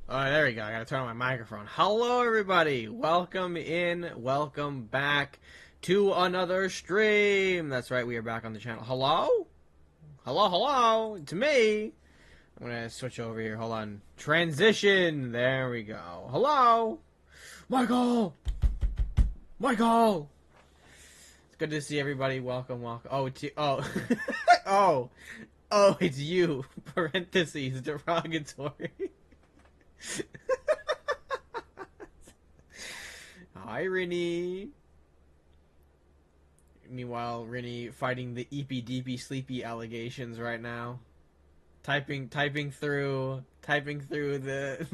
Alright, there we go. I gotta turn on my microphone. Hello, everybody. Welcome in. Welcome back to another stream. That's right, we are back on the channel. Hello? Hello, hello. It's me. I'm gonna switch over here. Hold on. Transition. There we go. Hello? Michael! Michael! It's good to see everybody. Welcome, welcome. Oh, it's you. Oh. oh. Oh, it's you. Parentheses. Derogatory. Hi, Rinny. Meanwhile, Rinny fighting the eepy deepy sleepy allegations right now. Typing through the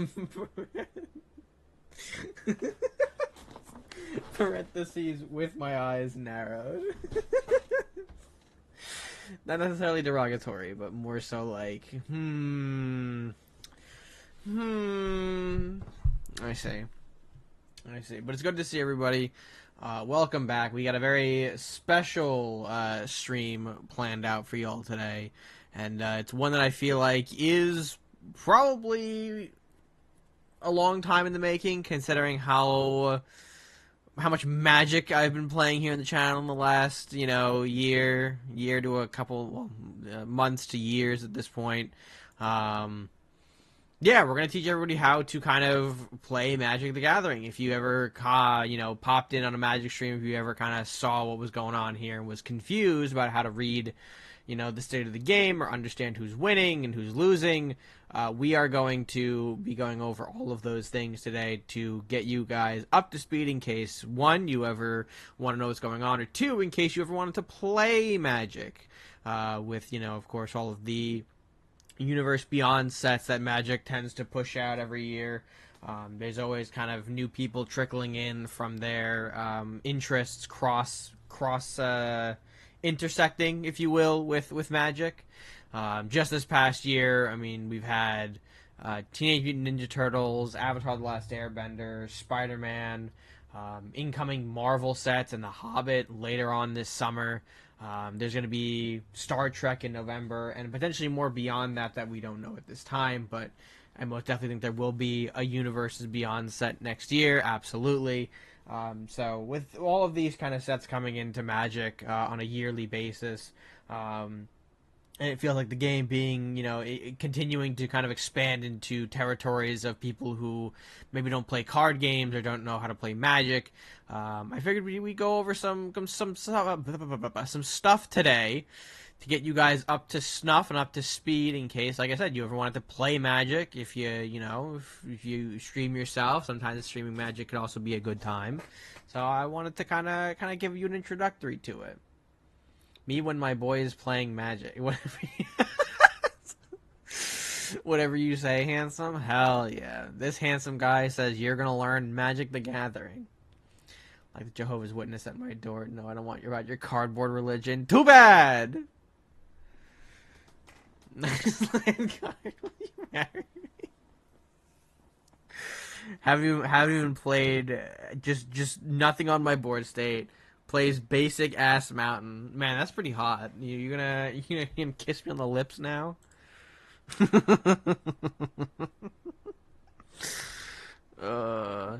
parentheses with my eyes narrowed. Not necessarily derogatory, but more so like, I see. But it's good to see everybody. Welcome back. We got a very special stream planned out for y'all today. And it's one that I feel like is probably a long time in the making, considering how much Magic I've been playing here on the channel in the last, year to a couple months to years at this point. Yeah, we're going to teach everybody how to kind of play Magic the Gathering. If you ever, popped in on a Magic stream, if you ever kind of saw what was going on here and was confused about how to read, the state of the game or understand who's winning and who's losing, we are going to be going over all of those things today to get you guys up to speed in case, one, you ever want to know what's going on, or two, in case you ever wanted to play Magic with, of course, all of the Universe Beyond sets that Magic tends to push out every year. There's always kind of new people trickling in from their interests cross intersecting, if you will, with Magic. Just this past year, I mean, we've had Teenage Mutant Ninja Turtles, Avatar: The Last Airbender, Spider-Man, incoming Marvel sets, and The Hobbit later on this summer. There's going to be Star Trek in November, and potentially more beyond that we don't know at this time, but I most definitely think there will be a Universes Beyond set next year, absolutely. So with all of these kind of sets coming into Magic on a yearly basis, and it feels like the game being, continuing to kind of expand into territories of people who maybe don't play card games or don't know how to play Magic. I figured we go over some stuff today to get you guys up to snuff and up to speed in case, like I said, you ever wanted to play Magic. If if you stream yourself, sometimes streaming Magic can also be a good time. So I wanted to kind of give you an introductory to it. Me when my boy is playing Magic. Whatever you say, handsome. Hell yeah. This handsome guy says you're going to learn Magic the Gathering. Like the Jehovah's Witness at my door. No, I don't want you about your cardboard religion. Too bad! Nice land card. Will you marry me? Have you even played just nothing on my board state? Plays basic ass mountain. Man, that's pretty hot. You gonna kiss me on the lips now?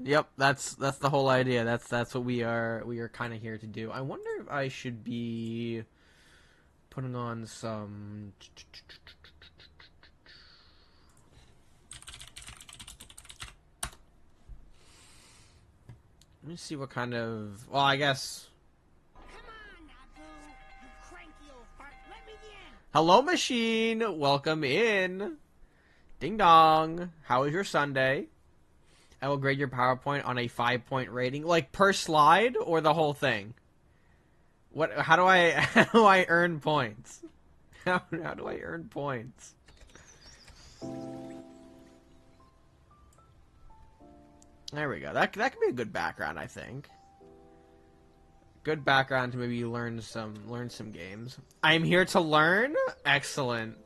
Yep, that's the whole idea. That's what we are kind of here to do. I wonder if I should be putting on some. Let me see what kind of. Well, I guess. Hello, machine! Welcome in! Ding dong! How was your Sunday? I will grade your PowerPoint on a 5-point rating. Like, per slide, or the whole thing? How do I earn points? How do I earn points? There we go. That could be a good background, I think. Good background to maybe learn some games. I am here to learn. Excellent.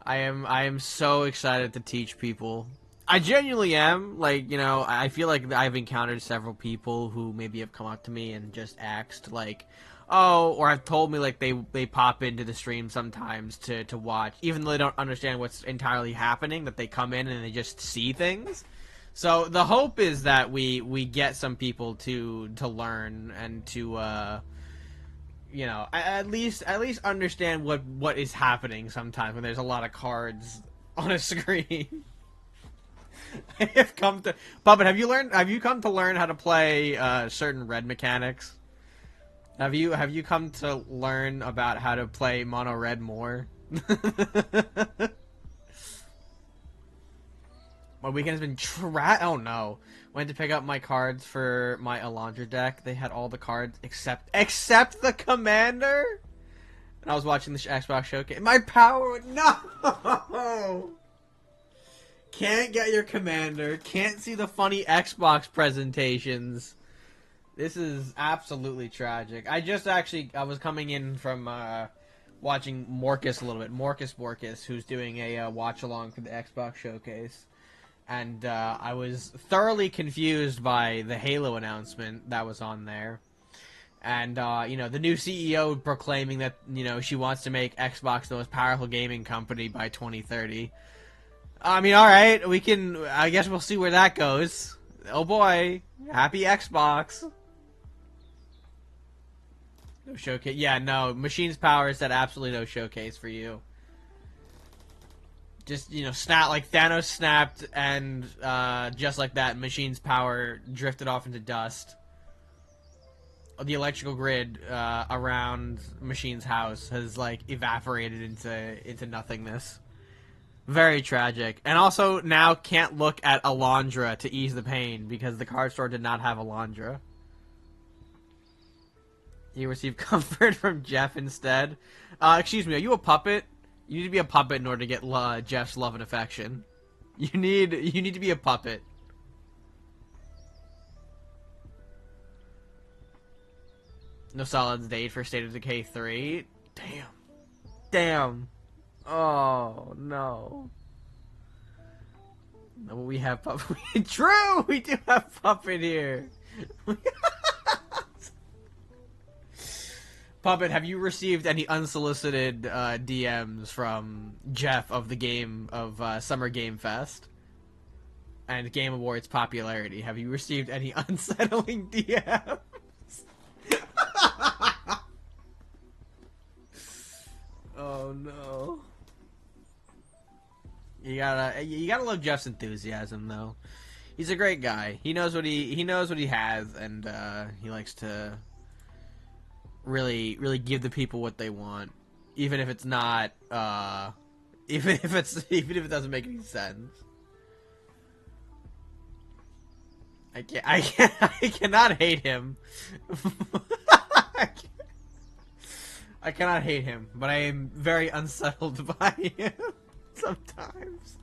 I am so excited to teach people. I genuinely am. Like, I feel like I've encountered several people who maybe have come up to me and just asked, like, oh, or have told me, like, they pop into the stream sometimes to watch, even though they don't understand what's entirely happening, that they come in and they just see things. So the hope is that we get some people to learn and to at least understand what is happening sometimes when there's a lot of cards on a screen. I have come to Puppet. Have you come to learn how to play certain red mechanics? Have you come to learn about how to play mono red more? My weekend has been oh no. Went to pick up my cards for my Alondra deck. They had all the cards except the commander. And I was watching the Xbox showcase. My power no. Can't get your commander. Can't see the funny Xbox presentations. This is absolutely tragic. I was coming in from watching Morcus a little bit. Morcus, who's doing a watch along for the Xbox showcase. And I was thoroughly confused by the Halo announcement that was on there. And, the new CEO proclaiming that, she wants to make Xbox the most powerful gaming company by 2030. I mean, alright, I guess we'll see where that goes. Oh boy, happy Xbox. No showcase. Yeah, no, Machine's Power said absolutely no showcase for you. Just, snap, like Thanos snapped, and just like that, Machine's Power drifted off into dust. The electrical grid around Machine's house has, like, evaporated into nothingness. Very tragic. And also, now can't look at Alondra to ease the pain, because the card store did not have Alondra. You receive comfort from Jeff instead. Excuse me, are you a puppet? You need to be a puppet in order to get Jeff's love and affection. You need to be a puppet. No solids date for State of Decay 3. Damn. Damn. Oh no. No, we have puppet. True, we do have puppet here. Puppet, have you received any unsolicited DMs from Jeff of the game of Summer Game Fest and Game Awards popularity? Have you received any unsettling DMs? Oh no. You gotta love Jeff's enthusiasm though. He's a great guy. He knows what he has, and he likes to really give the people what they want, even if it's not even if it doesn't make any sense. I cannot hate him. I cannot hate him, but I am very unsettled by him sometimes.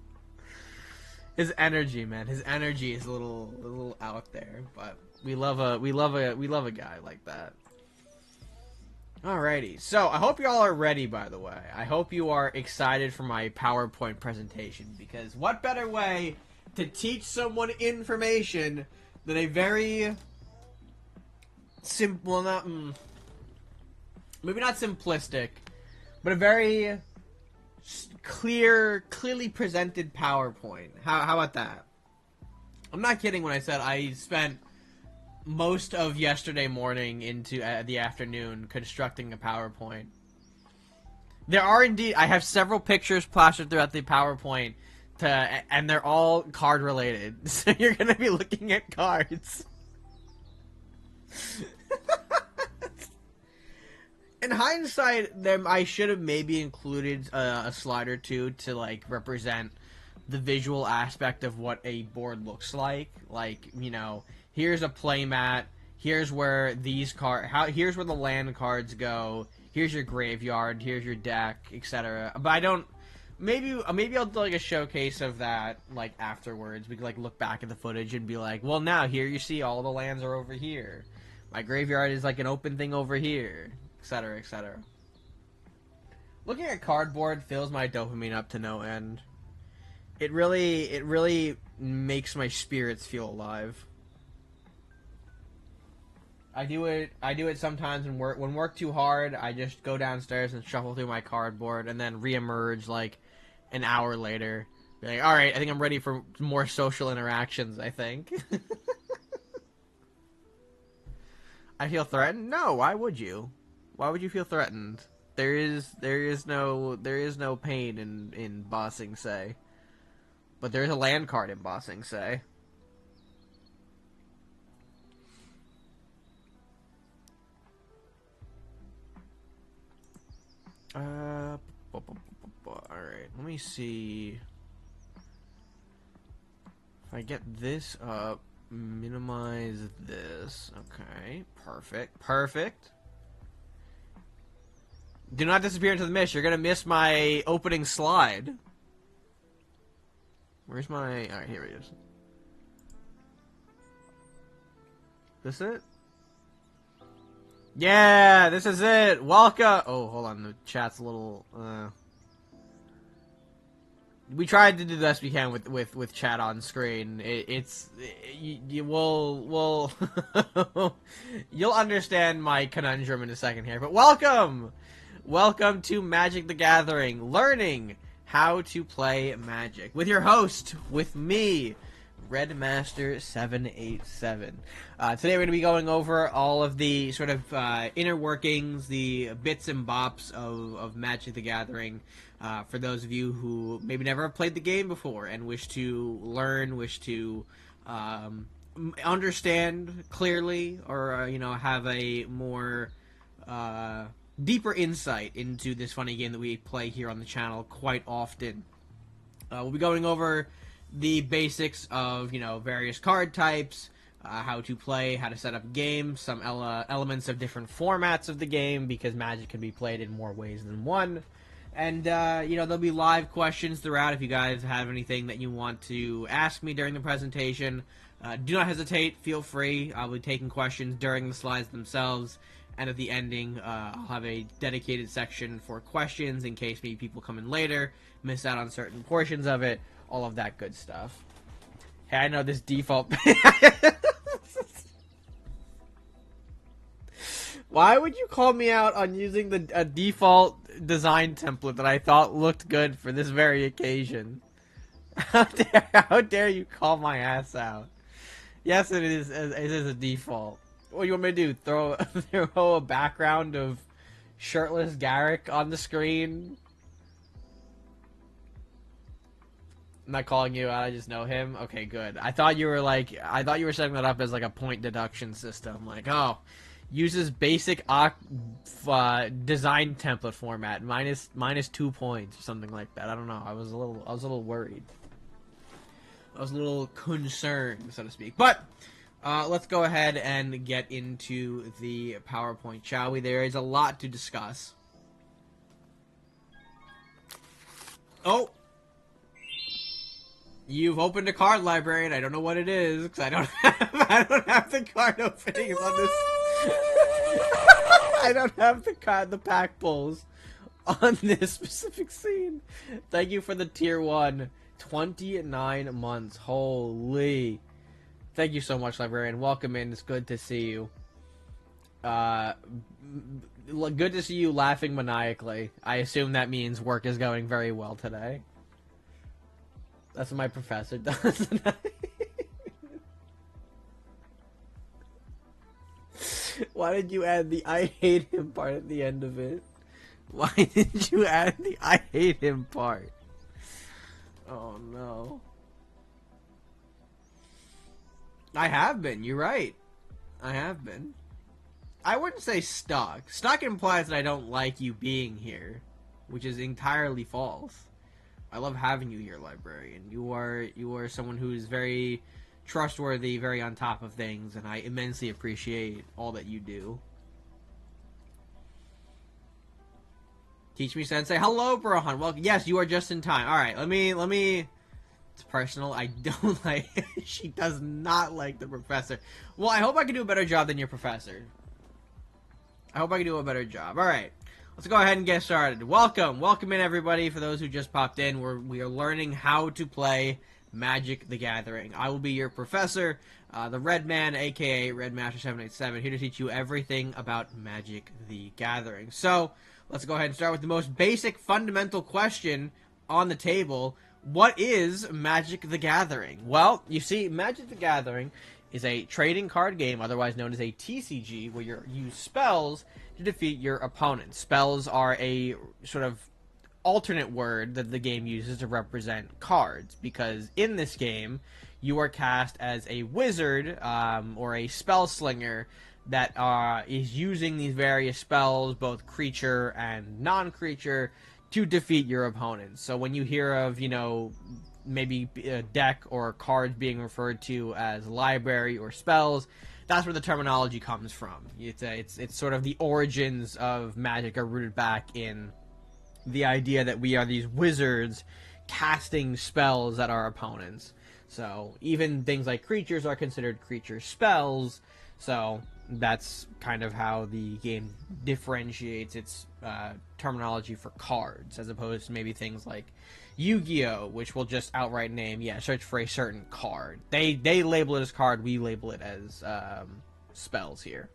His energy, man, his energy is a little out there, but we love a guy like that. Alrighty, so I hope you all are ready, by the way. I hope you are excited for my PowerPoint presentation, because what better way to teach someone information than a very simple, maybe not simplistic, but a very clearly presented PowerPoint. How about that? I'm not kidding when I said I spent most of yesterday morning into the afternoon constructing a PowerPoint. There are indeed, I have several pictures plastered throughout the PowerPoint, and they're all card related. So you're going to be looking at cards. In hindsight, I should have maybe included a slide or two to like represent the visual aspect of what a board looks like. Like, you know, here's a playmat. Here's where these here's where the land cards go. Here's your graveyard. Here's your deck, etc. But I don't. Maybe I'll do like a showcase of that like afterwards. We could like look back at the footage and be like, well, now here you see all the lands are over here. My graveyard is like an open thing over here, etc., etc. Looking at cardboard fills my dopamine up to no end. It really makes my spirits feel alive. I do it sometimes when work too hard. I just go downstairs and shuffle through my cardboard and then reemerge like an hour later. Be like, all right, I think I'm ready for more social interactions, I think. I feel threatened? No, why would you? Why would you feel threatened? There is no pain in bossing, say. But there's a land card in bossing, say. Alright, let me see. If I get this up, minimize this. Okay, perfect. Do not disappear into the mist. You're gonna miss my opening slide. Where's my... Alright, here it is. This it? Yeah, this is it. Welcome. Oh, hold on. The chat's a little. We tried to do the best we can with chat on screen. You will you'll understand my conundrum in a second here. But welcome to Magic the Gathering, learning how to play Magic with your host, with me, Redmaster787. Today we're going to be going over all of the sort of inner workings, the bits and bops of Magic the Gathering, for those of you who maybe never have played the game before and wish to learn, wish to understand clearly, or have a more deeper insight into this funny game that we play here on the channel quite often. We'll be going over the basics of, various card types, how to play, how to set up games, some elements of different formats of the game, because Magic can be played in more ways than one, And, there'll be live questions throughout if you guys have anything that you want to ask me during the presentation. Do not hesitate. Feel free. I'll be taking questions during the slides themselves. And at the ending, I'll have a dedicated section for questions in case maybe people come in later, miss out on certain portions of it, all of that good stuff. Hey, I know this default... Why would you call me out on using a default design template that I thought looked good for this very occasion? How dare you call my ass out? Yes, it is a default. What do you want me to do? Throw a background of shirtless Garrick on the screen? I'm not calling you out, I just know him? Okay, good. I thought you were setting that up as like a point deduction system. Like, oh, uses basic design template format, minus 2 points or something like that. I don't know. I was a little worried. I was a little concerned, so to speak. But let's go ahead and get into the PowerPoint, shall we? There is a lot to discuss. Oh! You've opened a card library, and I don't know what it is, because I don't have the card openings on this. I don't have the pack pulls on this specific scene. Thank you for the tier 1. 29 months. Holy. Thank you so much, librarian. Welcome in. It's good to see you. Good to see you laughing maniacally. I assume that means work is going very well today. That's what my professor does. Why did you add the I hate him part at the end of it? Why did you add the I hate him part? Oh no. I have been, you're right. I have been. I wouldn't say stuck. Stuck implies that I don't like you being here, which is entirely false. I love having you here, librarian. You are someone who is very trustworthy, very on top of things, and I immensely appreciate all that you do. Teach me, Sensei. Hello, Brohan. Welcome. Yes, you are just in time. All right, let me. It's personal. I don't like. She does not like the professor. Well, I hope I can do a better job than your professor. I hope I can do a better job. All right. Let's go ahead and get started. Welcome in everybody. For those who just popped in, we are learning how to play Magic: The Gathering. I will be your professor, the Red Man, aka Red Master 787, here to teach you everything about Magic: The Gathering. So let's go ahead and start with the most basic, fundamental question on the table. What is Magic: The Gathering? Well, you see, Magic: The Gathering is a trading card game, otherwise known as a TCG, where you use spells to defeat your opponent. Spells are a sort of alternate word that the game uses to represent cards, because in this game you are cast as a wizard or a spell slinger that is using these various spells, both creature and non-creature, to defeat your opponents. So when you hear of, maybe a deck or cards being referred to as library or spells, that's where the terminology comes from. It's sort of the origins of Magic are rooted back in the idea that we are these wizards casting spells at our opponents. So even things like creatures are considered creature spells. So that's kind of how the game differentiates its terminology for cards, as opposed to maybe things like Yu-Gi-Oh!, which will just outright name, search for a certain card. They label it as card, we label it as spells here.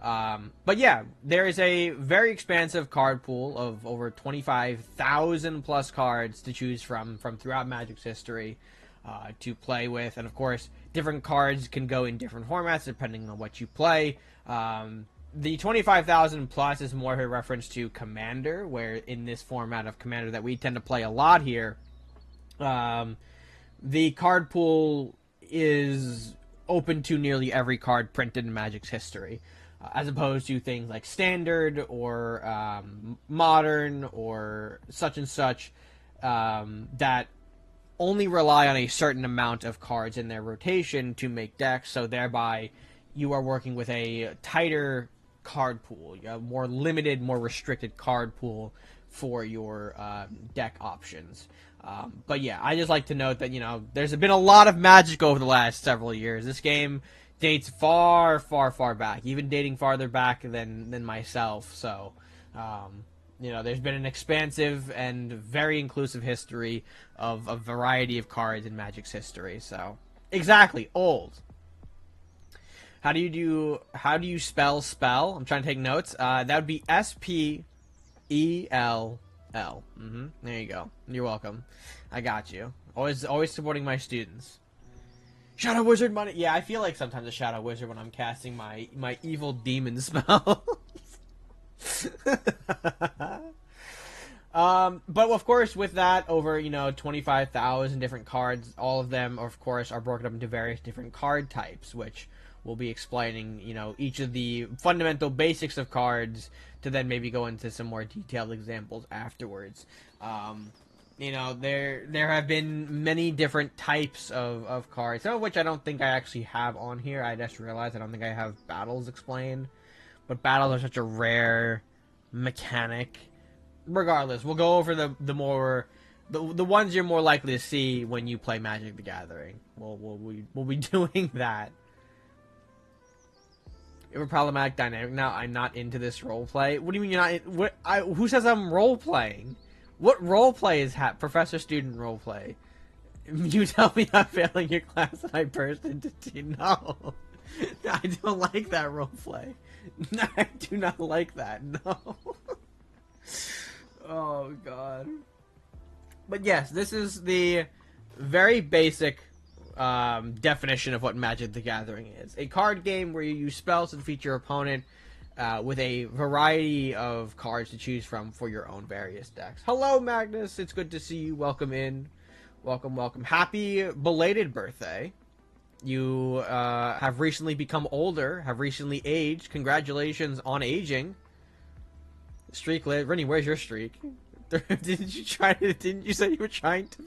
But yeah, there is a very expansive card pool of over 25,000 plus cards to choose from throughout Magic's history to play with. And of course, different cards can go in different formats depending on what you play. The 25,000 plus is more of a reference to Commander, where in this format of Commander that we tend to play a lot here, the card pool is open to nearly every card printed in Magic's history, as opposed to things like Standard or Modern or such and such that only rely on a certain amount of cards in their rotation to make decks, so thereby you are working with a tighter card pool, a more limited, more restricted card pool for your deck options. But yeah, I just like to note that, there's been a lot of Magic over the last several years. This game dates far, far, far back, even dating farther back than myself. So, there's been an expansive and very inclusive history of a variety of cards in Magic's history. So, exactly, old. How do you spell spell? I'm trying to take notes. That would be SPELL. There you go. You're welcome. I got you. Always supporting my students. Shadow Wizard money. Yeah, I feel like sometimes a Shadow Wizard when I'm casting my evil demon spell. But of course, with that, over 25,000 different cards, all of them, of course, are broken up into various different card types, which we'll be explaining, each of the fundamental basics of cards to then maybe go into some more detailed examples afterwards. There have been many different types of cards, some of which I don't think I actually have on here. I just realized I don't think I have battles explained, but battles are such a rare mechanic. Regardless, we'll go over the ones you're more likely to see when you play Magic the Gathering. We'll be doing that. You have a problematic dynamic now. I'm not into this roleplay. What do you mean you're not? Who says I'm role playing? What roleplay is Professor Student roleplay? You tell me I'm failing your class and I burst into tears. No, I don't like that roleplay. I do not like that. No. Oh God. But yes, this is the very basic definition of what Magic the Gathering is. A card game where you use spells to defeat your opponent with a variety of cards to choose from for your own various decks. Hello, Magnus. It's good to see you. Welcome in. Welcome, welcome. Happy belated birthday. You have recently become older, have recently aged. Congratulations on aging. Streak lit. Rennie, where's your streak? Didn't you say you were trying to...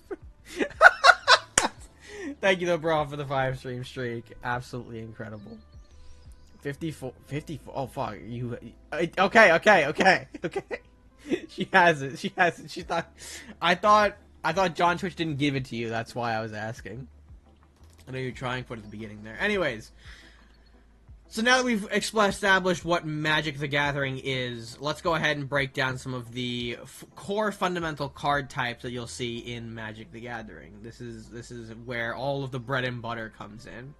Thank you, though, bro, for the 5-stream streak. Absolutely incredible. 54. Oh, fuck. Okay. She has it. She thought... I thought John Twitch didn't give it to you. That's why I was asking. I know you're trying to put it at the beginning there. Anyways. So now that we've established what Magic the Gathering is, let's go ahead and break down some of the core fundamental card types that you'll see in Magic the Gathering. This is where all of the bread and butter comes in.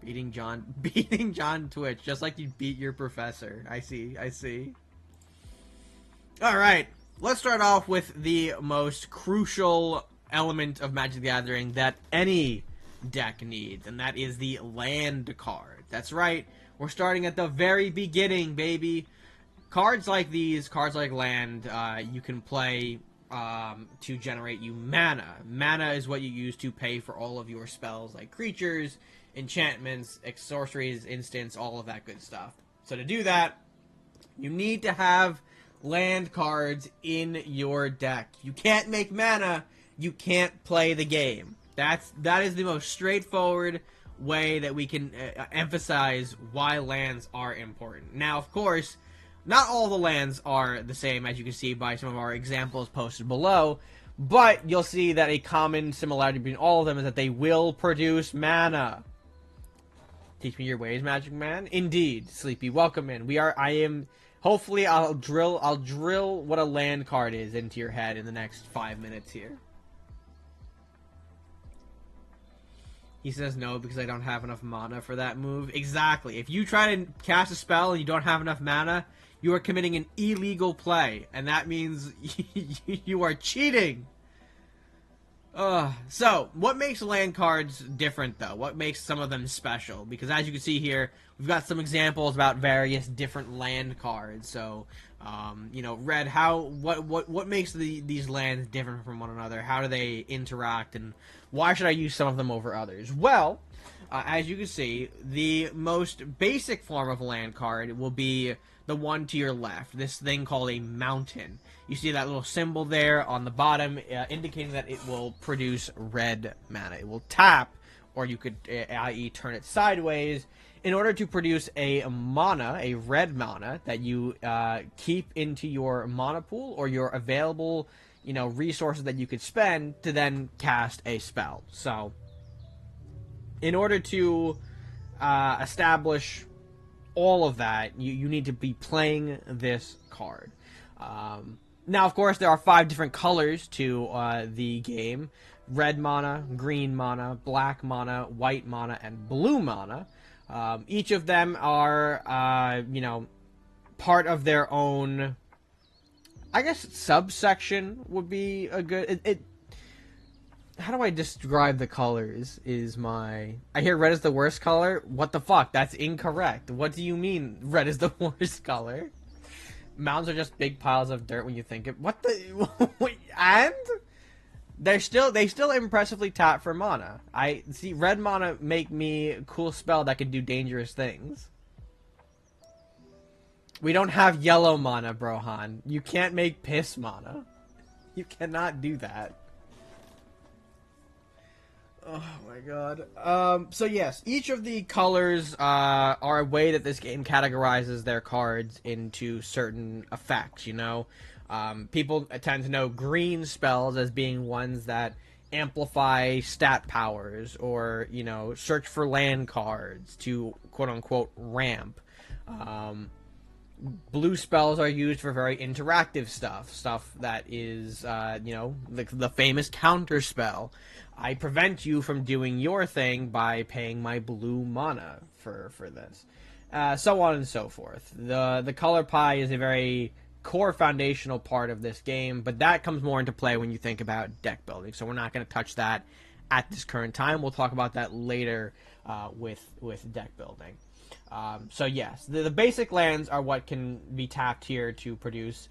Beating John Twitch, just like you beat your professor. I see. Alright, let's start off with the most crucial element of Magic the Gathering that any deck needs, and that is the land card. That's right, we're starting at the very beginning, baby. Cards like these, cards like land, you can play to generate you mana. Mana is what you use to pay for all of your spells, like creatures, enchantments, sorceries, instants, all of that good stuff. So to do that, you need to have land cards in your deck. You can't make mana, you can't play the game. That is the most straightforward way that we can emphasize why lands are important. Now, of course, not all the lands are the same, as you can see by some of our examples posted below, but you'll see that a common similarity between all of them is that they will produce mana. Teach me your ways, Magic Man. Indeed, Sleepy. Welcome in. Hopefully I'll drill what a land card is into your head in the next 5 minutes here. He says no because I don't have enough mana for that move. Exactly. If you try to cast a spell and you don't have enough mana, you are committing an illegal play. And that means you are cheating. So, what makes land cards different, though? What makes some of them special? Because as you can see here, we've got some examples about various different land cards. So, Red, what makes these lands different from one another? How do they interact, and why should I use some of them over others? Well, as you can see, the most basic form of land card will be the one to your left, this thing called a mountain. You see that little symbol there on the bottom, indicating that it will produce red mana. It will tap, or you could, i.e., turn it sideways, in order to produce a mana, a red mana, that you keep into your mana pool or your available, resources that you could spend to then cast a spell. So, in order to establish all of that, you need to be playing this card. Now, of course, there are 5 different colors to the game. Red mana, green mana, black mana, white mana, and blue mana. Each of them are, part of their own, I guess, subsection would be a good... How do I describe the colors is my... I hear red is the worst color. What the fuck? That's incorrect. What do you mean red is the worst color? Mountains are just big piles of dirt when you think it. What the... And? They still impressively tap for mana. I see red mana make me a cool spell that can do dangerous things. We don't have yellow mana, Brohan. You can't make piss mana. You cannot do that. Oh my god. So yes, each of the colors are a way that this game categorizes their cards into certain effects, People tend to know green spells as being ones that amplify stat powers or, search for land cards to quote-unquote ramp. Blue spells are used for very interactive stuff that is, the famous counter spell. I prevent you from doing your thing by paying my blue mana for this. So on and so forth. The color pie is a very core foundational part of this game, but that comes more into play when you think about deck building. So we're not going to touch that at this current time. We'll talk about that later with deck building. So yes, the basic lands are what can be tapped here to produce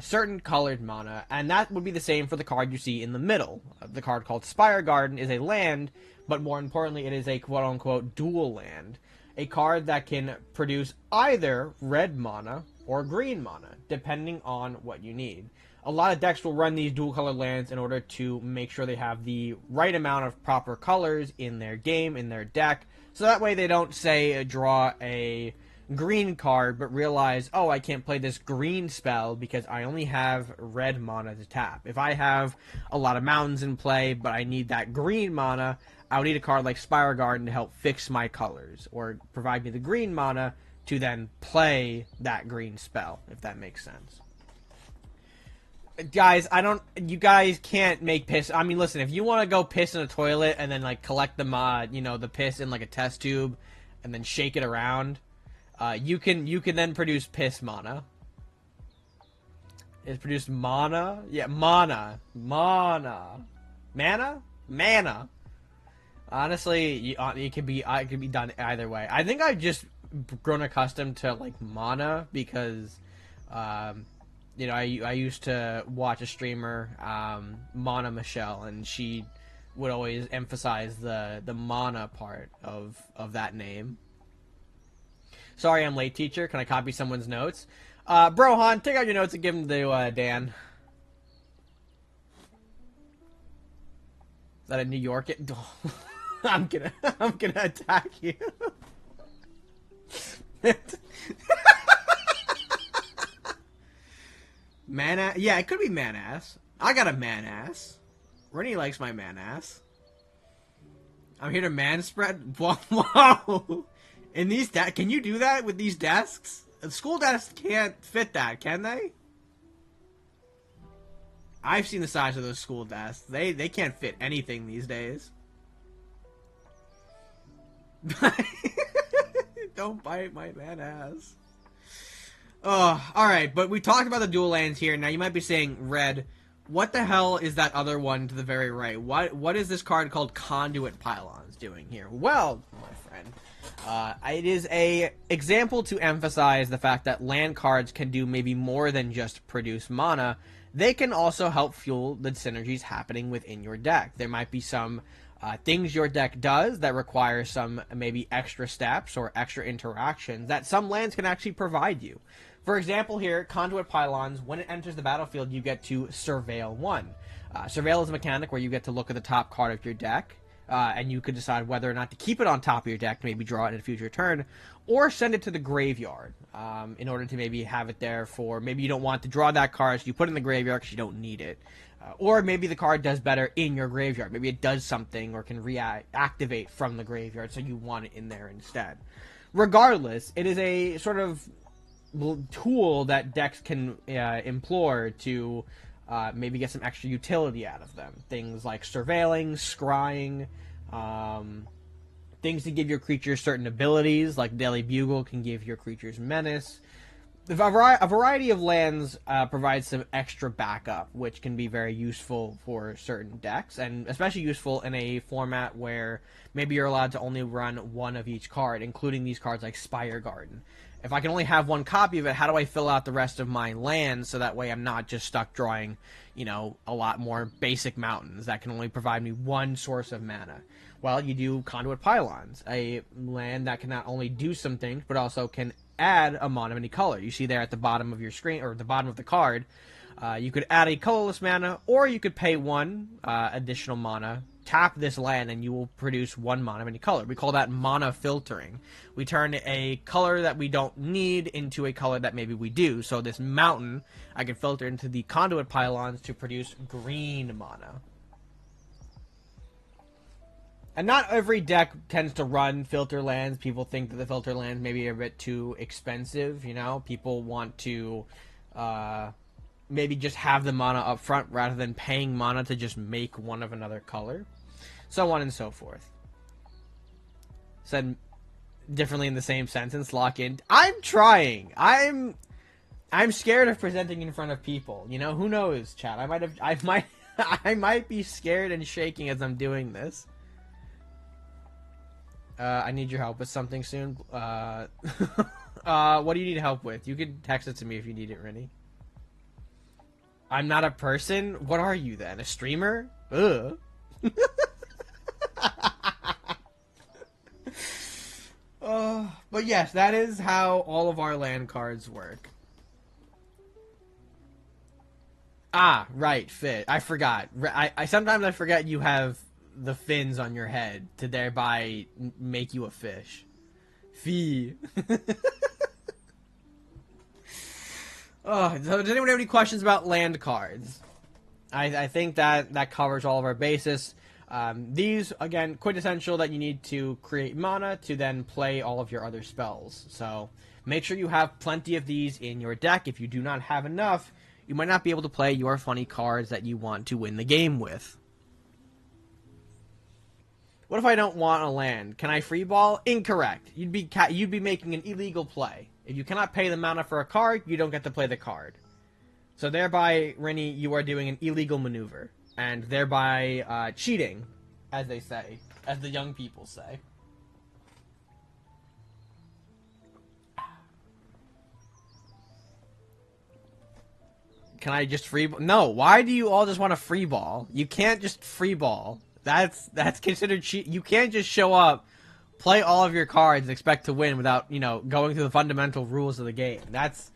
certain colored mana, and that would be the same for the card you see in the middle. The card called Spire Garden is a land, but more importantly, it is a quote-unquote dual land. A card that can produce either red mana or green mana, depending on what you need. A lot of decks will run these dual color lands in order to make sure they have the right amount of proper colors in their game, in their deck, so that way they don't, say, draw a green card, but realize, oh, I can't play this green spell because I only have red mana to tap. If I have a lot of mountains in play, but I need that green mana, I would need a card like Spire Garden to help fix my colors, or provide me the green mana to then play that green spell, if that makes sense. Guys, you guys can't make piss. I mean, listen, if you want to go piss in a toilet and then, collect the the piss in, a test tube and then shake it around, you can then produce piss mana. It's produced mana? Yeah, mana. Mana? Honestly, it can be done either way. I think I've just grown accustomed to mana because I used to watch a streamer, Mana Michelle, and she would always emphasize the mana part of that name. Sorry I'm late, teacher. Can I copy someone's notes? Brohan, take out your notes and give them to Dan. Is that a New York? I'm gonna attack you. Man-ass? Yeah, it could be man-ass. I got a man-ass. Rennie likes my man-ass. I'm here to man-spread. Whoa. In these can you do that with these desks? School desks can't fit that, can they? I've seen the size of those school desks. They can't fit anything these days. Don't bite my man-ass. Oh, alright, but we talked about the dual lands here. Now you might be saying, Red, what the hell is that other one to the very right? What is this card called Conduit Pylons doing here? Well, my friend, it is a example to emphasize the fact that land cards can do maybe more than just produce mana. They can also help fuel the synergies happening within your deck. There might be some things your deck does that require some maybe extra steps or extra interactions that some lands can actually provide you. For example here, Conduit Pylons, when it enters the battlefield, you get to Surveil 1. Surveil is a mechanic where you get to look at the top card of your deck, and you could decide whether or not to keep it on top of your deck to maybe draw it in a future turn, or send it to the graveyard in order to maybe have it there for maybe you don't want to draw that card, so you put it in the graveyard because you don't need it. Or maybe the card does better in your graveyard. Maybe it does something or can reactivate from the graveyard, so you want it in there instead. Regardless, it is a sort of tool that decks can employ to maybe get some extra utility out of them. Things like surveilling, scrying, things to give your creatures certain abilities, like Daily Bugle can give your creatures menace. A variety of lands provides some extra backup, which can be very useful for certain decks, and especially useful in a format where maybe you're allowed to only run one of each card, including these cards like Spire Garden. If I can only have one copy of it, how do I fill out the rest of my lands so that way I'm not just stuck drawing, a lot more basic mountains that can only provide me one source of mana? Well, you do Conduit Pylons, a land that can not only do some things, but also can add a mana of any color. You see there at the bottom of your screen, or the bottom of the card, you could add a colorless mana, or you could pay one additional mana, tap this land, and you will produce one mana of any color. We call that mana filtering. We turn a color that we don't need into a color that maybe we do. So this mountain, I can filter into the Conduit Pylons to produce green mana. And not every deck tends to run filter lands. People think that the filter lands maybe are a bit too expensive, People want to maybe just have the mana up front rather than paying mana to just make one of another color. So on and so forth. Said differently in the same sentence, lock in. I'm trying. I'm scared of presenting in front of people. Who knows, chat? I might be scared and shaking as I'm doing this. I need your help with something soon. What do you need help with? You can text it to me if you need it, Rennie. I'm not a person? What are you then? A streamer? Ugh. But yes, that is how all of our land cards work. Ah, right, fit. I forgot. I sometimes I forget you have the fins on your head to thereby make you a fish. Fee. So does anyone have any questions about land cards? I think that covers all of our basis. These, again, quintessential that you need to create mana to then play all of your other spells. So make sure you have plenty of these in your deck. If you do not have enough, you might not be able to play your funny cards that you want to win the game with. What if I don't want a land? Can I freeball? Incorrect. You'd be making an illegal play. If you cannot pay the mana for a card, you don't get to play the card. So thereby, Rennie, you are doing an illegal maneuver. And thereby cheating, as they say. As the young people say. Can I just freeball? No, why do you all just want to freeball? You can't just freeball. That's considered cheat. You can't just show up, play all of your cards, and expect to win without, going through the fundamental rules of the game. That's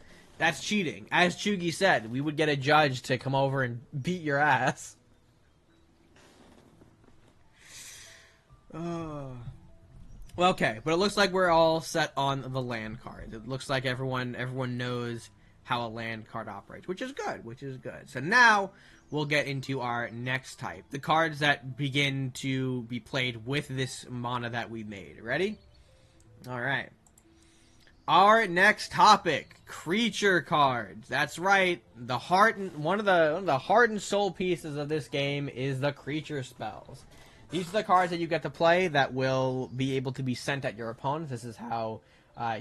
cheating. As Chugi said, we would get a judge to come over and beat your ass. Well, okay, but it looks like we're all set on the land cards. It looks like everyone knows how a land card operates, which is good. So now we'll get into our next type, the cards that begin to be played with this mana that we made. Ready? All right. Our next topic, creature cards. That's right. One of the heart and soul pieces of this game is the creature spells. These are the cards that you get to play that will be able to be sent at your opponents. This is how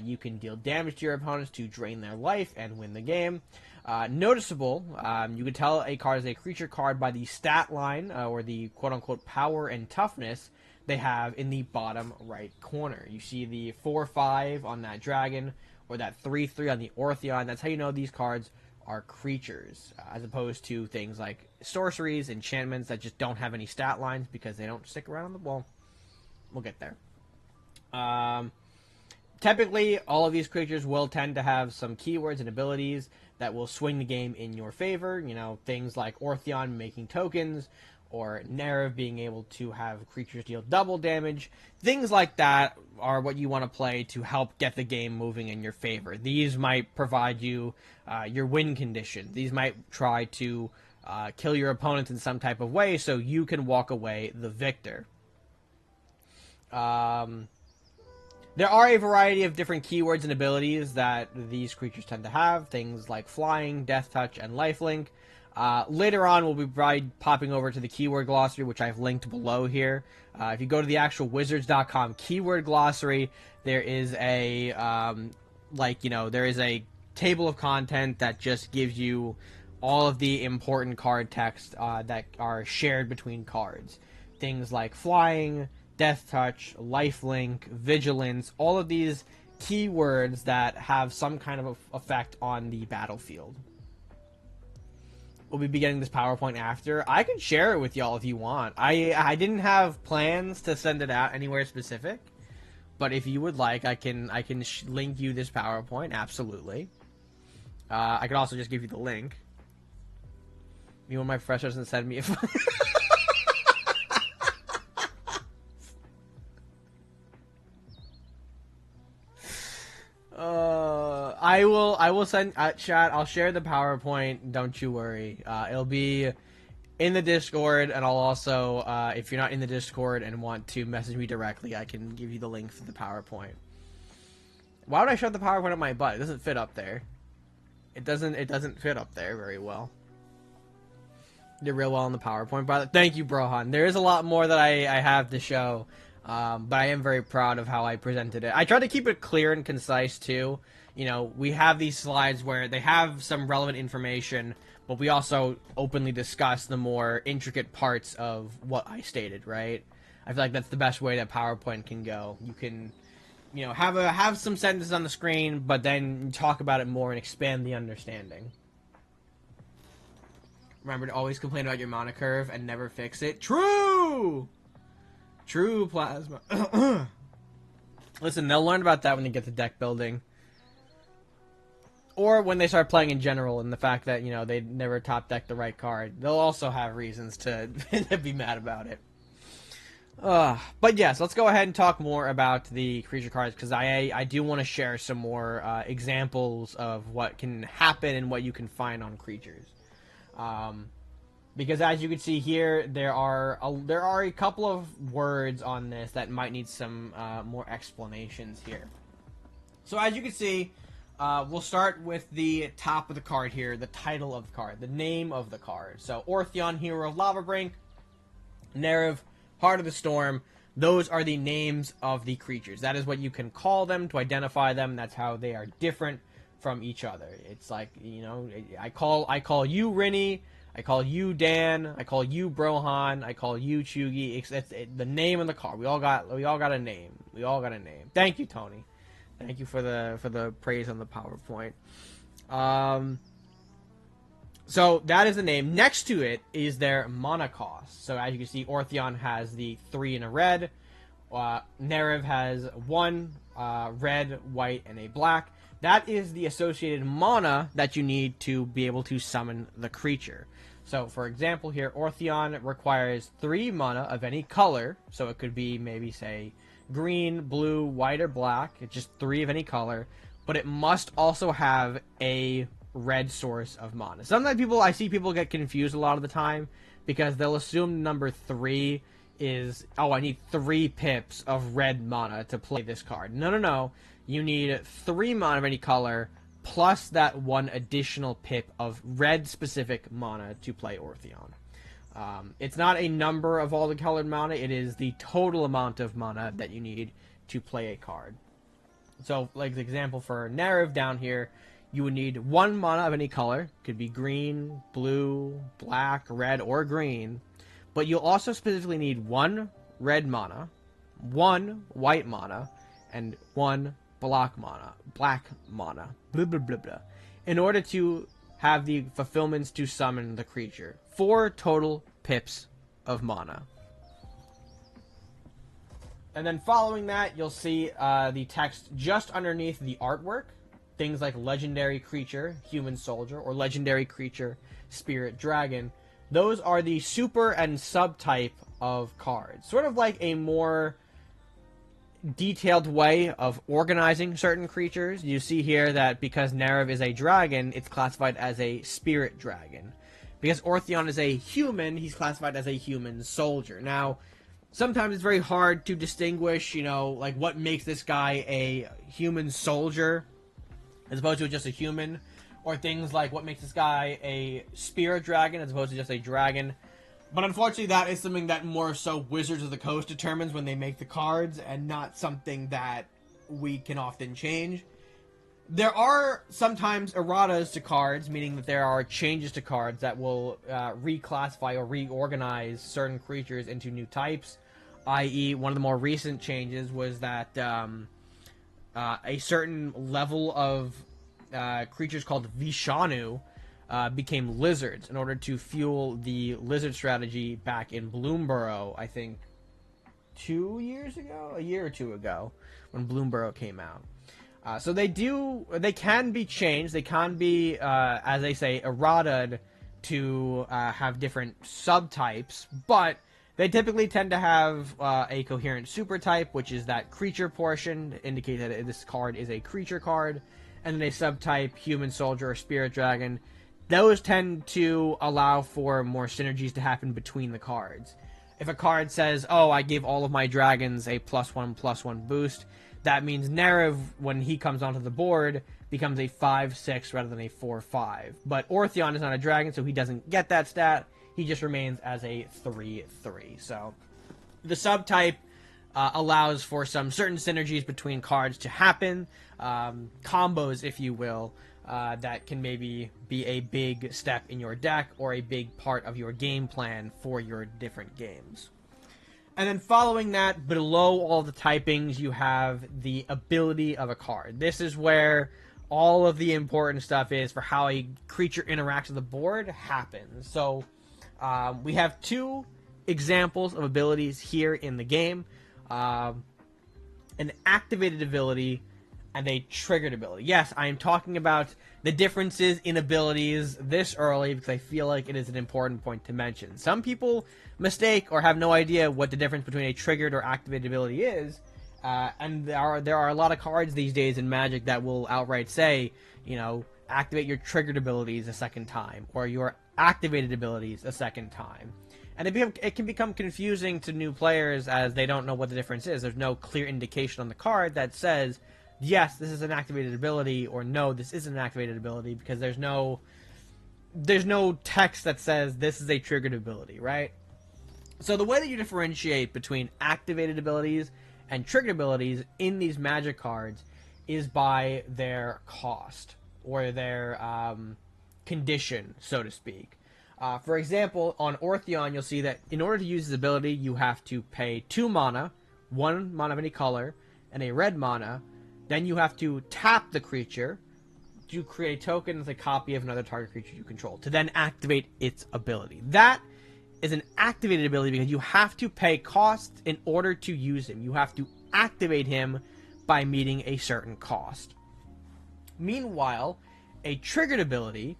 you can deal damage to your opponents to drain their life and win the game. Noticeable, you can tell a card is a creature card by the stat line, or the quote-unquote power and toughness they have in the bottom right corner. You see the 4/5 on that dragon, or that 3/3 on the Ortheon. That's how you know these cards are creatures, as opposed to things like sorceries, enchantments that just don't have any stat lines because they don't stick around on the wall. We'll get there. Typically, all of these creatures will tend to have some keywords and abilities that will swing the game in your favor. Things like Ortheon making tokens, or Nerev being able to have creatures deal double damage. Things like that are what you want to play to help get the game moving in your favor. These might provide you your win condition. These might try to kill your opponents in some type of way so you can walk away the victor. There are a variety of different keywords and abilities that these creatures tend to have. Things like flying, death touch, and lifelink. Later on, we'll be popping over to the keyword glossary, which I've linked below here. If you go to the actual Wizards.com keyword glossary, there is a there is a table of content that just gives you all of the important card text that are shared between cards. Things like flying, death touch, lifelink, vigilance, all of these keywords that have some kind of effect on the battlefield. We'll be getting this PowerPoint after. I can share it with y'all if you want. I didn't have plans to send it out anywhere specific, but if you would like, I can link you this PowerPoint. Absolutely. I could also just give you the link. One of my professors doesn't send me a I will send chat. I'll share the PowerPoint. Don't you worry. It'll be in the Discord, and I'll also, if you're not in the Discord and want to message me directly, I can give you the link for the PowerPoint. Why would I shove the PowerPoint up my butt? It doesn't fit up there. It doesn't fit up there very well. Did real well in the PowerPoint, but thank you, Brohan. There is a lot more that I have to show, but I am very proud of how I presented it. I tried to keep it clear and concise too. You know, we have these slides where they have some relevant information, but we also openly discuss the more intricate parts of what I stated, right? I feel like that's the best way that PowerPoint can go. You can, you know, have some sentences on the screen, but then talk about it more and expand the understanding. Remember to always complain about your mana curve and never fix it. True! True, Plasma. Listen, they'll learn about that when they get to deck building. Or when they start playing in general, and the fact that, you know, they never top deck the right card. They'll also have reasons to be mad about it. But yes, let's go ahead and talk more about the creature cards, because I do want to share some more examples of what can happen and what you can find on creatures. Because as you can see here, there are a couple of words on this that might need some more explanations here. So as you can see, we'll start with the top of the card here, the title of the card, the name of the card. So Orthion, Hero of Lavabrink, Nerev, Heart of the Storm. Those are the names of the creatures. That is what you can call them to identify them. That's how they are different from each other. It's like, you know, I call you Rinny, I call you Dan, I call you Brohan, I call you Chugi. It's the name of the card. We all got a name. We all got a name. Thank you, Tony. Thank you for the praise on the PowerPoint. So that is the name. Next to it is their mana cost. So as you can see, Orthion has the 3 and a red. Nerev has 1 red, white, and a black. That is the associated mana that you need to be able to summon the creature. So, for example, here, Orthion requires 3 mana of any color. So it could be maybe, say, green, blue, white, or black. It's just 3 of any color. But it must also have a red source of mana. Sometimes I see people get confused a lot of the time because they'll assume number 3 is, oh, I need 3 pips of red mana to play this card. No. You need 3 mana of any color plus that 1 additional pip of red specific mana to play Orthion. It's not a number of all the colored mana, it is the total amount of mana that you need to play a card. So, like the example for Nerev down here, you would need 1 mana of any color. Could be green, blue, black, red, or green. But you'll also specifically need 1 red mana, 1 white mana, and 1 black mana, blah, blah, blah, blah, in order to have the fulfillments to summon the creature. 4 total pips of mana. And then following that, you'll see the text just underneath the artwork. Things like legendary creature, human soldier, or legendary creature, spirit dragon. those are the super and subtype of cards. Sort of like a more detailed way of organizing certain creatures. You see here that because Nerev is a dragon, it's classified as a spirit dragon. Because Orthion is a human, he's classified as a human soldier. Now, sometimes it's very hard to distinguish, like what makes this guy a human soldier as opposed to just a human, or things like what makes this guy a spirit dragon as opposed to just a dragon. But unfortunately, that is something that more so Wizards of the Coast determines when they make the cards, and not something that we can often change. There are sometimes erratas to cards, meaning that there are changes to cards that will reclassify or reorganize certain creatures into new types. I.e., one of the more recent changes was that a certain level of creatures called Vishanu became lizards in order to fuel the lizard strategy back in Bloomburrow, I think 2 years ago? A year or two ago, when Bloomburrow came out. So they can be changed. They can be, as they say, errataed to have different subtypes, but they typically tend to have a coherent super type, which is that creature portion, to indicate that this card is a creature card, and then a subtype, human soldier or spirit dragon. Those tend to allow for more synergies to happen between the cards. If a card says, oh, I give all of my dragons a +1/+1 boost, that means Nerev, when he comes onto the board, becomes a 5/6 rather than a 4/5. But Orthion is not a dragon, so he doesn't get that stat. He just remains as a 3/3. So the subtype allows for some certain synergies between cards to happen, combos, if you will, that can maybe be a big step in your deck or a big part of your game plan for your different games. And then following that, below all the typings, you have the ability of a card. This is where all of the important stuff is for how a creature interacts with the board happens. So we have two examples of abilities here in the game. An activated ability and a triggered ability. Yes, I am talking about the differences in abilities this early because I feel like it is an important point to mention. Some people mistake or have no idea what the difference between a triggered or activated ability is, and there are a lot of cards these days in Magic that will outright say, activate your triggered abilities a second time, or your activated abilities a second time. And it can become confusing to new players as they don't know what the difference is. There's no clear indication on the card that says, yes, this is an activated ability, or no, this isn't an activated ability, because there's no text that says this is a triggered ability, right? So the way that you differentiate between activated abilities and triggered abilities in these Magic cards is by their cost, or their condition, so to speak. For example, on Orthion, you'll see that in order to use his ability, you have to pay 2 mana, 1 mana of any color, and a red mana. Then you have to tap the creature to create a token as a copy of another target creature you control, to then activate its ability. That is an activated ability because you have to pay cost in order to use him. You have to activate him by meeting a certain cost. Meanwhile, a triggered ability,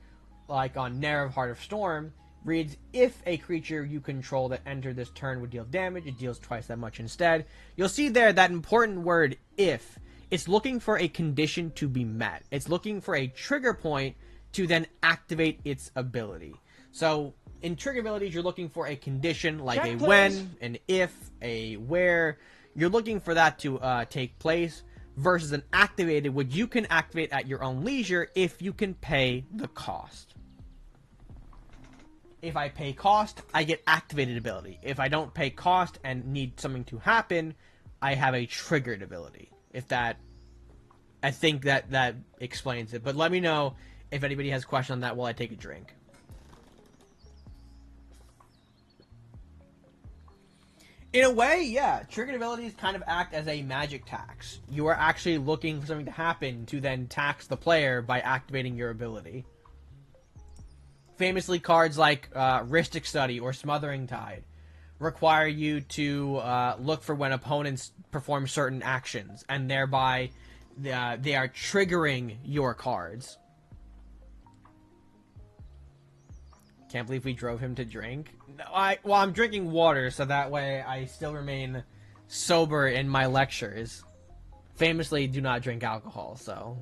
like on Nerev Heart of Storm, reads, if a creature you control that entered this turn would deal damage, it deals twice that much instead. You'll see there that important word, if. It's looking for a condition to be met. It's looking for a trigger point to then activate its ability. So in trigger abilities, you're looking for a condition like a when, an if, a where. You're looking for that to take place, versus an activated, which you can activate at your own leisure if you can pay the cost. If I pay cost, I get activated ability. If I don't pay cost and need something to happen, I have a triggered ability. I think that explains it. But let me know if anybody has a question on that while I take a drink. In a way, yeah, triggered abilities kind of act as a magic tax. You are actually looking for something to happen to then tax the player by activating your ability. Famously, cards like Rhystic Study or Smothering Tide require you to look for when opponents perform certain actions, and thereby they are triggering your cards. Can't believe we drove him to drink. No, well, I'm drinking water, so that way I still remain sober in my lectures. Famously, do not drink alcohol, so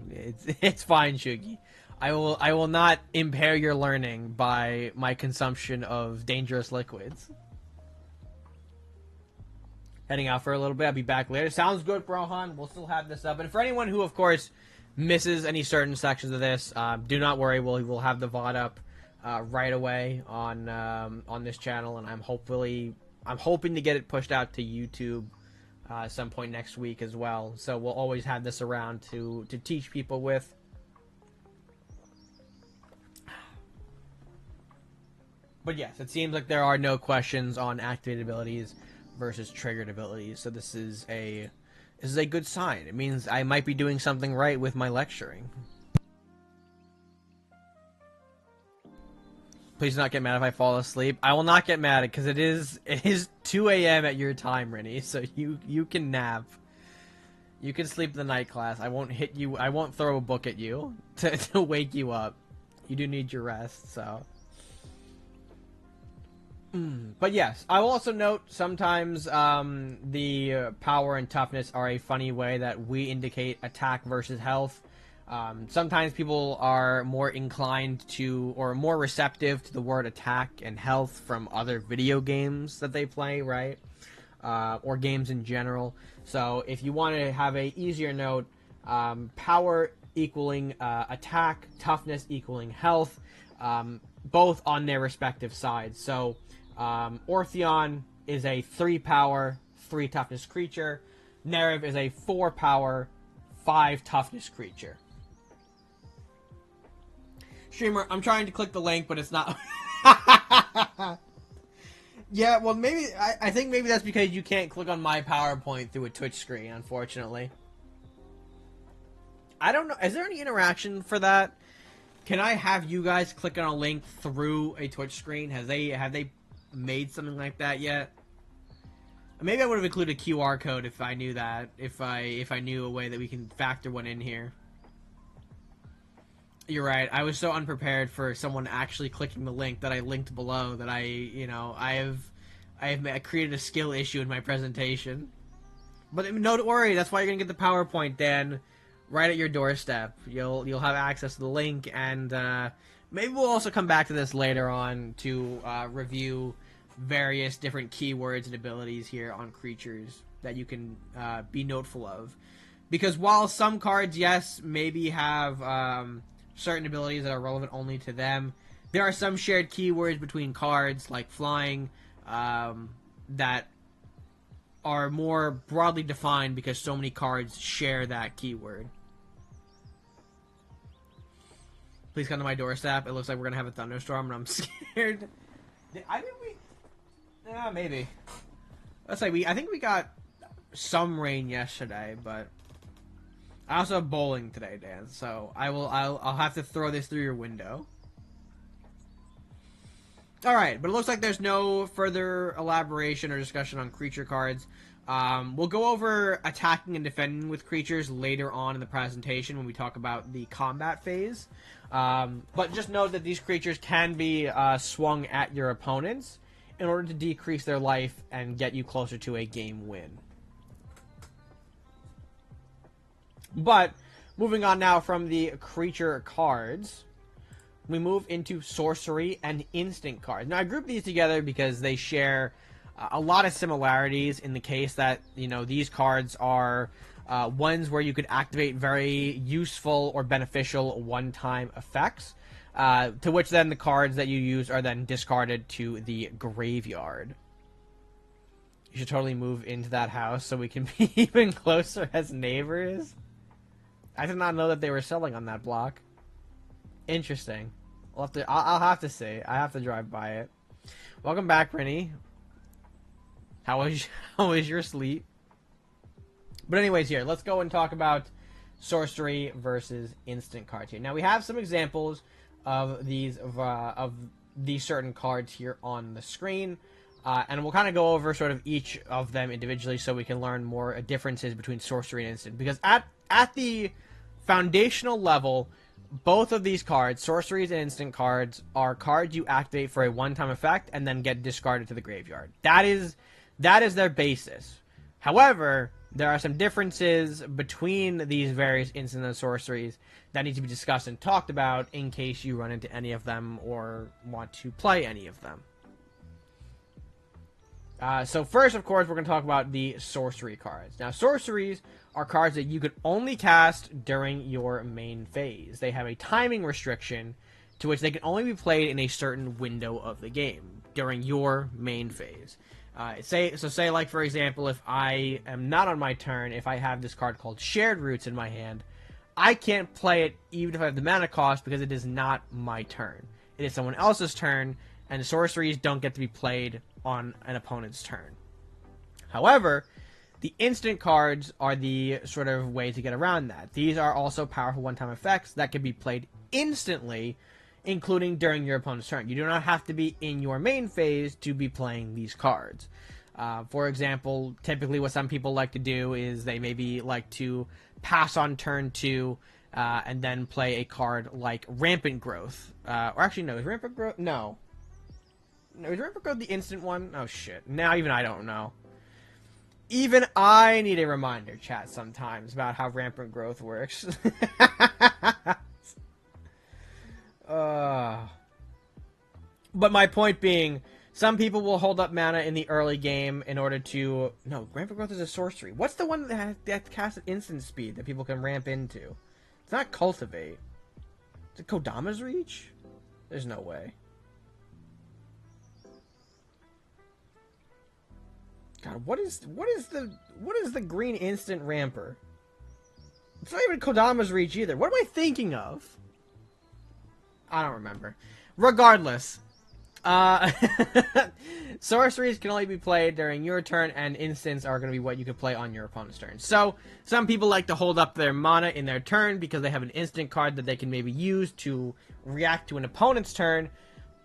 it's fine, Shugi. I will not impair your learning by my consumption of dangerous liquids. Heading out for a little bit. I'll be back later. Sounds good, Brohan. We'll still have this up. And for anyone who, of course, misses any certain sections of this, do not worry. We'll have the VOD up right away on this channel, and I'm hoping to get it pushed out to YouTube some point next week as well. So we'll always have this around to teach people with. But yes, it seems like there are no questions on activated abilities versus triggered abilities. So this is a good sign. It means I might be doing something right with my lecturing. Please do not get mad if I fall asleep. I will not get mad because it is 2 a.m. at your time, Rennie. So you can nap. You can sleep the night class. I won't hit you. I won't throw a book at you to wake you up. You do need your rest, so. But yes, I will also note sometimes the power and toughness are a funny way that we indicate attack versus health. Sometimes people are more inclined to, or more receptive to the word attack and health from other video games that they play, right? Or games in general. So if you want to have a easier note, power equaling attack, toughness equaling health, both on their respective sides. So Ortheon is a 3 power, 3 toughness creature. Nerev is a 4 power, 5 toughness creature. Streamer, I'm trying to click the link, but it's not. Yeah, well, maybe I think maybe that's because you can't click on my PowerPoint through a Twitch screen, unfortunately. I don't know. Is there any interaction for that? Can I have you guys click on a link through a Twitch screen? Have they made something like that yet? Maybe I would have included a QR code if I knew that. If I knew a way that we can factor one in here. You're right. I was so unprepared for someone actually clicking the link that I linked below that I have created a skill issue in my presentation. But no, don't worry. That's why you're gonna get the PowerPoint, Dan, right at your doorstep. You'll have access to the link, and maybe we'll also come back to this later on to review various different keywords and abilities here on creatures that you can be noteful of. Because while some cards, yes, maybe have certain abilities that are relevant only to them, there are some shared keywords between cards, like flying, that are more broadly defined because so many cards share that keyword. Please come to my doorstep. It looks like we're going to have a thunderstorm, and I'm scared. Maybe. Let's say I think we got some rain yesterday, but I also have bowling today, Dan. So I'll have to throw this through your window. All right, but it looks like there's no further elaboration or discussion on creature cards. We'll go over attacking and defending with creatures later on in the presentation when we talk about the combat phase. But just know that these creatures can be swung at your opponents in order to decrease their life and get you closer to a game win. But moving on now from the creature cards, we move into sorcery and instant cards. Now I grouped these together because they share a lot of similarities in the case that, you know, these cards are ones where you could activate very useful or beneficial one-time effects, to which then the cards that you use are then discarded to the graveyard. You should totally move into that house so we can be even closer as neighbors. I did not know that they were selling on that block. Interesting. I'll have to see. I have to drive by it. Welcome back, Rennie. How was your sleep? But anyways, here, let's go and talk about sorcery versus instant cards here. Now we have some examples of these certain cards here on the screen, and we'll kind of go over sort of each of them individually so we can learn more differences between sorcery and instant. Because at the foundational level, both of these cards, sorceries and instant cards, are cards you activate for a one-time effect and then get discarded to the graveyard. That is their basis. However, there are some differences between these various instant and sorceries that need to be discussed and talked about in case you run into any of them or want to play any of them. So first, of course, we're going to talk about the sorcery cards. Now, sorceries are cards that you could only cast during your main phase. They have a timing restriction to which they can only be played in a certain window of the game during your main phase. Say like, for example, if I am not on my turn, if I have this card called Shared Roots in my hand, I can't play it even if I have the mana cost because it is not my turn. It is someone else's turn, and sorceries don't get to be played on an opponent's turn. However, the instant cards are the sort of way to get around that. These are also powerful one-time effects that can be played instantly, including during your opponent's turn. You do not have to be in your main phase to be playing these cards. For example, typically what some people like to do is they maybe like to pass on turn 2 and then play a card like Rampant Growth. Or actually, no, is Rampant Growth? No. Is Rampant Growth the instant one? Oh, shit. Now even I don't know. Even I need a reminder, chat, sometimes about how Rampant Growth works. But my point being, some people will hold up mana in the early game in order to... No, Rampant Growth is a sorcery. What's the one that casts at instant speed that people can ramp into? It's not Cultivate. Is it Kodama's Reach? There's no way. God, what is the green instant ramper? It's not even Kodama's Reach either. What am I thinking of? I don't remember. Regardless, sorceries can only be played during your turn, and instants are going to be what you can play on your opponent's turn. So, some people like to hold up their mana in their turn because they have an instant card that they can maybe use to react to an opponent's turn,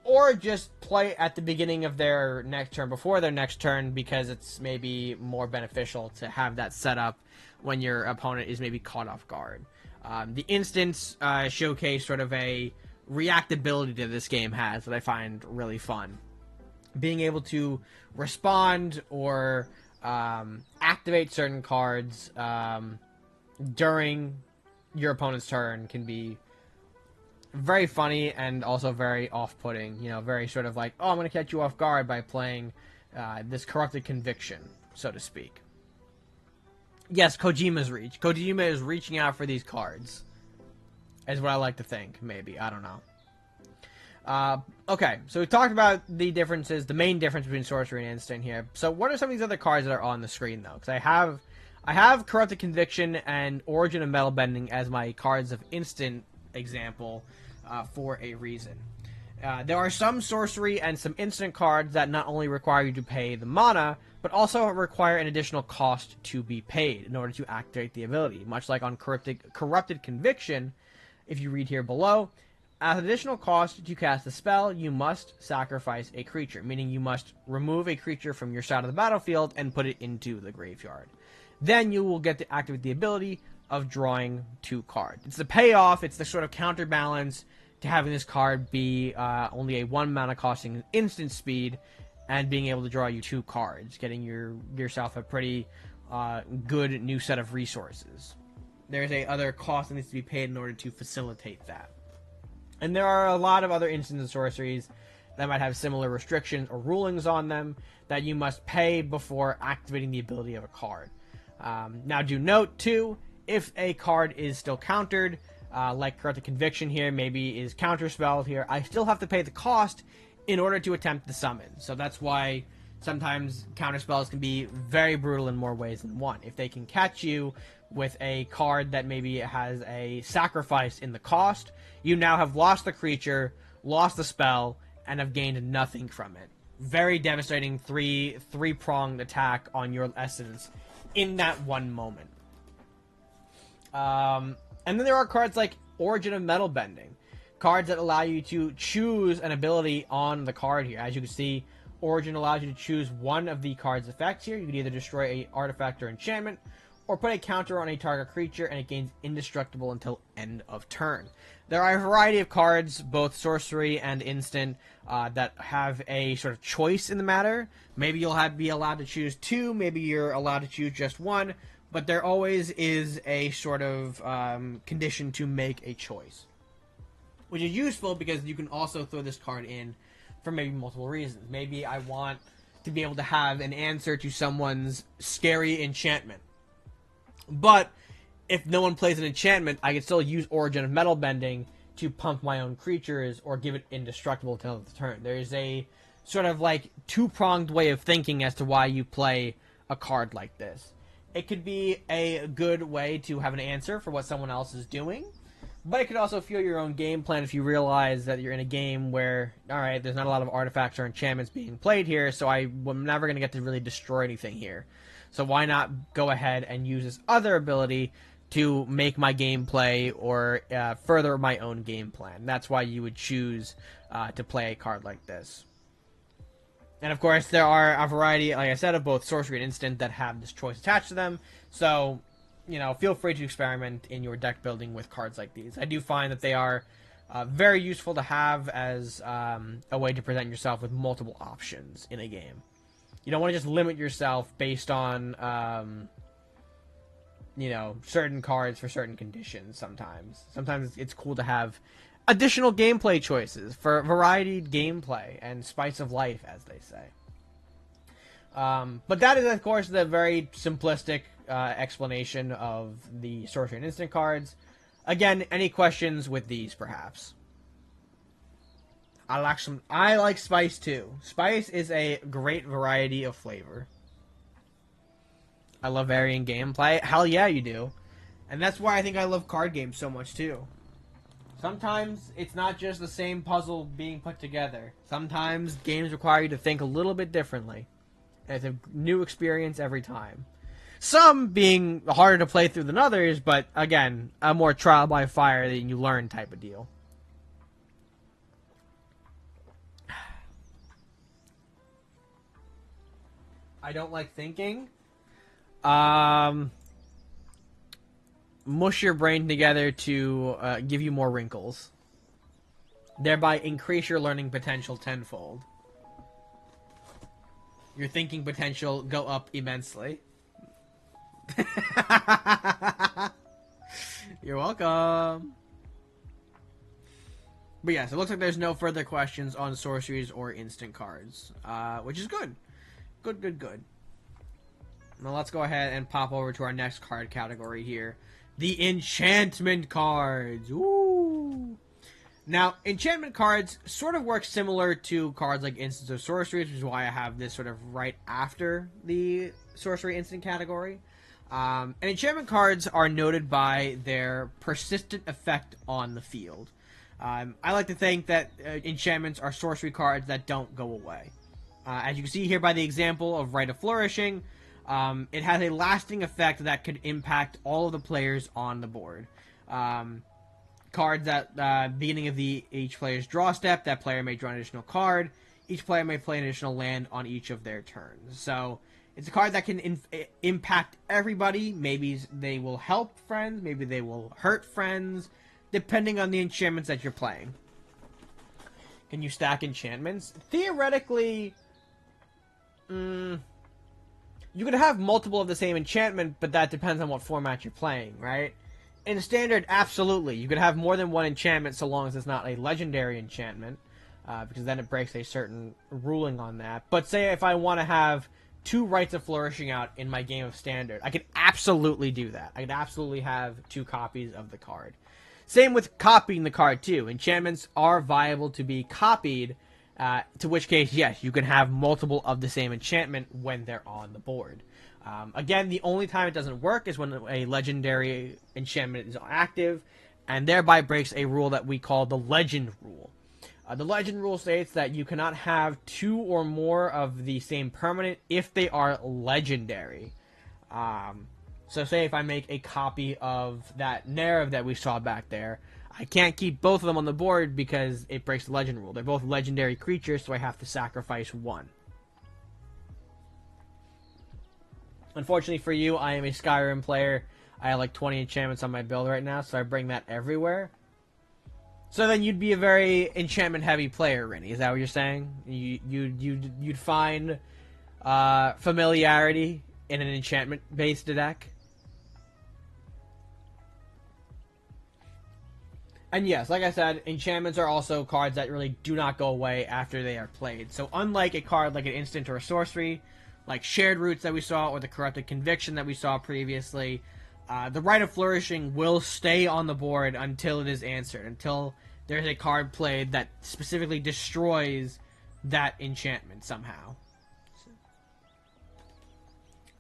or just play at the beginning of their next turn, before their next turn, because it's maybe more beneficial to have that set up when your opponent is maybe caught off guard. The instants showcase sort of a reactability that this game has that I find really fun. Being able to respond or activate certain cards during your opponent's turn can be very funny and also very off-putting. You know, very sort of like, oh, I'm going to catch you off guard by playing this Corrupted Conviction, so to speak. Yes, Kojima's Reach. Kojima is reaching out for these cards, is what I like to think, maybe. I don't know. Okay, so we talked about the differences, the main difference between sorcery and instant here. So what are some of these other cards that are on the screen, though? Because I have Corrupted Conviction and Origin of Metal Bending as my cards of instant example for a reason. There are some sorcery and some instant cards that not only require you to pay the mana, but also require an additional cost to be paid in order to activate the ability. Much like on Corrupted Conviction, if you read here below, as additional cost to cast a spell, you must sacrifice a creature, meaning you must remove a creature from your side of the battlefield and put it into the graveyard. Then you will get to activate the ability of drawing 2 cards. It's the payoff, it's the sort of counterbalance to having this card be only a 1 mana costing instant speed and being able to draw you 2 cards, getting yourself a pretty good new set of resources. There's a other cost that needs to be paid in order to facilitate that. And there are a lot of other instants and sorceries that might have similar restrictions or rulings on them that you must pay before activating the ability of a card. Now do note, too, if a card is still countered, like Corrupted Conviction here, maybe is counterspelled here, I still have to pay the cost in order to attempt the summon. So that's why sometimes counterspells can be very brutal in more ways than one. If they can catch you with a card that maybe has a sacrifice in the cost, you now have lost the creature, lost the spell, and have gained nothing from it. Very devastating three-pronged attack on your essence in that one moment. And then there are cards like Origin of Metal Bending. Cards that allow you to choose an ability on the card here. As you can see, Origin allows you to choose one of the card's effects here. You can either destroy an artifact or enchantment, or put a counter on a target creature and it gains indestructible until end of turn. There are a variety of cards, both sorcery and instant, that have a sort of choice in the matter. Maybe you'll be allowed to choose 2, maybe you're allowed to choose just 1, but there always is a sort of condition to make a choice. Which is useful because you can also throw this card in for maybe multiple reasons. Maybe I want to be able to have an answer to someone's scary enchantment. But if no one plays an enchantment, I can still use Origin of Metal Bending to pump my own creatures or give it indestructible until the turn. There's a sort of like two-pronged way of thinking as to why you play a card like this. It could be a good way to have an answer for what someone else is doing, but it could also fuel your own game plan if you realize that you're in a game where, alright, there's not a lot of artifacts or enchantments being played here, so I'm never going to get to really destroy anything here. So why not go ahead and use this other ability to make my gameplay or further my own game plan. That's why you would choose to play a card like this. And of course, there are a variety, like I said, of both sorcery and instant that have this choice attached to them. So, you know, feel free to experiment in your deck building with cards like these. I do find that they are very useful to have as a way to present yourself with multiple options in a game. You don't want to just limit yourself based on, you know, certain cards for certain conditions sometimes. Sometimes it's cool to have additional gameplay choices for varied gameplay and spice of life, as they say. But that is, of course, the very simplistic explanation of the sorcery and instant cards. Again, any questions with these, perhaps? I like spice too. Spice is a great variety of flavor. I love varying gameplay. Hell yeah, you do. And that's why I think I love card games so much too. Sometimes it's not just the same puzzle being put together. Sometimes games require you to think a little bit differently. And it's a new experience every time. Some being harder to play through than others, but again, a more trial by fire than you learn type of deal. I don't like thinking. Mush your brain together to give you more wrinkles. Thereby increase your learning potential tenfold. Your thinking potential go up immensely. You're welcome. But yes, it looks like there's no further questions on sorceries or instant cards, which is good. Good. Now let's go ahead and pop over to our next card category here. The enchantment cards. Ooh. Now, enchantment cards sort of work similar to cards like instants or sorceries, which is why I have this sort of right after the sorcery instant category. And enchantment cards are noted by their persistent effect on the field. I like to think that enchantments are sorcery cards that don't go away. As you can see here by the example of Rite of Flourishing, it has a lasting effect that could impact all of the players on the board. Cards at beginning of each player's draw step, that player may draw an additional card. Each player may play an additional land on each of their turns. So it's a card that can impact everybody. Maybe they will help friends, maybe they will hurt friends, depending on the enchantments that you're playing. Can you stack enchantments? Theoretically, you could have multiple of the same enchantment, but that depends on what format you're playing, right? In Standard, absolutely. You could have more than one enchantment so long as it's not a legendary enchantment, because then it breaks a certain ruling on that. But say if I want to have 2 Rites of Flourishing out in my game of Standard, I could absolutely do that. I could absolutely have 2 copies of the card. Same with copying the card, too. Enchantments are viable to be copied, to which case, yes, you can have multiple of the same enchantment when they're on the board. Again, the only time it doesn't work is when a legendary enchantment is active, and thereby breaks a rule that we call the Legend Rule. The Legend Rule states that you cannot have 2 or more of the same permanent if they are legendary. So say if I make a copy of that Nerev that we saw back there, I can't keep both of them on the board because it breaks the Legend Rule. They're both legendary creatures, so I have to sacrifice one. Unfortunately for you, I am a Skyrim player. I have like 20 enchantments on my build right now, so I bring that everywhere. So then you'd be a very enchantment-heavy player, Rennie. Is that what you're saying? You'd find familiarity in an enchantment-based deck? And yes, like I said, enchantments are also cards that really do not go away after they are played. So unlike a card like an instant or a sorcery, like Shared Roots that we saw, or the Corrupted Conviction that we saw previously, the Rite of Flourishing will stay on the board until it is answered, until there's a card played that specifically destroys that enchantment somehow.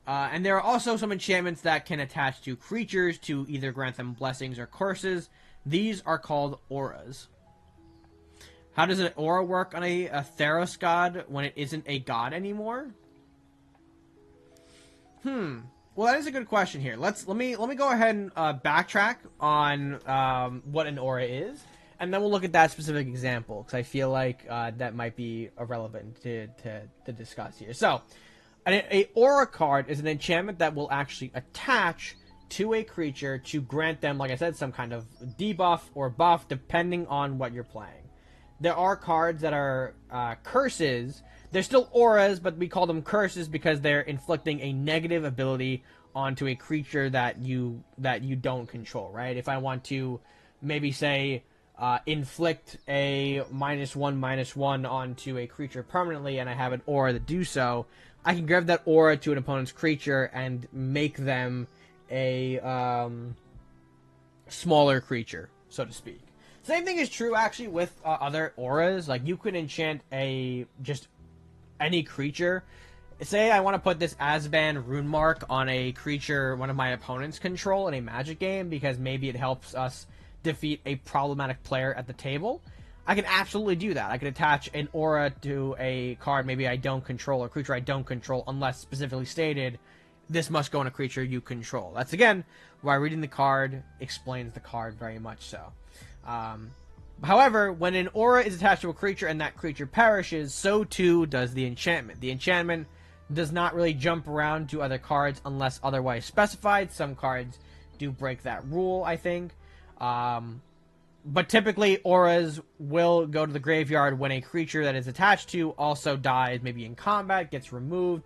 And there are also some enchantments that can attach to creatures to either grant them blessings or curses. These are called auras. How does an aura work on a Theros god when it isn't a god anymore? Well, that is a good question here. Let me go ahead and backtrack on what an aura is, and then we'll look at that specific example because I feel like that might be relevant to discuss here. So, an aura card is an enchantment that will actually attach to a creature to grant them, like I said, some kind of debuff or buff depending on what you're playing. There are cards that are curses. They're still auras, but we call them curses because they're inflicting a negative ability onto a creature that you don't control, right? If I want to maybe say inflict a -1/-1 onto a creature permanently and I have an aura to do so, I can give that aura to an opponent's creature and make them a smaller creature, so to speak. Same thing is true actually with other auras. Like you could enchant just any creature. Say I want to put this Azban rune mark on a creature one of my opponents control in a Magic game because maybe it helps us defeat a problematic player at the table. I can absolutely do that. I can attach an aura to a card maybe I don't control, or a creature I don't control, unless specifically stated this must go on a creature you control. That's, again, why reading the card explains the card very much so. However, when an aura is attached to a creature and that creature perishes, so too does the enchantment. The enchantment does not really jump around to other cards unless otherwise specified. Some cards do break that rule, I think. But typically, auras will go to the graveyard when a creature that is attached to also dies, maybe in combat, gets removed.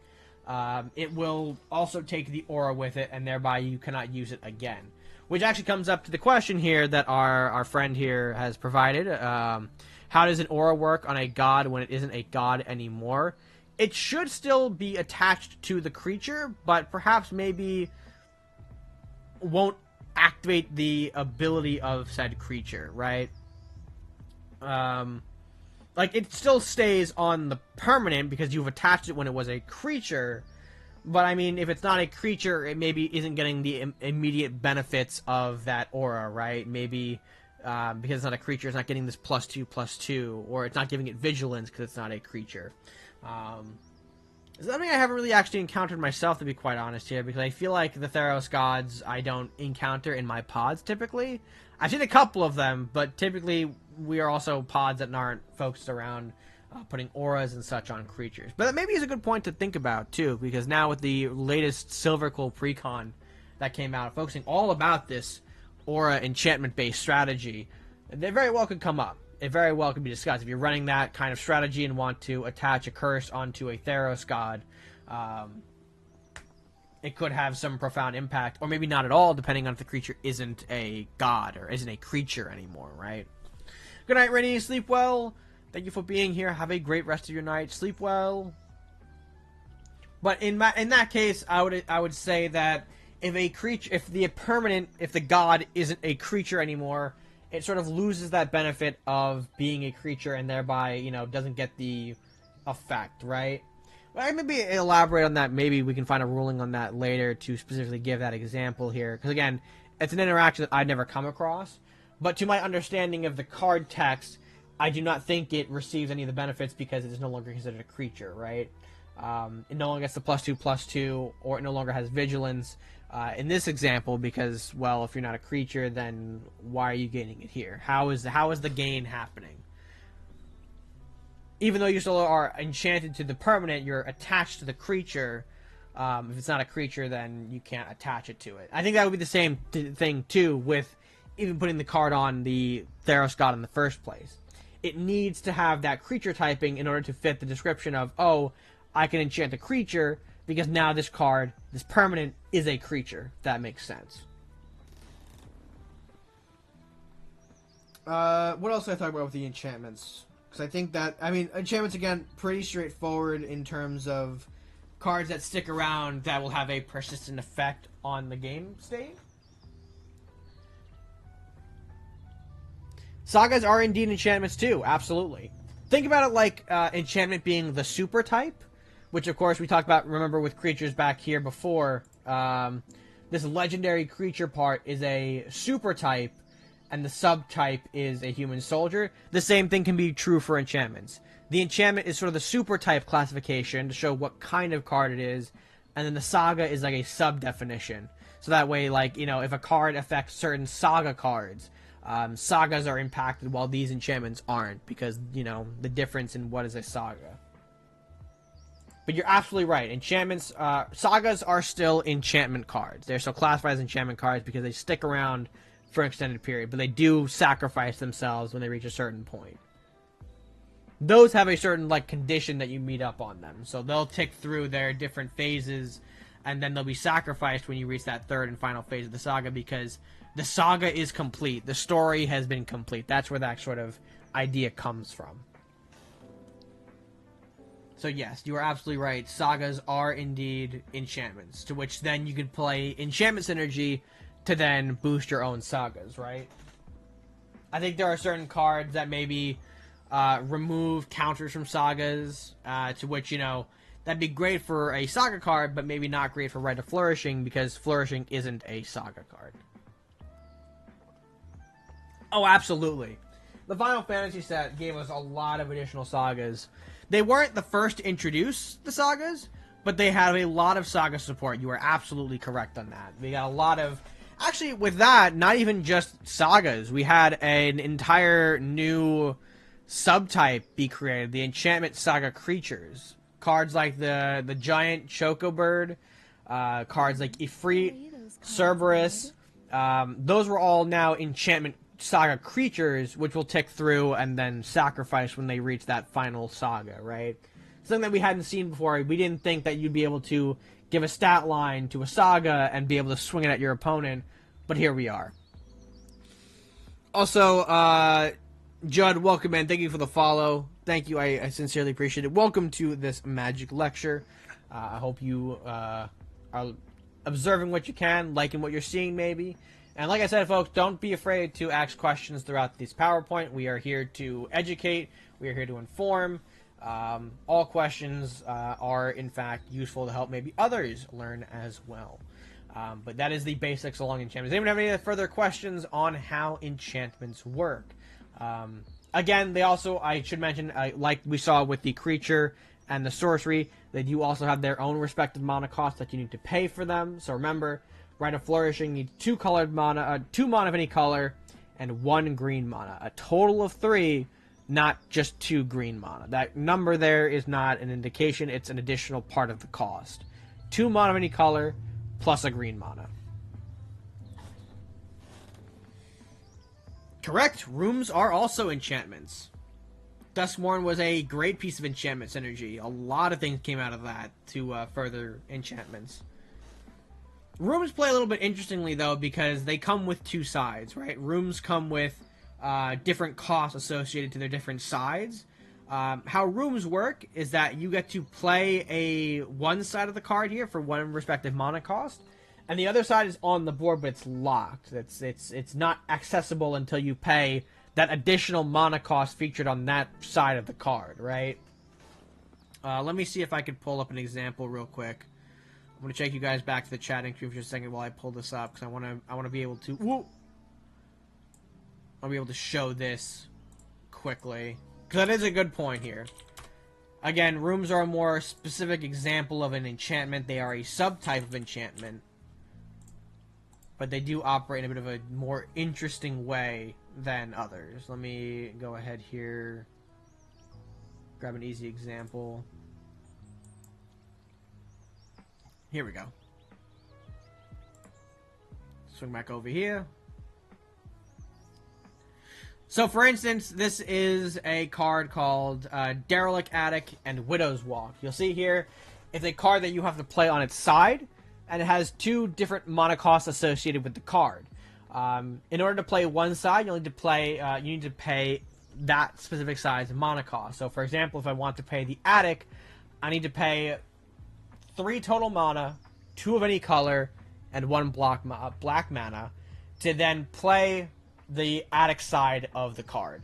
It will also take the aura with it, and thereby you cannot use it again. Which actually comes up to the question here that our friend here has provided. How does an aura work on a god when it isn't a god anymore? It should still be attached to the creature, but perhaps maybe won't activate the ability of said creature, right? Like, it still stays on the permanent because you've attached it when it was a creature. But, I mean, if it's not a creature, it maybe isn't getting the immediate benefits of that aura, right? Maybe because it's not a creature, it's not getting this +2/+2. Or it's not giving it vigilance because it's not a creature. Is that something I haven't really actually encountered myself, to be quite honest here, because I feel like the Theros gods I don't encounter in my pods typically. I've seen a couple of them, but typically we are also pods that aren't focused around putting auras and such on creatures. But that maybe is a good point to think about too, because now with the latest Silverquill precon that came out, focusing all about this aura enchantment-based strategy, they very well could come up. It very well could be discussed. If you're running that kind of strategy and want to attach a curse onto a Theros god, it could have some profound impact, or maybe not at all, depending on if the creature isn't a god or isn't a creature anymore, right? Good night, Rennie. Sleep well. Thank you for being here. Have a great rest of your night. Sleep well. But in that case, I would say that if the god isn't a creature anymore, it sort of loses that benefit of being a creature and thereby, doesn't get the effect, right? But I maybe elaborate on that. Maybe we can find a ruling on that later to specifically give that example here. Because, again, it's an interaction that I've never come across. But to my understanding of the card text, I do not think it receives any of the benefits because it is no longer considered a creature, right? It no longer gets the +2/+2, or it no longer has vigilance. In this example, because, well, if you're not a creature, then why are you gaining it here? How is the gain happening? Even though you still are enchanted to the permanent, you're attached to the creature. If it's not a creature, then you can't attach it to it. I think that would be the same thing too with even putting the card on the Theros God in the first place. It needs to have that creature typing in order to fit the description of, oh, I can enchant a creature because now this card, this permanent, is a creature. If that makes sense. What else did I talk about with the enchantments? Because I think that, I mean, enchantments, again, pretty straightforward in terms of cards that stick around that will have a persistent effect on the game state. Sagas are indeed enchantments too, absolutely. Think about it like enchantment being the super type, which of course we talked about, remember, with creatures back here before. This legendary creature part is a super type, and the subtype is a human soldier. The same thing can be true for enchantments. The enchantment is sort of the super type classification to show what kind of card it is, and then the saga is like a sub definition. So that way, like, you know, if a card affects certain saga cards, sagas are impacted while these enchantments aren't, because, you know, the difference in what is a saga. But you're absolutely right. Enchantments, sagas are still enchantment cards. They're still classified as enchantment cards because they stick around for an extended period, but they do sacrifice themselves when they reach a certain point. Those have a certain, like, condition that you meet up on them. So they'll tick through their different phases, and then they'll be sacrificed when you reach that third and final phase of the saga, because the saga is complete. The story has been complete. That's where that sort of idea comes from. So yes, you are absolutely right. Sagas are indeed enchantments, to which then you can play enchantment synergy to then boost your own sagas, right? I think there are certain cards that maybe remove counters from sagas, to which, you know, that'd be great for a saga card, but maybe not great for Rite of Flourishing, because Flourishing isn't a saga card. Oh, absolutely. The Final Fantasy set gave us a lot of additional sagas. They weren't the first to introduce the sagas, but they have a lot of saga support. You are absolutely correct on that. We got a lot of... Actually, with that, not even just sagas. We had an entire new subtype be created, the Enchantment Saga creatures. Cards like the giant Choco Bird, cards like Ifrit, Cerberus. Those were all now Enchantment Saga creatures, which will tick through and then sacrifice when they reach that final saga, right? Something that we hadn't seen before. We didn't think that you'd be able to give a stat line to a saga and be able to swing it at your opponent, but here we are. Also, Judd, welcome, man. Thank you for the follow. Thank you. I sincerely appreciate it. Welcome to this magic lecture. I hope you are observing what you can, liking what you're seeing, maybe. And like I said, folks, don't be afraid to ask questions throughout this PowerPoint. We are here to educate. We are here to inform. All questions are, in fact, useful to help maybe others learn as well. But that is the basics along enchantments. Does anyone have any further questions on how enchantments work? Again, they also, I should mention, like we saw with the creature and the sorcery, they do also have their own respective mana costs that you need to pay for them. So remember, Rite of Flourishing needs 2 colored mana, 2 mana of any color, and 1 green mana. A total of 3, not just 2 green mana. That number there is not an indication, it's an additional part of the cost. 2 mana of any color, plus a green mana. Correct. Rooms are also enchantments. Duskmourn was a great piece of enchantment synergy. A lot of things came out of that to further enchantments. Rooms play a little bit interestingly, though, because they come with 2 sides, right? Rooms come with different costs associated to their different sides. How rooms work is that you get to play one side of the card here for 1 respective mana cost, and the other side is on the board, but it's locked. It's not accessible until you pay that additional mana cost featured on that side of the card, right? Let me see if I could pull up an example real quick. I'm gonna take you guys back to the chatting screen for just a second while I pull this up, because I want to be able to. Whoa! I'll be able to show this quickly, because that is a good point here. Again, rooms are a more specific example of an enchantment. They are a subtype of enchantment, but they do operate in a bit of a more interesting way than others. Let me go ahead here, grab an easy example. Here we go. Swing back over here. So, for instance, this is a card called Derelict Attic and Widow's Walk. You'll see here, it's a card that you have to play on its side, and it has 2 different mana costs associated with the card. In order to play one side, you need to pay that specific size mana cost. So, for example, if I want to pay the Attic, I need to pay 3 total mana, 2 of any color, and 1 black mana to then play the Attic side of the card.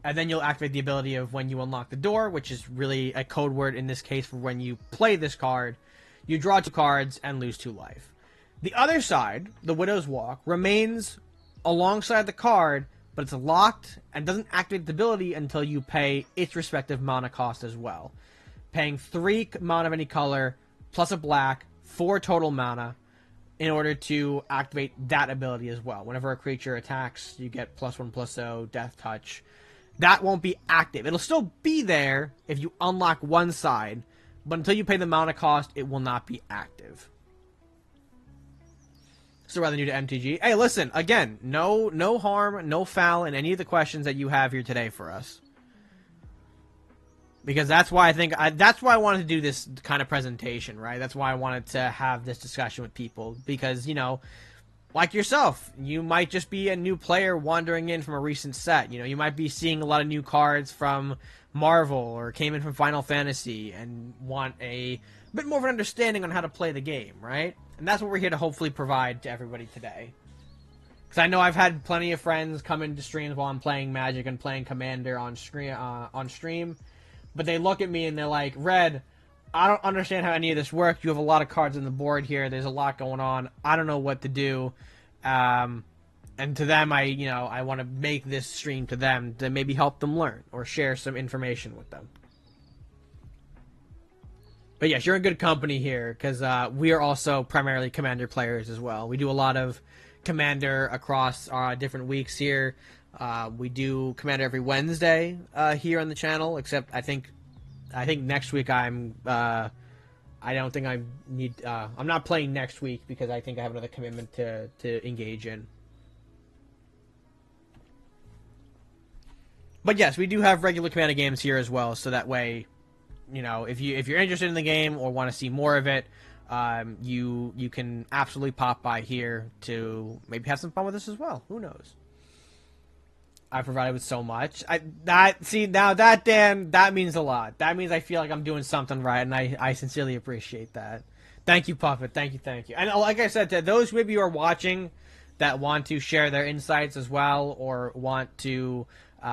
And then you'll activate the ability of when you unlock the door, which is really a code word in this case for when you play this card. You draw 2 cards and lose 2 life. The other side, the Widow's Walk, remains alongside the card, but it's locked and doesn't activate the ability until you pay its respective mana cost as well. Paying 3 mana of any color, plus a black, 4 total mana, in order to activate that ability as well. Whenever a creature attacks, you get +1/+0, Death Touch. That won't be active. It'll still be there if you unlock one side, but until you pay the mana cost, it will not be active. So rather new to MTG. Hey, listen, again, no harm, no foul in any of the questions that you have here today for us. Because that's why that's why I wanted to do this kind of presentation, right? That's why I wanted to have this discussion with people. Because, you know, like yourself, you might just be a new player wandering in from a recent set. You know, you might be seeing a lot of new cards from Marvel or came in from Final Fantasy and want a bit more of an understanding on how to play the game, right? And that's what we're here to hopefully provide to everybody today. Because I know I've had plenty of friends come into streams while I'm playing Magic and playing Commander on stream. But they look at me and they're like, Red, I don't understand how any of this works. You have a lot of cards on the board here. There's a lot going on. I don't know what to do. And to them, I want to make this stream to them to maybe help them learn or share some information with them. But yes, you're in good company here because we are also primarily Commander players as well. We do a lot of Commander across different weeks here. We do Commander every Wednesday here on the channel, except I think next week I don't think I need. I'm not playing next week because I think I have another commitment to engage in. But yes, we do have regular Commander games here as well, so that way, you know, if you're interested in the game or want to see more of it, you can absolutely pop by here to maybe have some fun with us as well. Who knows? I provided with so much. That means a lot. That means I feel like I'm doing something right, and I sincerely appreciate that. Thank you, Puffet. Thank you. And like I said, to those maybe who are watching that want to share their insights as well, or want to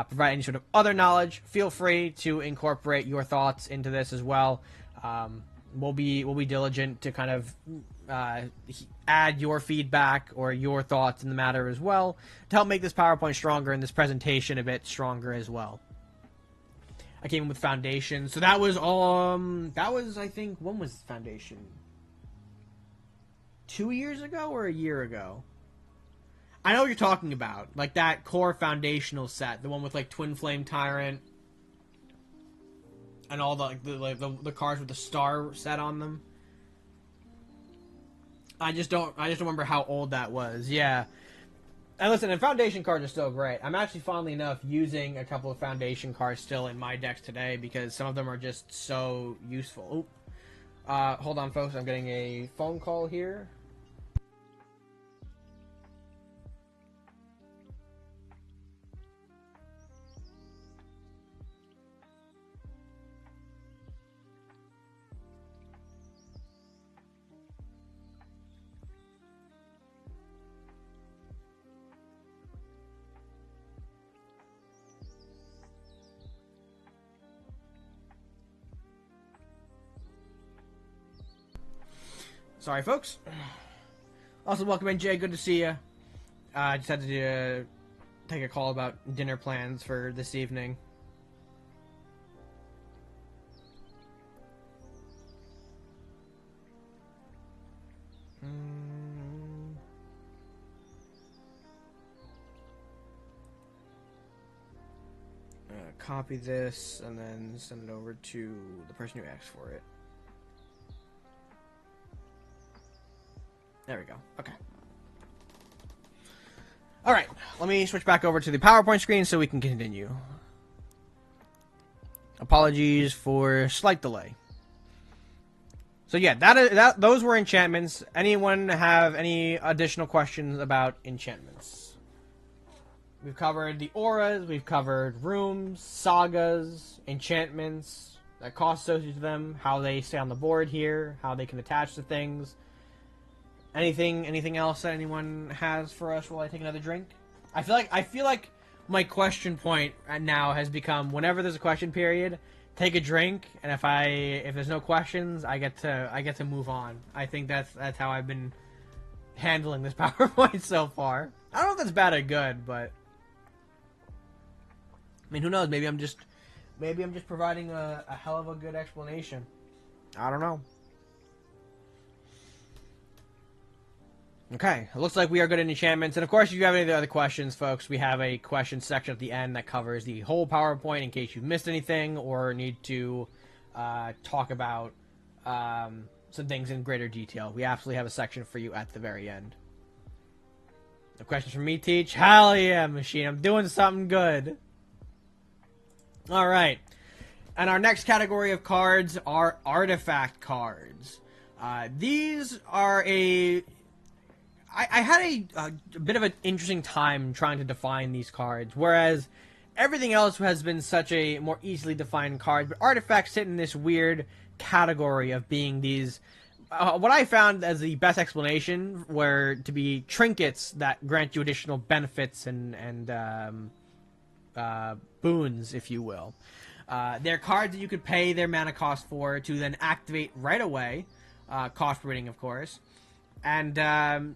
provide any sort of other knowledge, feel free to incorporate your thoughts into this as well. We'll be diligent to kind of add your feedback or your thoughts in the matter as well to help make this PowerPoint stronger and this presentation a bit stronger as well. I came in with Foundation, so that was I think, when was Foundation? 2 years ago or a year ago? I know what you're talking about, like that core foundational set, the one with like Twin Flame Tyrant and all the cards with the star set on them. I just don't remember how old that was. Yeah. And listen, and Foundation cards are still great. I'm actually, fondly enough, using a couple of Foundation cards still in my decks today because some of them are just so useful. Hold on, folks. I'm getting a phone call here. Sorry, folks. Also, welcome in, Jay. Good to see you. I just had to take a call about dinner plans for this evening. Copy this and then send it over to the person who asked for it. There we go. Okay. All right. Let me switch back over to the PowerPoint screen so we can continue. Apologies for slight delay. So yeah, those were enchantments. Anyone have any additional questions about enchantments? We've covered the auras, we've covered rooms, sagas, enchantments, the cost associated with them, how they stay on the board here, how they can attach to things. Anything else that anyone has for us while I take another drink? I feel like my question point now has become whenever there's a question period, take a drink, and if there's no questions, I get to move on. I think that's how I've been handling this PowerPoint so far. I don't know if that's bad or good, but I mean, who knows? Maybe I'm just providing a hell of a good explanation. I don't know. Okay, it looks like we are good at enchantments. And of course, if you have any other questions, folks, we have a question section at the end that covers the whole PowerPoint in case you've missed anything or need to talk about some things in greater detail. We absolutely have a section for you at the very end. No questions from me, Teach? Hell yeah, Machine. I'm doing something good. All right. And our next category of cards are artifact cards. These are I had a bit of an interesting time trying to define these cards, whereas everything else has been such a more easily defined card, but artifacts sit in this weird category of being these, what I found as the best explanation were to be trinkets that grant you additional benefits and boons, if you will. They're cards that you could pay their mana cost for to then activate right away, cost per rating, of course, and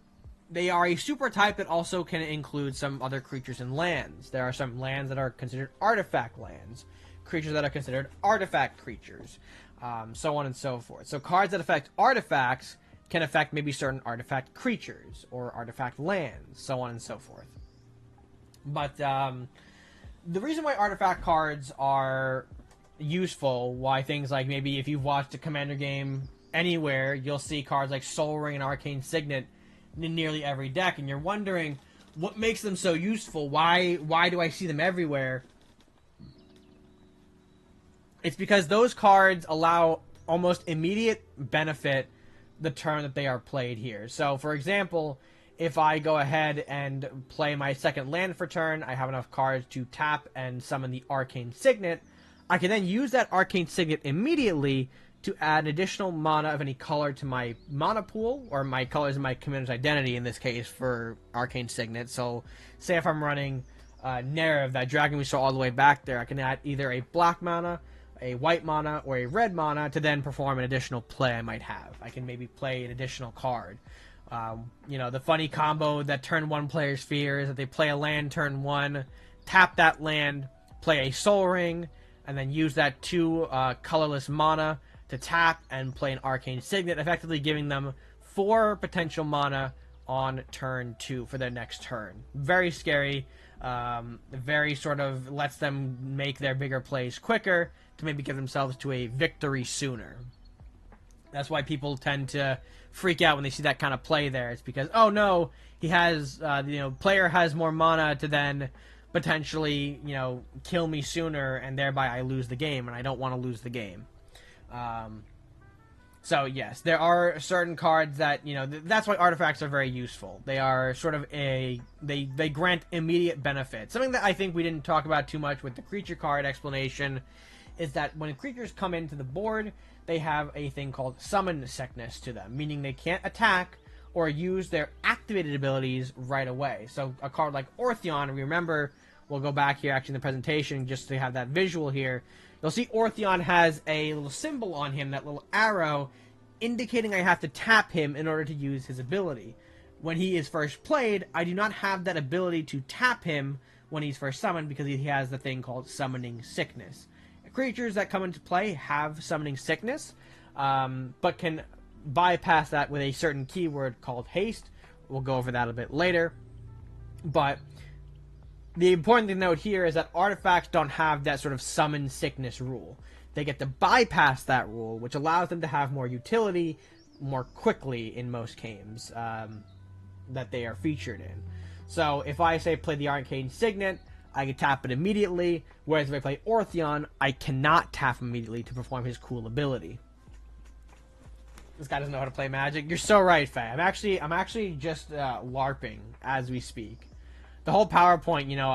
they are a super type that also can include some other creatures and lands. There are some lands that are considered artifact lands, creatures that are considered artifact creatures, so on and so forth. So cards that affect artifacts can affect maybe certain artifact creatures or artifact lands, so on and so forth. But the reason why artifact cards are useful, why things like maybe if you've watched a Commander game anywhere, you'll see cards like Sol Ring and Arcane Signet in nearly every deck, and you're wondering what makes them so useful. Why do I see them everywhere? It's because those cards allow almost immediate benefit the turn that they are played here. So, for example, if I go ahead and play my second land for turn, I have enough cards to tap and summon the Arcane Signet. I can then use that Arcane Signet immediately to add an additional mana of any color to my mana pool, or my colors in my commander's identity in this case for Arcane Signet. So, say if I'm running Nerev, that dragon we saw all the way back there, I can add either a black mana, a white mana, or a red mana to then perform an additional play I might have. I can maybe play an additional card. The funny combo that turn 1 players fear is that they play a land turn 1, tap that land, play a Sol Ring, and then use that 2 colorless mana to tap and play an Arcane Signet, effectively giving them 4 potential mana on turn 2 for their next turn. Very scary. Very sort of lets them make their bigger plays quicker to maybe give themselves to a victory sooner. That's why people tend to freak out when they see that kind of play there. It's because, oh no, he has, player has more mana to then potentially, kill me sooner, and thereby I lose the game, and I don't want to lose the game. So yes, there are certain cards that, that's why artifacts are very useful. They are sort of they grant immediate benefit. Something that I think we didn't talk about too much with the creature card explanation is that when creatures come into the board, they have a thing called summon sickness to them, meaning they can't attack or use their activated abilities right away. So a card like Orthion, remember, we'll go back here actually in the presentation just to have that visual here. You'll see Orthion has a little symbol on him, that little arrow, indicating I have to tap him in order to use his ability. When he is first played, I do not have that ability to tap him when he's first summoned because he has the thing called Summoning Sickness. Creatures that come into play have Summoning Sickness, but can bypass that with a certain keyword called Haste. We'll go over that a bit later. But the important thing to note here is that artifacts don't have that sort of Summon Sickness rule. They get to bypass that rule, which allows them to have more utility more quickly in most games that they are featured in. So if I say play the Arcane Signet, I can tap it immediately, whereas if I play Orthyon, I cannot tap immediately to perform his cool ability. This guy doesn't know how to play Magic. You're so right, Faye. I'm actually just LARPing as we speak. The whole PowerPoint, you know,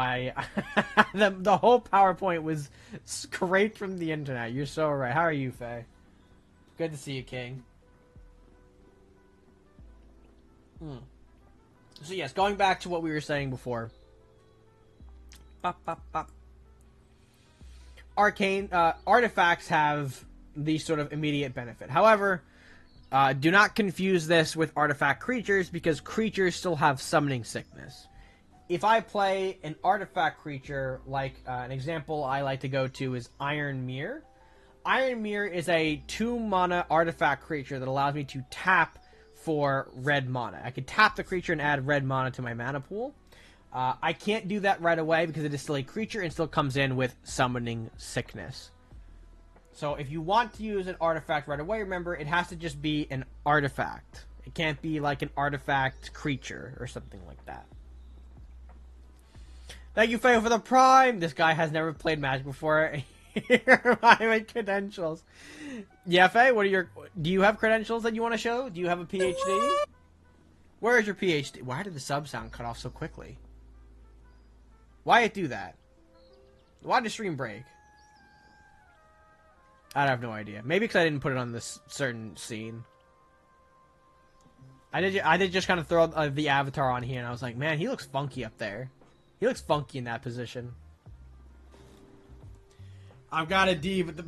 the whole PowerPoint was scraped from the internet. You're so right. How are you, Faye? Good to see you, King. So yes, going back to what we were saying before. Arcane artifacts have the sort of immediate benefit. However, do not confuse this with artifact creatures, because creatures still have summoning sickness. If I play an artifact creature, like an example I like to go to is Iron Mirror. Iron Mirror is a 2-mana artifact creature that allows me to tap for red mana. I can tap the creature and add red mana to my mana pool. I can't do that right away because it is still a creature and still comes in with summoning sickness. So if you want to use an artifact right away, remember, it has to just be an artifact. It can't be like an artifact creature or something like that. Thank you, Faye, for the Prime! This guy has never played Magic before. Here are my credentials. Yeah, Faye, do you have credentials that you want to show? Do you have a PhD? Where is your PhD? Why did the sub sound cut off so quickly? Why it do that? Why did the stream break? I have no idea. Maybe because I didn't put it on this certain scene. I did just kind of throw the avatar on here, and I was like, man, he looks funky up there. He looks funky in that position. I've got a D, but the...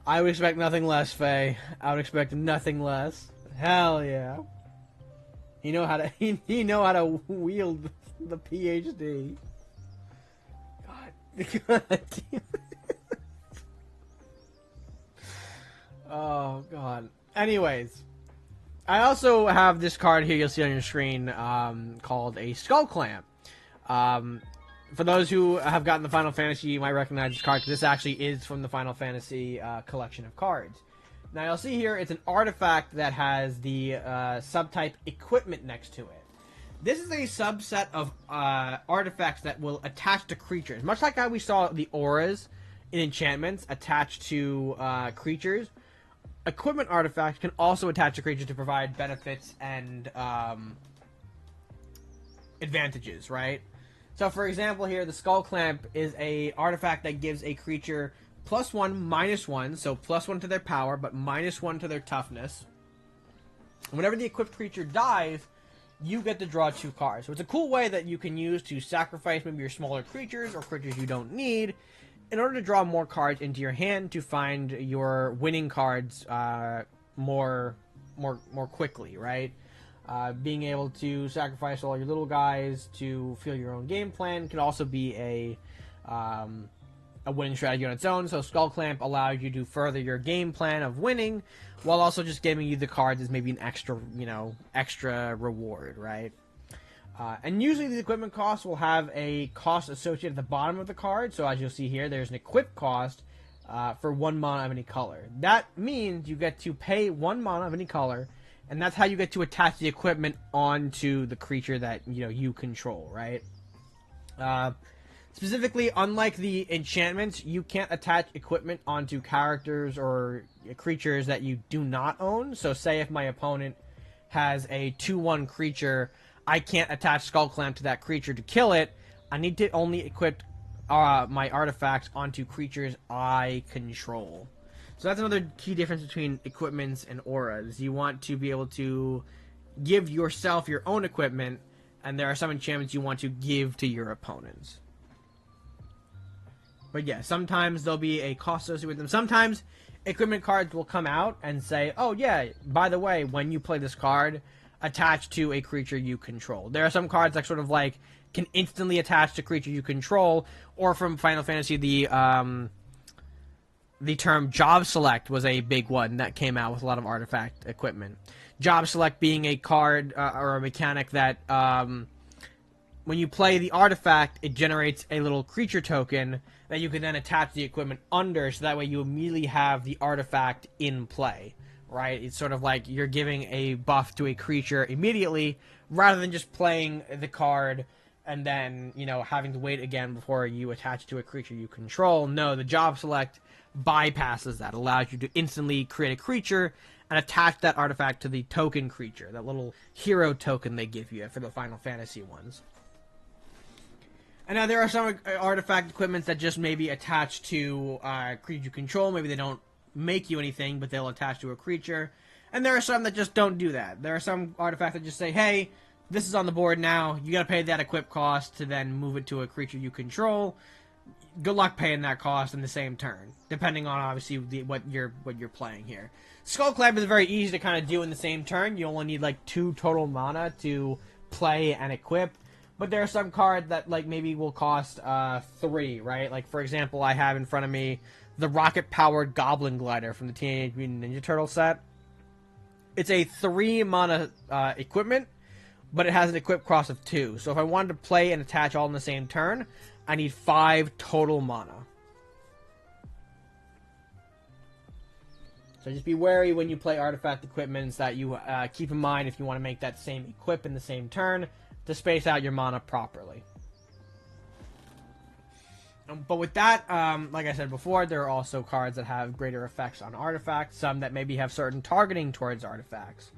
I would expect nothing less, Faye. I would expect nothing less. Hell yeah. He know how to wield the PhD. God damn it. Oh god. Anyways, I also have this card here you'll see on your screen called a Skull Clamp. For those who have gotten the Final Fantasy, you might recognize this card because this actually is from the Final Fantasy collection of cards. Now you'll see here it's an artifact that has the subtype equipment next to it. This is a subset of artifacts that will attach to creatures. Much like how we saw the auras in enchantments attached to creatures, equipment artifacts can also attach to creatures to provide benefits and advantages, right? So for example here, the Skull Clamp is a artifact that gives a creature +1, -1, so +1 to their power, but -1 to their toughness. Whenever the equipped creature dies, you get to draw 2 cards. So it's a cool way that you can use to sacrifice maybe your smaller creatures or creatures you don't need in order to draw more cards into your hand to find your winning cards more quickly, right? Being able to sacrifice all your little guys to fill your own game plan can also be a winning strategy on its own. So Skull Clamp allows you to further your game plan of winning, while also just giving you the cards as maybe an extra reward, right? And usually these equipment costs will have a cost associated at the bottom of the card. So as you'll see here, there's an equip cost for 1 mana of any color. That means you get to pay 1 mana of any color, and that's how you get to attach the equipment onto the creature that you control, right? Specifically, unlike the enchantments, you can't attach equipment onto characters or creatures that you do not own. So say if my opponent has a 2/1 creature, I can't attach Skull Clamp to that creature to kill it. I need to only equip my artifacts onto creatures I control. So that's another key difference between equipments and auras. You want to be able to give yourself your own equipment, and there are some enchantments you want to give to your opponents. But yeah, sometimes there'll be a cost associated with them. Sometimes equipment cards will come out and say, oh yeah, by the way, when you play this card, attach to a creature you control. There are some cards that sort of like can instantly attach to creature you control, or from Final Fantasy, the term Job Select was a big one that came out with a lot of artifact equipment. Job Select being a card or a mechanic that when you play the artifact, it generates a little creature token that you can then attach the equipment under, so that way you immediately have the artifact in play, right? It's sort of like you're giving a buff to a creature immediately, rather than just playing the card and then, you know, having to wait again before you attach it to a creature you control. No, the job select bypasses that, allows you to instantly create a creature and attach that artifact to the token creature, that little hero token they give you for the Final Fantasy ones. And now there are some artifact equipments that just maybe attach to creature you control. Maybe they don't make you anything, but they'll attach to a creature. And there are some that just don't do that. There are some artifacts that just say, hey, this is on the board now. You got to pay that equip cost to then move it to a creature you control. Good luck paying that cost in the same turn, depending on obviously what you're playing here. Skull Clamp is very easy to kind of do in the same turn. You only need like 2 total mana to play and equip. But there are some cards that like maybe will cost 3, right? Like for example, I have in front of me the rocket-powered Goblin Glider from the Teenage Mutant Ninja Turtle set. It's a 3 mana equipment, but it has an equip cost of 2. So if I wanted to play and attach all in the same turn, I need 5 total mana. So just be wary when you play artifact equipments that you keep in mind if you want to make that same equip in the same turn to space out your mana properly. But with that, like I said before, there are also cards that have greater effects on artifacts, some that maybe have certain targeting towards artifacts.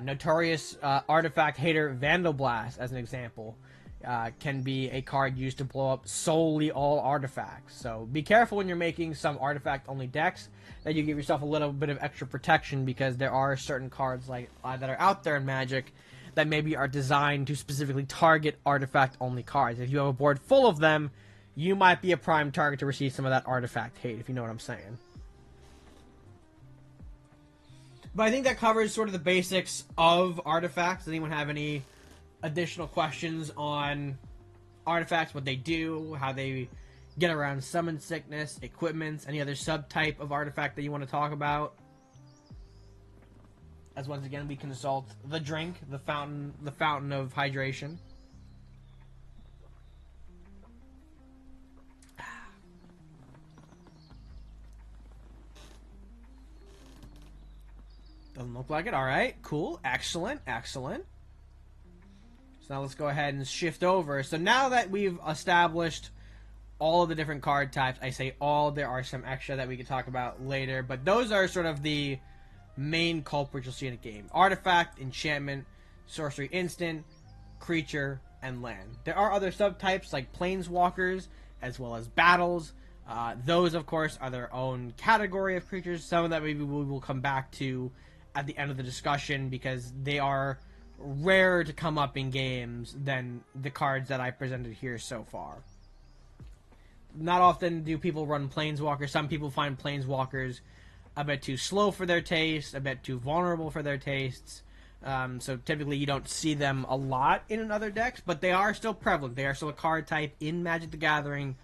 Notorious artifact hater Vandalblast, as an example, can be a card used to blow up solely all artifacts. So be careful when you're making some artifact-only decks that you give yourself a little bit of extra protection, because there are certain cards like that are out there in Magic that maybe are designed to specifically target artifact-only cards. If you have a board full of them, you might be a prime target to receive some of that artifact hate, if you know what I'm saying. But I think that covers sort of the basics of artifacts. Does anyone have any additional questions on artifacts, what they do, how they get around summon sickness, equipments, any other subtype of artifact that you want to talk about? As once again, we consult the drink, the fountain of hydration. Doesn't look like it. All right, cool, excellent, excellent. So now let's go ahead and shift over. So now that we've established all of the different card types, I say all, there are some extra that we can talk about later, but those are sort of the main culprits you'll see in a game: artifact, enchantment, sorcery instant, creature, and land. There are other subtypes like planeswalkers, as well as battles. Those, of course, are their own category of creatures. Some of that maybe we will come back to at the end of the discussion, because they are rarer to come up in games than the cards that I presented here so far. Not often do people run planeswalkers. Some people find planeswalkers a bit too slow for their taste, a bit too vulnerable for their tastes. So typically you don't see them a lot in other decks, but they are still prevalent. They are still a card type in Magic the Gathering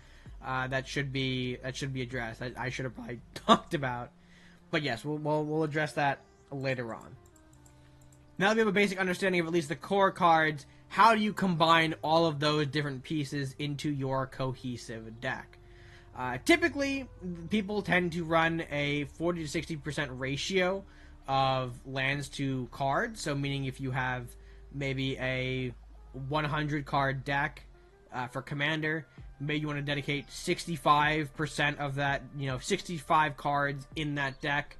that should be addressed. I should have probably talked about. But yes, we'll address that later on. Now that we have a basic understanding of at least the core cards, how do you combine all of those different pieces into your cohesive deck? Typically, people tend to run a 40 to 60% ratio of lands to cards. So meaning if you have maybe a 100 card deck for Commander, maybe you want to dedicate 65% of that, 65 cards in that deck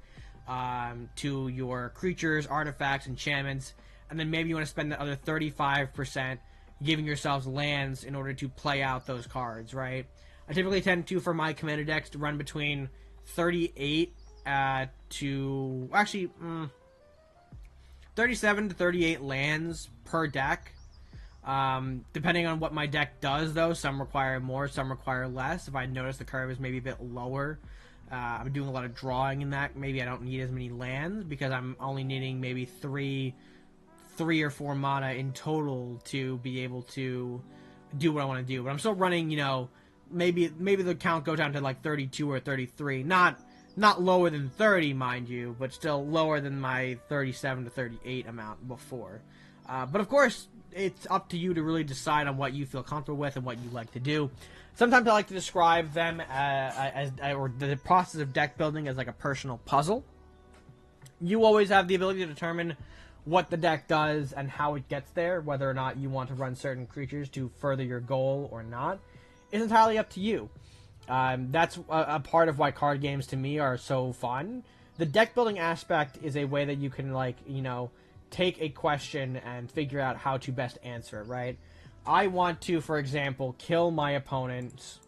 to your creatures, artifacts, enchantments, and then maybe you want to spend the other 35% giving yourselves lands in order to play out those cards, right? I typically tend to, for my Commander decks, to run between 38 to... Actually, 37 to 38 lands per deck. Depending on what my deck does, though. Some require more, some require less. If I notice the curve is maybe a bit lower, I'm doing a lot of drawing in that. Maybe I don't need as many lands, because I'm only needing maybe three or four mana in total to be able to do what I want to do. But I'm still running, maybe the count goes down to like 32 or 33. Not lower than 30, mind you, but still lower than my 37 to 38 amount before. But of course, it's up to you to really decide on what you feel comfortable with and what you like to do. Sometimes I like to describe them or the process of deck building as like a personal puzzle. You always have the ability to determine what the deck does and how it gets there, whether or not you want to run certain creatures to further your goal or not. It's entirely up to you. That's a part of why card games to me are so fun. The deck building aspect is a way that you can, like, you know, take a question and figure out how to best answer it, right? I want to, for example, kill my opponent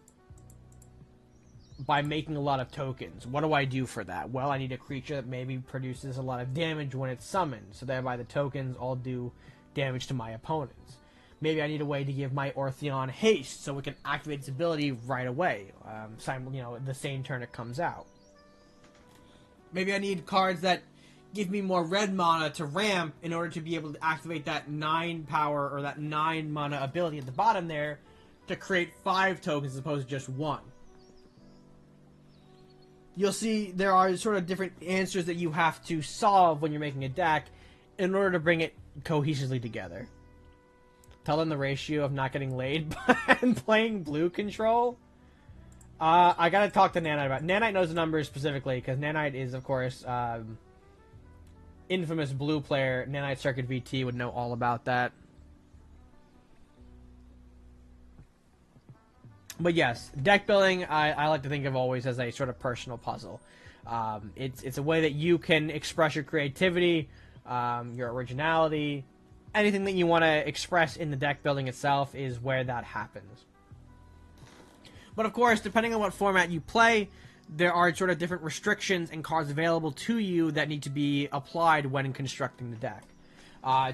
by making a lot of tokens. What do I do for that? Well, I need a creature that maybe produces a lot of damage when it's summoned, so thereby the tokens all do damage to my opponents. Maybe I need a way to give my Ortheon haste so it can activate its ability right away, the same turn it comes out. Maybe I need cards that give me more red mana to ramp in order to be able to activate that 9 power or that 9 mana ability at the bottom there to create 5 tokens as opposed to just 1. You'll see there are sort of different answers that you have to solve when you're making a deck in order to bring it cohesively together. Tell them the ratio of not getting laid and playing blue control. I gotta talk to Nanite about it. Nanite knows the numbers specifically because Nanite is, of course, infamous blue player. Nanite Circuit VT would know all about that. But yes, deck building I like to think of always as a sort of personal puzzle. It's a way that you can express your creativity, your originality, anything that you want to express in the deck building itself is where that happens. But of course, depending on what format you play, there are sort of different restrictions and cards available to you that need to be applied when constructing the deck.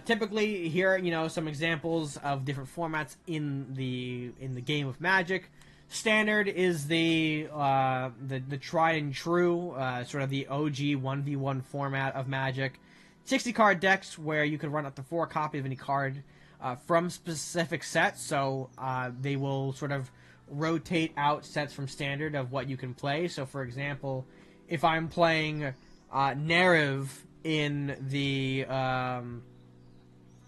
Typically, here some examples of different formats in the game of Magic. Standard is the tried and true, sort of the OG 1v1 format of Magic. 60 card decks where you can run up to 4 copies of any card from specific sets, so they will sort of rotate out sets from Standard of what you can play. So, for example, if I'm playing Nerav in the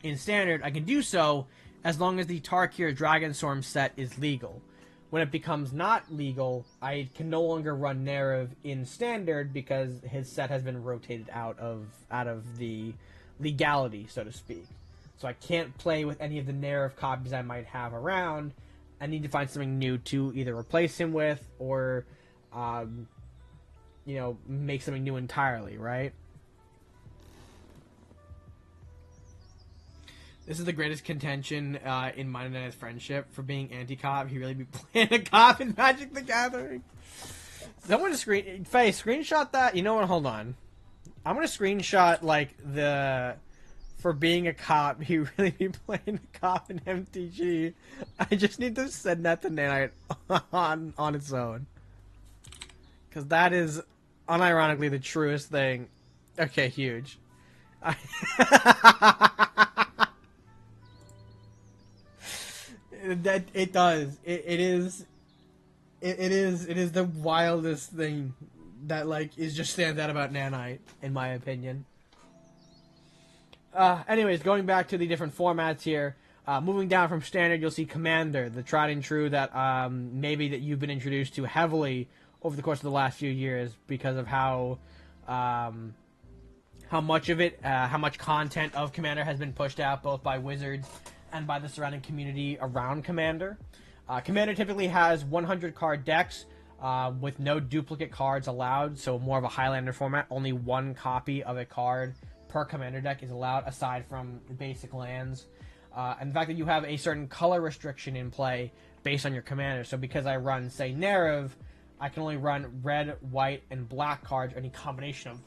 in Standard, I can do so as long as the Tarkir Dragonstorm set is legal. When it becomes not legal, I can no longer run Nerav in Standard because his set has been rotated out of the legality, so to speak. So I can't play with any of the Nerav copies I might have around. I need to find something new to either replace him with or, make something new entirely, right? This is the greatest contention in mine and his friendship for being anti-cop. He really be playing a cop in Magic the Gathering. Someone screenshot that. You know what? Hold on. I'm gonna screenshot for being a cop. He really be playing a cop in MTG. I just need to send that to Nanite on its own, because that is unironically the truest thing. Okay, huge. That it does. It is the wildest thing that is just stands out about Nanite, in my opinion. Anyways, going back to the different formats here. Moving down from Standard, you'll see Commander, the tried and true that maybe that you've been introduced to heavily over the course of the last few years because of how much content of Commander has been pushed out both by Wizards and by the surrounding community around Commander. Commander typically has 100 card decks with no duplicate cards allowed, so more of a Highlander format. Only 1 copy of a card per Commander deck is allowed, aside from basic lands. And the fact that you have a certain color restriction in play based on your Commander. So because I run, say, Nerav, I can only run red, white, and black cards, or any combination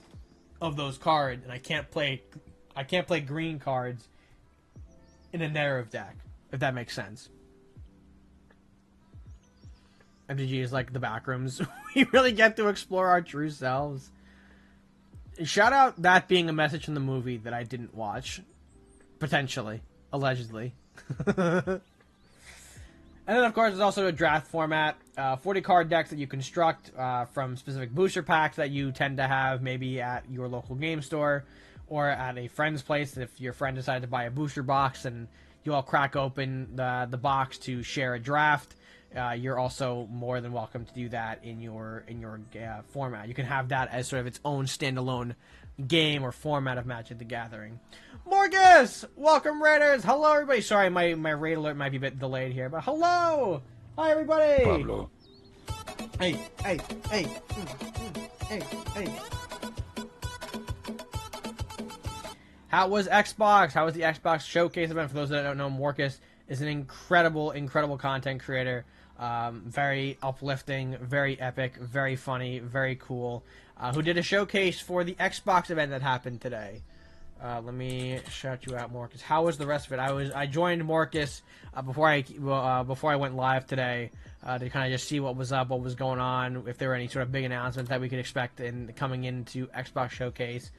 of those cards, and I can't play green cards in a Nerav deck, if that makes sense. MTG is like the backrooms. We really get to explore our true selves. Shout out that being a message from the movie that I didn't watch. Potentially. Allegedly. And then, of course, there's also a draft format. 40 card decks that you construct from specific booster packs that you tend to have maybe at your local game store or at a friend's place if your friend decided to buy a booster box and you all crack open the box to share a draft. You're also more than welcome to do that in your format. You can have that as sort of its own standalone game or format of Magic the Gathering. Morgus! Welcome, Raiders! Hello, everybody! Sorry, my raid alert might be a bit delayed here, but hello! Hi, everybody! Pablo. Hey. Hey. How was Xbox? How was the Xbox Showcase event? For those that don't know, Morcus is an incredible content creator. Very uplifting, very epic, very funny, very cool. Who did a showcase for the Xbox event that happened today. Let me shout you out, Morcus. How was the rest of it? I joined Morcus before I went live today to kind of just see what was up, what was going on, if there were any sort of big announcements that we could expect in coming into Xbox Showcase.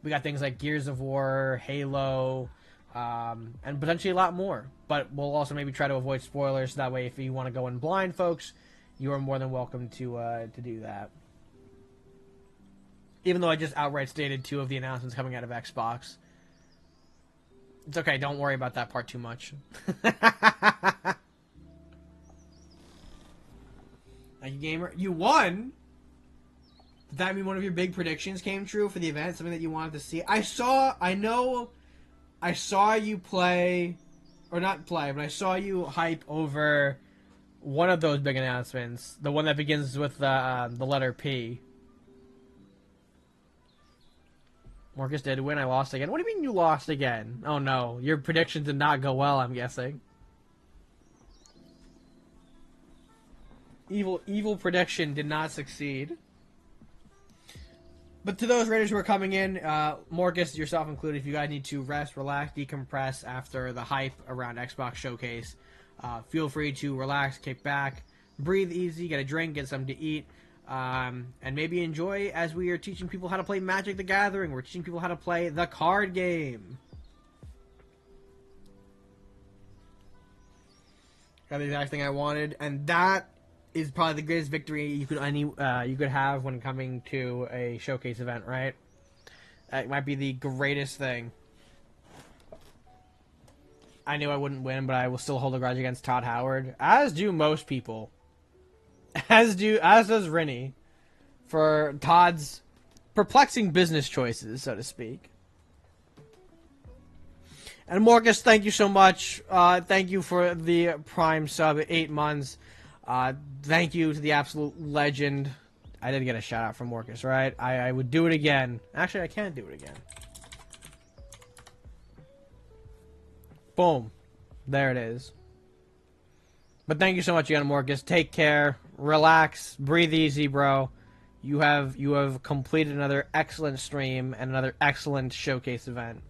We got things like Gears of War, Halo, and potentially a lot more. But we'll also maybe try to avoid spoilers. That way, if you want to go in blind, folks, you are more than welcome to do that. Even though I just outright stated 2 of the announcements coming out of Xbox. It's okay, don't worry about that part too much. Thank you, gamer. You won? Did that mean one of your big predictions came true for the event? Something that you wanted to see? I saw you play, or not play, but I saw you hype over one of those big announcements. The one that begins with the letter P. Marcus did win. I lost again. What do you mean you lost again? Oh no, your predictions did not go well, I'm guessing. Evil prediction did not succeed. But to those Raiders who are coming in, Morcus, yourself included, if you guys need to rest, relax, decompress after the hype around Xbox Showcase, feel free to relax, kick back, breathe easy, get a drink, get something to eat, and maybe enjoy as we are teaching people how to play Magic the Gathering. We're teaching people how to play the card game. Got the exact thing I wanted, and that is probably the greatest victory you could have when coming to a showcase event, right? It might be the greatest thing. I knew I wouldn't win, but I will still hold a grudge against Todd Howard, as do most people. As does Rennie, for Todd's perplexing business choices, so to speak. And Morcus, thank you so much. Thank you for the Prime sub, 8 months. Thank you to the absolute legend. I did get a shout out from Morcus, right? I would do it again. Actually, I can't do it again. Boom. There it is. But thank you so much again, Morcus. Take care. Relax. Breathe easy, bro. You have completed another excellent stream and another excellent showcase event.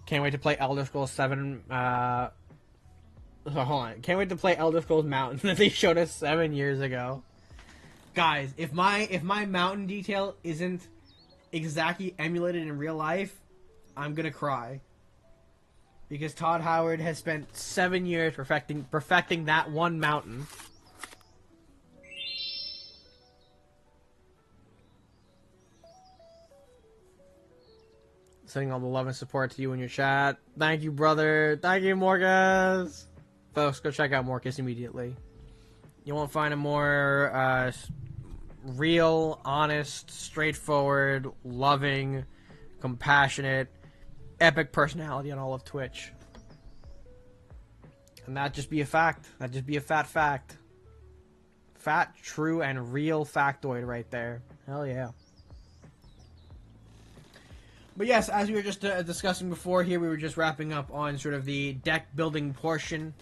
Can't wait to play Elder Scrolls 7. Hold on. Can't wait to play Elder Scrolls Mountain that they showed us 7 years ago. Guys, if my mountain detail isn't exactly emulated in real life, I'm gonna cry. Because Todd Howard has spent 7 years perfecting that one mountain. Sending all the love and support to you in your chat. Thank you, brother. Thank you, Morcus. Folks, go check out Morcus immediately. You won't find a more real, honest, straightforward, loving, compassionate, epic personality on all of Twitch. And that'd just be a fact. That'd just be a fat fact. Fat, true, and real factoid right there. Hell yeah. But yes, as we were just discussing before here, we were just wrapping up on sort of the deck building portion,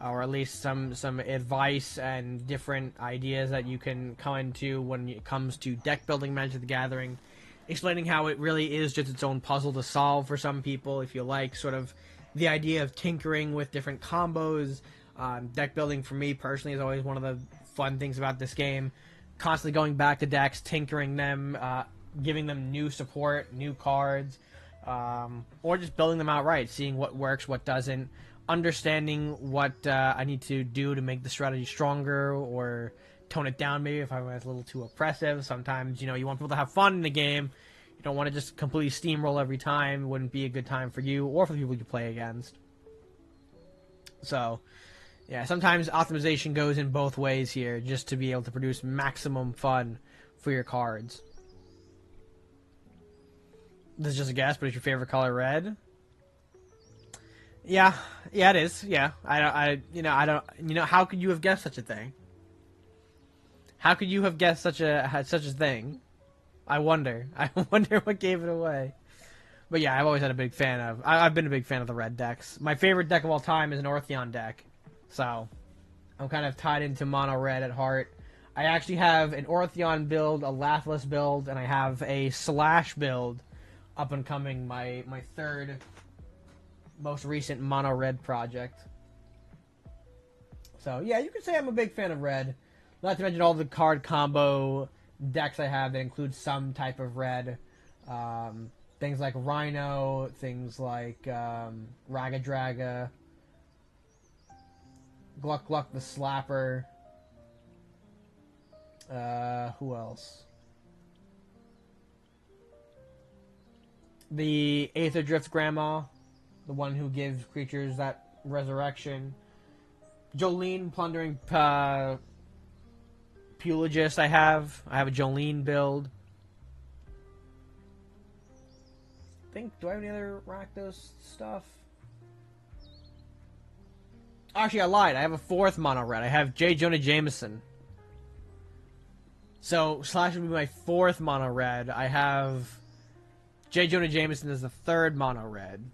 or at least some advice and different ideas that you can come into when it comes to deck building Magic the Gathering, explaining how it really is just its own puzzle to solve for some people, if you like, sort of the idea of tinkering with different combos. Deck building for me personally is always one of the fun things about this game. Constantly going back to decks, tinkering them, giving them new support, new cards, or just building them outright, seeing what works, what doesn't, understanding what I need to do to make the strategy stronger or tone it down maybe if I was a little too oppressive. Sometimes, you know, you want people to have fun in the game. You're don't want to just completely steamroll every time. It wouldn't be a good time for you or for the people you play against. So, yeah, sometimes optimization goes in both ways here, just to be able to produce maximum fun for your cards. This is just a guess, but is your favorite color red? Yeah, it is. Yeah, I don't. How could you have guessed such a thing? How could you have guessed such a thing? I wonder. I wonder what gave it away. But yeah, I've always had a big fan of. I've been a big fan of the red decks. My favorite deck of all time is an Ortheon deck, so I'm kind of tied into mono red at heart. I actually have an Ortheon build, a Lathliss build, and I have a Slash build up and coming. My third most recent mono red project. So yeah, you could say I'm a big fan of red. Not to mention all the card combo decks I have that include some type of red. Things like Rhino, things like Raga Draga, Gluck Gluck the Slapper. Who else? The Aether Drift Grandma, the one who gives creatures that resurrection. Jolene Plundering Pulagist I have a Jolene build. Do I have any other Rakdos stuff? Actually, I lied. I have a fourth mono red. I have J. Jonah Jameson. So, Slash would be my fourth mono red. I have J. Jonah Jameson as the third mono red.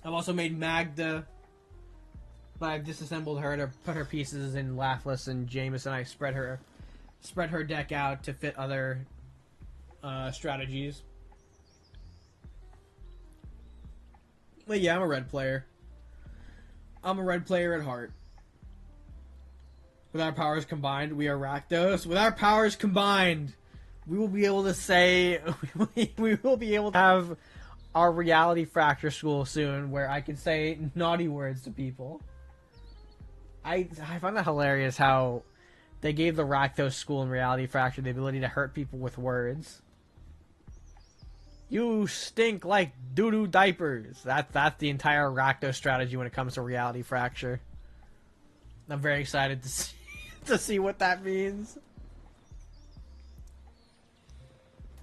I've also made Magda, but I've disassembled her to put her pieces in Lathliss and Jameson. I spread her deck out to fit other strategies. But yeah, I'm a red player. I'm a red player at heart. With our powers combined, we are Rakdos. With our powers combined, we will be able to say we will be able to have our reality fracture school soon, where I can say naughty words to people. I find that hilarious how they gave the Rakdos school in Reality Fracture the ability to hurt people with words. You stink like doo-doo diapers. That's the entire Rakdos strategy when it comes to Reality Fracture. I'm very excited to see what that means.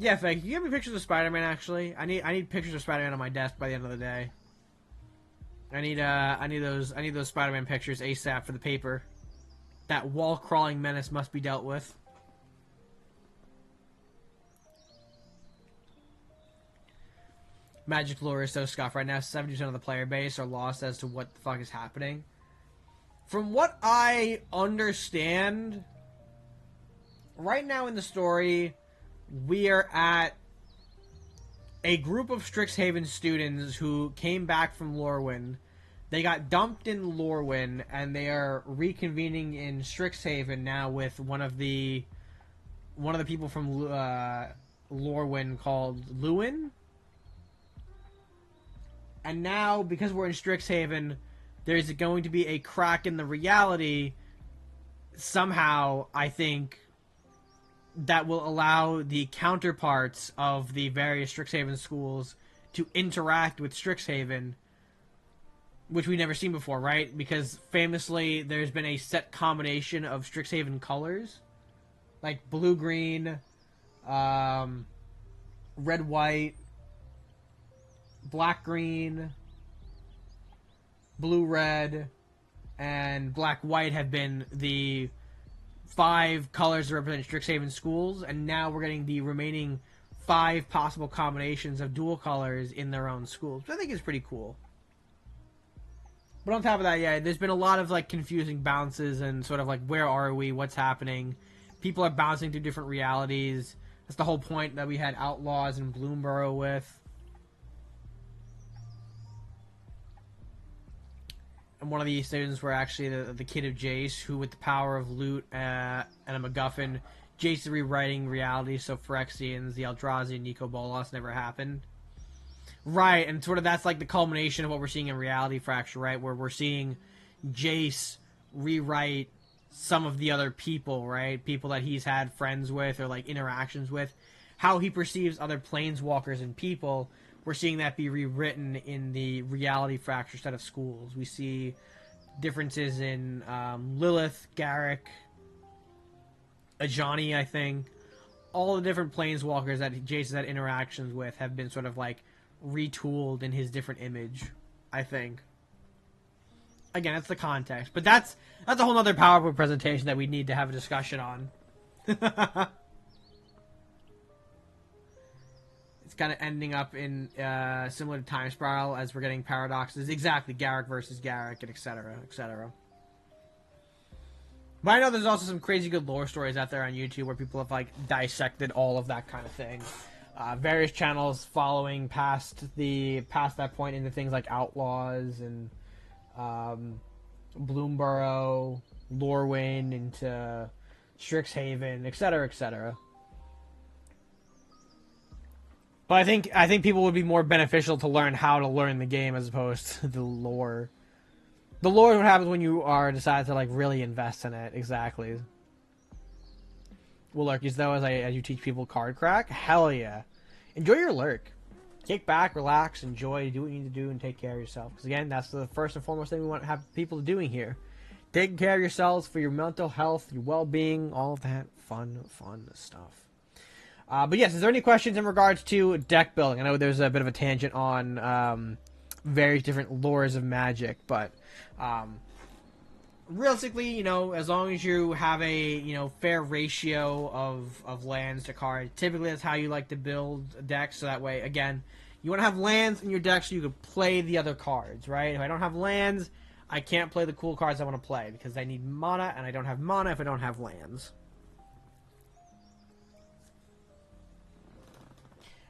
Yeah, Fake, can you give me pictures of Spider-Man, actually? I need pictures of Spider-Man on my desk by the end of the day. I need those Spider-Man pictures ASAP for the paper. That wall-crawling menace must be dealt with. Magic lore is so scuffed right now. 70% of the player base are lost as to what the fuck is happening. From what I understand, right now in the story, we are at a group of Strixhaven students who came back from Lorwyn. They got dumped in Lorwyn, and they are reconvening in Strixhaven now with one of the people from Lorwyn called Lewin. And now, because we're in Strixhaven, there's going to be a crack in the reality somehow, I think, that will allow the counterparts of the various Strixhaven schools to interact with Strixhaven, which we've never seen before, right? Because famously, there's been a set combination of Strixhaven colors, like blue-green, red-white, black-green, blue-red, and black-white have been the 5 colors that represent Strixhaven schools, and now we're getting the remaining 5 possible combinations of dual colors in their own schools, which I think is pretty cool. But on top of that, yeah, there's been a lot of like confusing bounces and sort of like, where are we? What's happening? People are bouncing through different realities. That's the whole point that we had Outlaws and Bloomborough with. And one of these students were actually the kid of Jace, who with the power of loot and a MacGuffin, Jace is rewriting reality, so Phyrexians, the Eldrazi, and Nico Bolas never happened. Right, and sort of that's like the culmination of what we're seeing in Reality Fracture, right? Where we're seeing Jace rewrite some of the other people, right? People that he's had friends with or like interactions with, how he perceives other planeswalkers and people. We're seeing that be rewritten in the Reality Fracture set of schools. We see differences in Lilith, Garruk, Ajani, I think. All the different planeswalkers that Jason's had interactions with have been sort of like retooled in his different image, I think. Again, that's the context. But that's a whole other PowerPoint presentation that we need to have a discussion on. It's kind of ending up in similar to Time Spiral as we're getting paradoxes. Exactly, Garruk versus Garruk, and etc., etc. But I know there's also some crazy good lore stories out there on YouTube where people have like dissected all of that kind of thing. Various channels following past that point into things like Outlaws and Bloomborough, Lorwyn, into Strixhaven, etc., etc. But I think people would be more beneficial to learn how to learn the game as opposed to the lore. The lore is what happens when you decide to like really invest in it. Exactly. Will lurkies though as you teach people card crack? Hell yeah. Enjoy your lurk. Kick back, relax, enjoy, do what you need to do, and take care of yourself. Because again, that's the first and foremost thing we want to have people doing here. Taking care of yourselves for your mental health, your well-being, all of that fun stuff. But yes, is there any questions in regards to deck building? I know there's a bit of a tangent on various different lores of Magic, but realistically, you know, as long as you have a fair ratio of lands to cards, typically that's how you like to build decks. So that way, again, you want to have lands in your deck so you can play the other cards, right? If I don't have lands, I can't play the cool cards I want to play because I need mana, and I don't have mana if I don't have lands.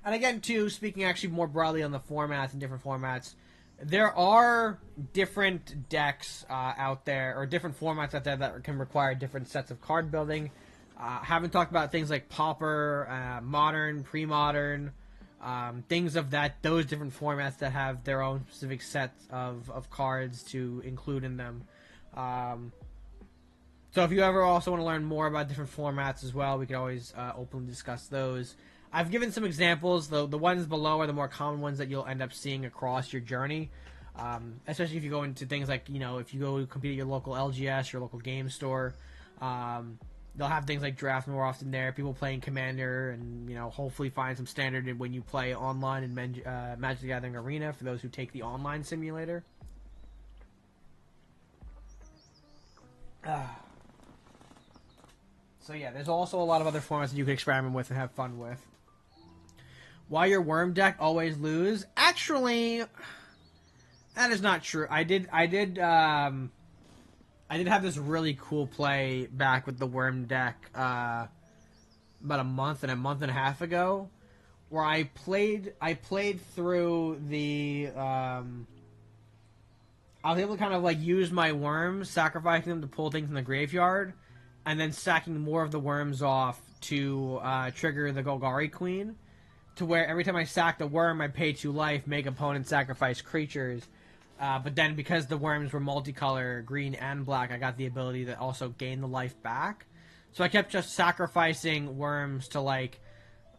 And again, too, speaking actually more broadly on the formats and different formats, there are different decks out there, or different formats out there that can require different sets of card building. Haven't talked about things like Pauper, Modern, Pre-Modern, things of those different formats that have their own specific sets of cards to include in them. So if you ever also want to learn more about different formats as well, we can always openly discuss those. I've given some examples. The ones below are the more common ones that you'll end up seeing across your journey. Especially if you go into things like, if you go compete at your local LGS, your local game store, they'll have things like draft more often there. People playing Commander, and hopefully find some standard when you play online in Magic the Gathering Arena for those who take the online simulator. So yeah, there's also a lot of other formats that you can experiment with and have fun with. Why your worm deck always lose? Actually, that is not true. I did have this really cool play back with the worm deck about a month and a half ago, where I played through the I was able to kind of like use my worms, sacrificing them to pull things in the graveyard, and then sacking more of the worms off to trigger the Golgari Queen, to where every time I sacked a worm, I pay 2 life, make opponents sacrifice creatures. But then because the worms were multicolor, green and black, I got the ability to also gain the life back. So I kept just sacrificing worms to like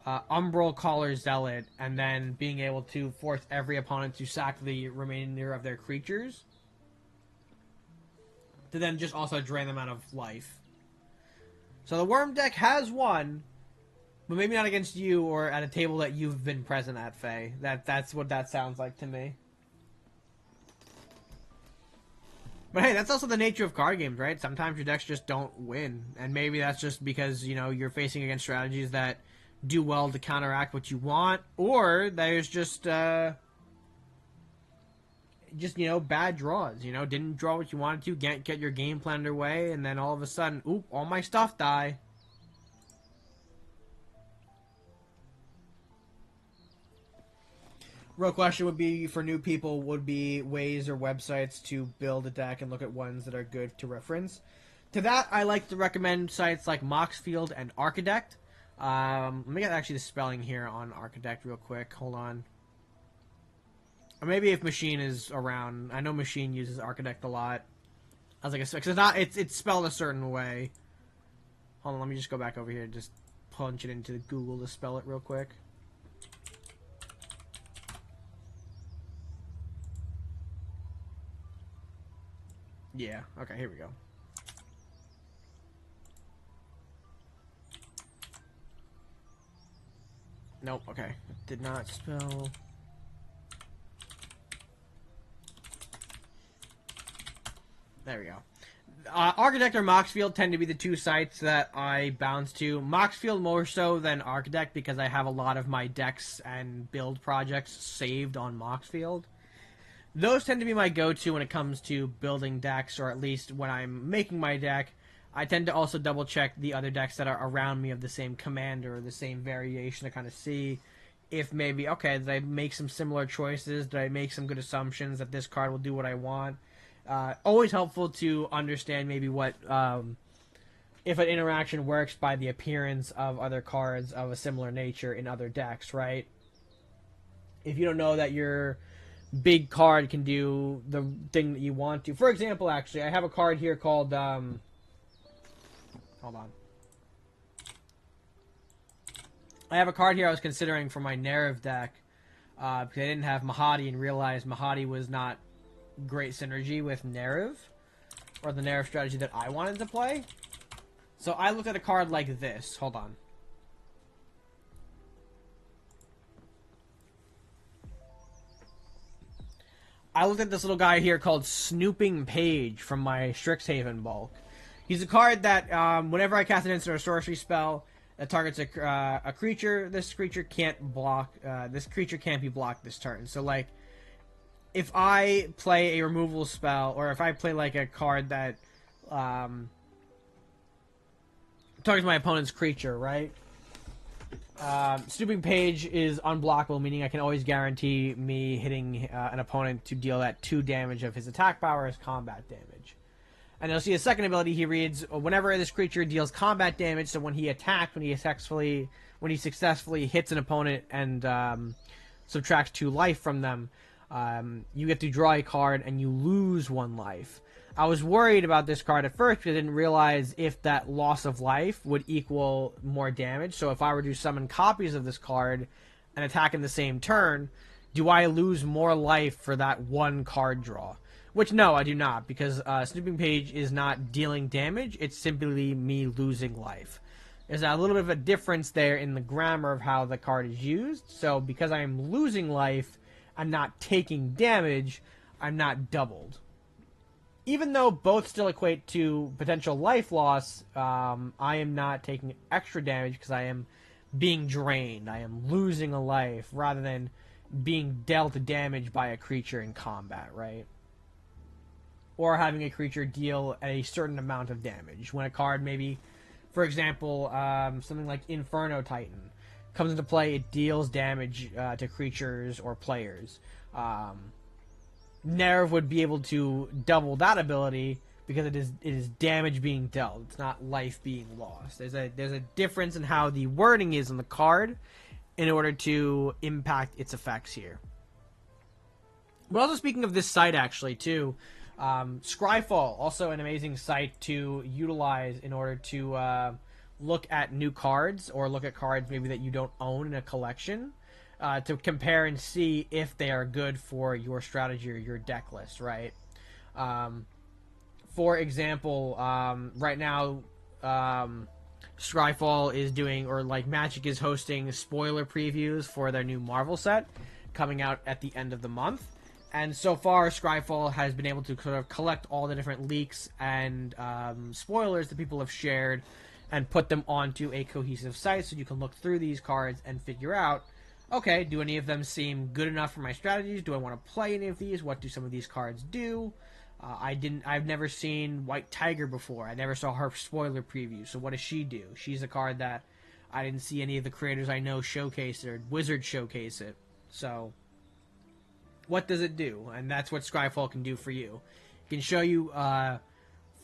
Umbral Caller Zealot, and then being able to force every opponent to sack the remainder of their creatures, to then just also drain them out of life. So the worm deck has won, but maybe not against you or at a table that you've been present at, Faye. That's what that sounds like to me. But hey, that's also the nature of card games, right? Sometimes your decks just don't win. And maybe that's just because, you're facing against strategies that do well to counteract what you want. Or there's just bad draws. Didn't draw what you wanted to, get your game plan underway, and then all of a sudden, oop, all my stuff die. Real question would be, for new people, would be ways or websites to build a deck and look at ones that are good to reference. To that, I like to recommend sites like Moxfield and Archidekt. Let me get actually the spelling here on Archidekt real quick. Hold on. Or maybe if Machine is around. I know Machine uses Archidekt a lot. as like a, because it's spelled a certain way. Hold on, let me just go back over here and just punch it into Google to spell it real quick. Yeah, okay, here we go. Nope, okay. Did not spell... There we go. Architect or Moxfield tend to be the two sites that I bounce to. Moxfield more so than Architect because I have a lot of my decks and build projects saved on Moxfield. Those tend to be my go-to when it comes to building decks, or at least when I'm making my deck. I tend to also double-check the other decks that are around me of the same commander or the same variation to kind of see if maybe, okay, did I make some similar choices? Did I make some good assumptions that this card will do what I want? Always helpful to understand maybe what if an interaction works by the appearance of other cards of a similar nature in other decks, right? If you don't know that your big card can do the thing that you want to. For example, actually, I have a card here called... hold on. I have a card here I was considering for my Nerev deck because I didn't have Mahadi and realized Mahadi was not great synergy with Nerev, or the Nerev strategy that I wanted to play. So I looked at a card like this. Hold on. I looked at this little guy here called Snooping Page from my Strixhaven bulk. He's a card that whenever I cast an instant or sorcery spell that targets a creature, this creature can't block. This creature can't be blocked this turn. So like, if I play a removal spell, or if I play like a card that targets my opponent's creature, right? Snooping Page is unblockable, meaning I can always guarantee me hitting an opponent to deal that 2 damage of his attack power as combat damage. And you'll see his second ability, he reads, whenever this creature deals combat damage, so when he attacks, when he successfully hits an opponent and subtracts 2 life from them, you get to draw a card and you lose 1 life. I was worried about this card at first because I didn't realize if that loss of life would equal more damage. So if I were to summon copies of this card and attack in the same turn, do I lose more life for that 1 card draw? Which, no, I do not, because Snooping Page is not dealing damage. It's simply me losing life. There's a little bit of a difference there in the grammar of how the card is used. So because I am losing life, I'm not taking damage, I'm not doubled. Even though both still equate to potential life loss, I am not taking extra damage because I am being drained. I am losing a life rather than being dealt damage by a creature in combat, right? Or having a creature deal a certain amount of damage. When a card maybe, for example, something like Inferno Titan comes into play, it deals damage to creatures or players. Nerev would be able to double that ability because it is damage being dealt. It's not life being lost. There's a difference in how the wording is on the card in order to impact its effects here. But also speaking of this site actually too, Scryfall, also an amazing site to utilize in order to look at new cards or look at cards maybe that you don't own in a collection. To compare and see if they are good for your strategy or your deck list, right? For example, right now, Scryfall is doing, or like Magic is hosting spoiler previews for their new Marvel set coming out at the end of the month. And so far, Scryfall has been able to sort of collect all the different leaks and spoilers that people have shared and put them onto a cohesive site so you can look through these cards and figure out, okay, do any of them seem good enough for my strategies? Do I want to play any of these? What do some of these cards do? I've never seen White Tiger before. I never saw her spoiler preview. So what does she do? She's a card that I didn't see any of the creators I know showcase it, or Wizards showcase it. So what does it do? And that's what Scryfall can do for you. It can show you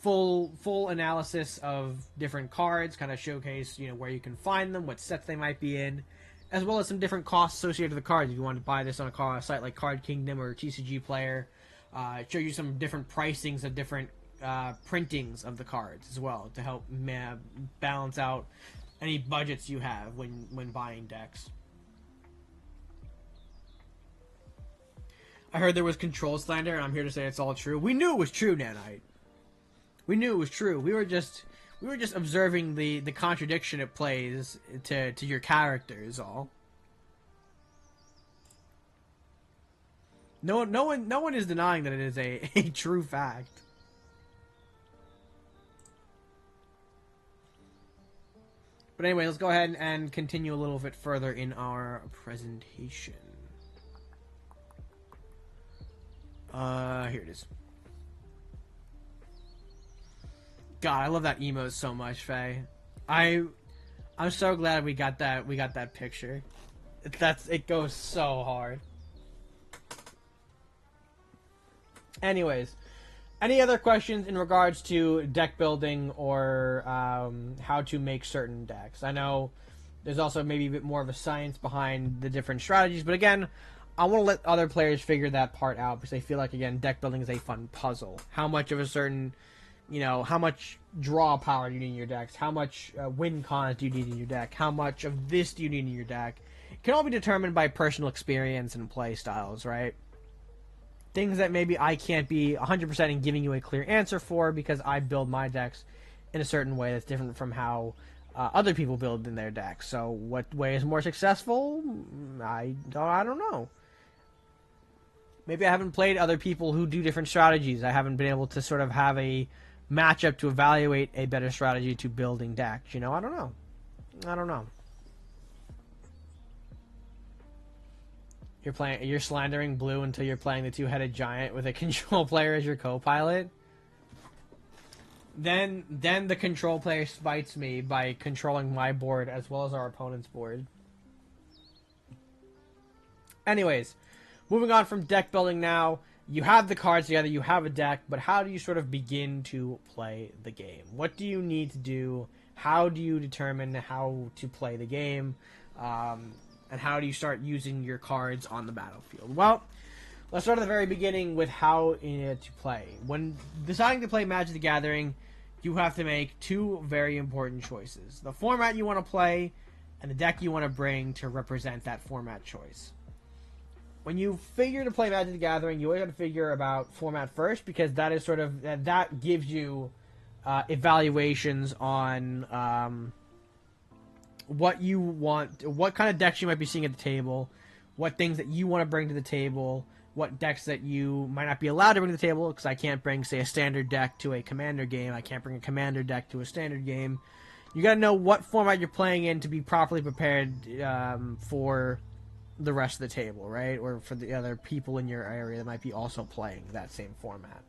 full analysis of different cards, kind of showcase, you know, where you can find them, what sets they might be in, as well as some different costs associated with the cards. If you want to buy this on a site like Card Kingdom or TCG Player, show you some different pricings of different printings of the cards as well to help balance out any budgets you have when buying decks. I heard there was control slander, and I'm here to say it's all true. We knew it was true, Nanite. We knew it was true. We were just observing the contradiction it plays to your character is all. No one is denying that it is a true fact. But anyway, let's go ahead and continue a little bit further in our presentation. Here it is. God, I love that emote so much, Faye. I'm so glad we got that picture. It goes so hard. Anyways, any other questions in regards to deck building or how to make certain decks? I know there's also maybe a bit more of a science behind the different strategies, but again, I want to let other players figure that part out because I feel like, again, deck building is a fun puzzle. How much of a certain, how much draw power do you need in your decks? How much win cons do you need in your deck? How much of this do you need in your deck? It can all be determined by personal experience and play styles, right? Things that maybe I can't be 100% in giving you a clear answer for because I build my decks in a certain way that's different from how other people build in their decks. So what way is more successful? I don't know. Maybe I haven't played other people who do different strategies. I haven't been able to sort of have a matchup to evaluate a better strategy to building decks. I don't know. You're slandering blue until you're playing the two-headed giant with a control player as your co-pilot. Then the control player spites me by controlling my board as well as our opponent's board. Anyways, moving on from deck building now. You have the cards together, you have a deck, but how do you sort of begin to play the game? What do you need to do? How do you determine how to play the game? And how do you start using your cards on the battlefield? Well, let's start at the very beginning with how to play. When deciding to play Magic the Gathering, you have to make two very important choices. The format you want to play, and the deck you want to bring to represent that format choice. When you figure to play Magic the Gathering, you always have to figure about format first, because that is sort of, that gives you evaluations on what you want, what kind of decks you might be seeing at the table, what things that you want to bring to the table, what decks that you might not be allowed to bring to the table, because I can't bring, say, a standard deck to a commander game, I can't bring a commander deck to a standard game. You got to know what format you're playing in to be properly prepared for the rest of the table, right? Or for the other people in your area that might be also playing that same format.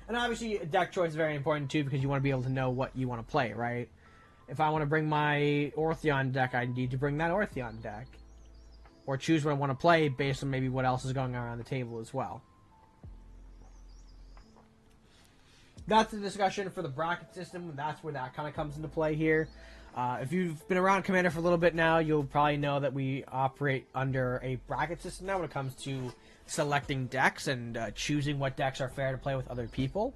And obviously, deck choice is very important too, because you want to be able to know what you want to play, right? If I want to bring my Ortheon deck, I need to bring that Ortheon deck. Or choose what I want to play based on maybe what else is going on the table as well. That's the discussion for the bracket system. That's where that kind of comes into play here. If you've been around Commander for a little bit now, you'll probably know that we operate under a bracket system now when it comes to selecting decks and choosing what decks are fair to play with other people.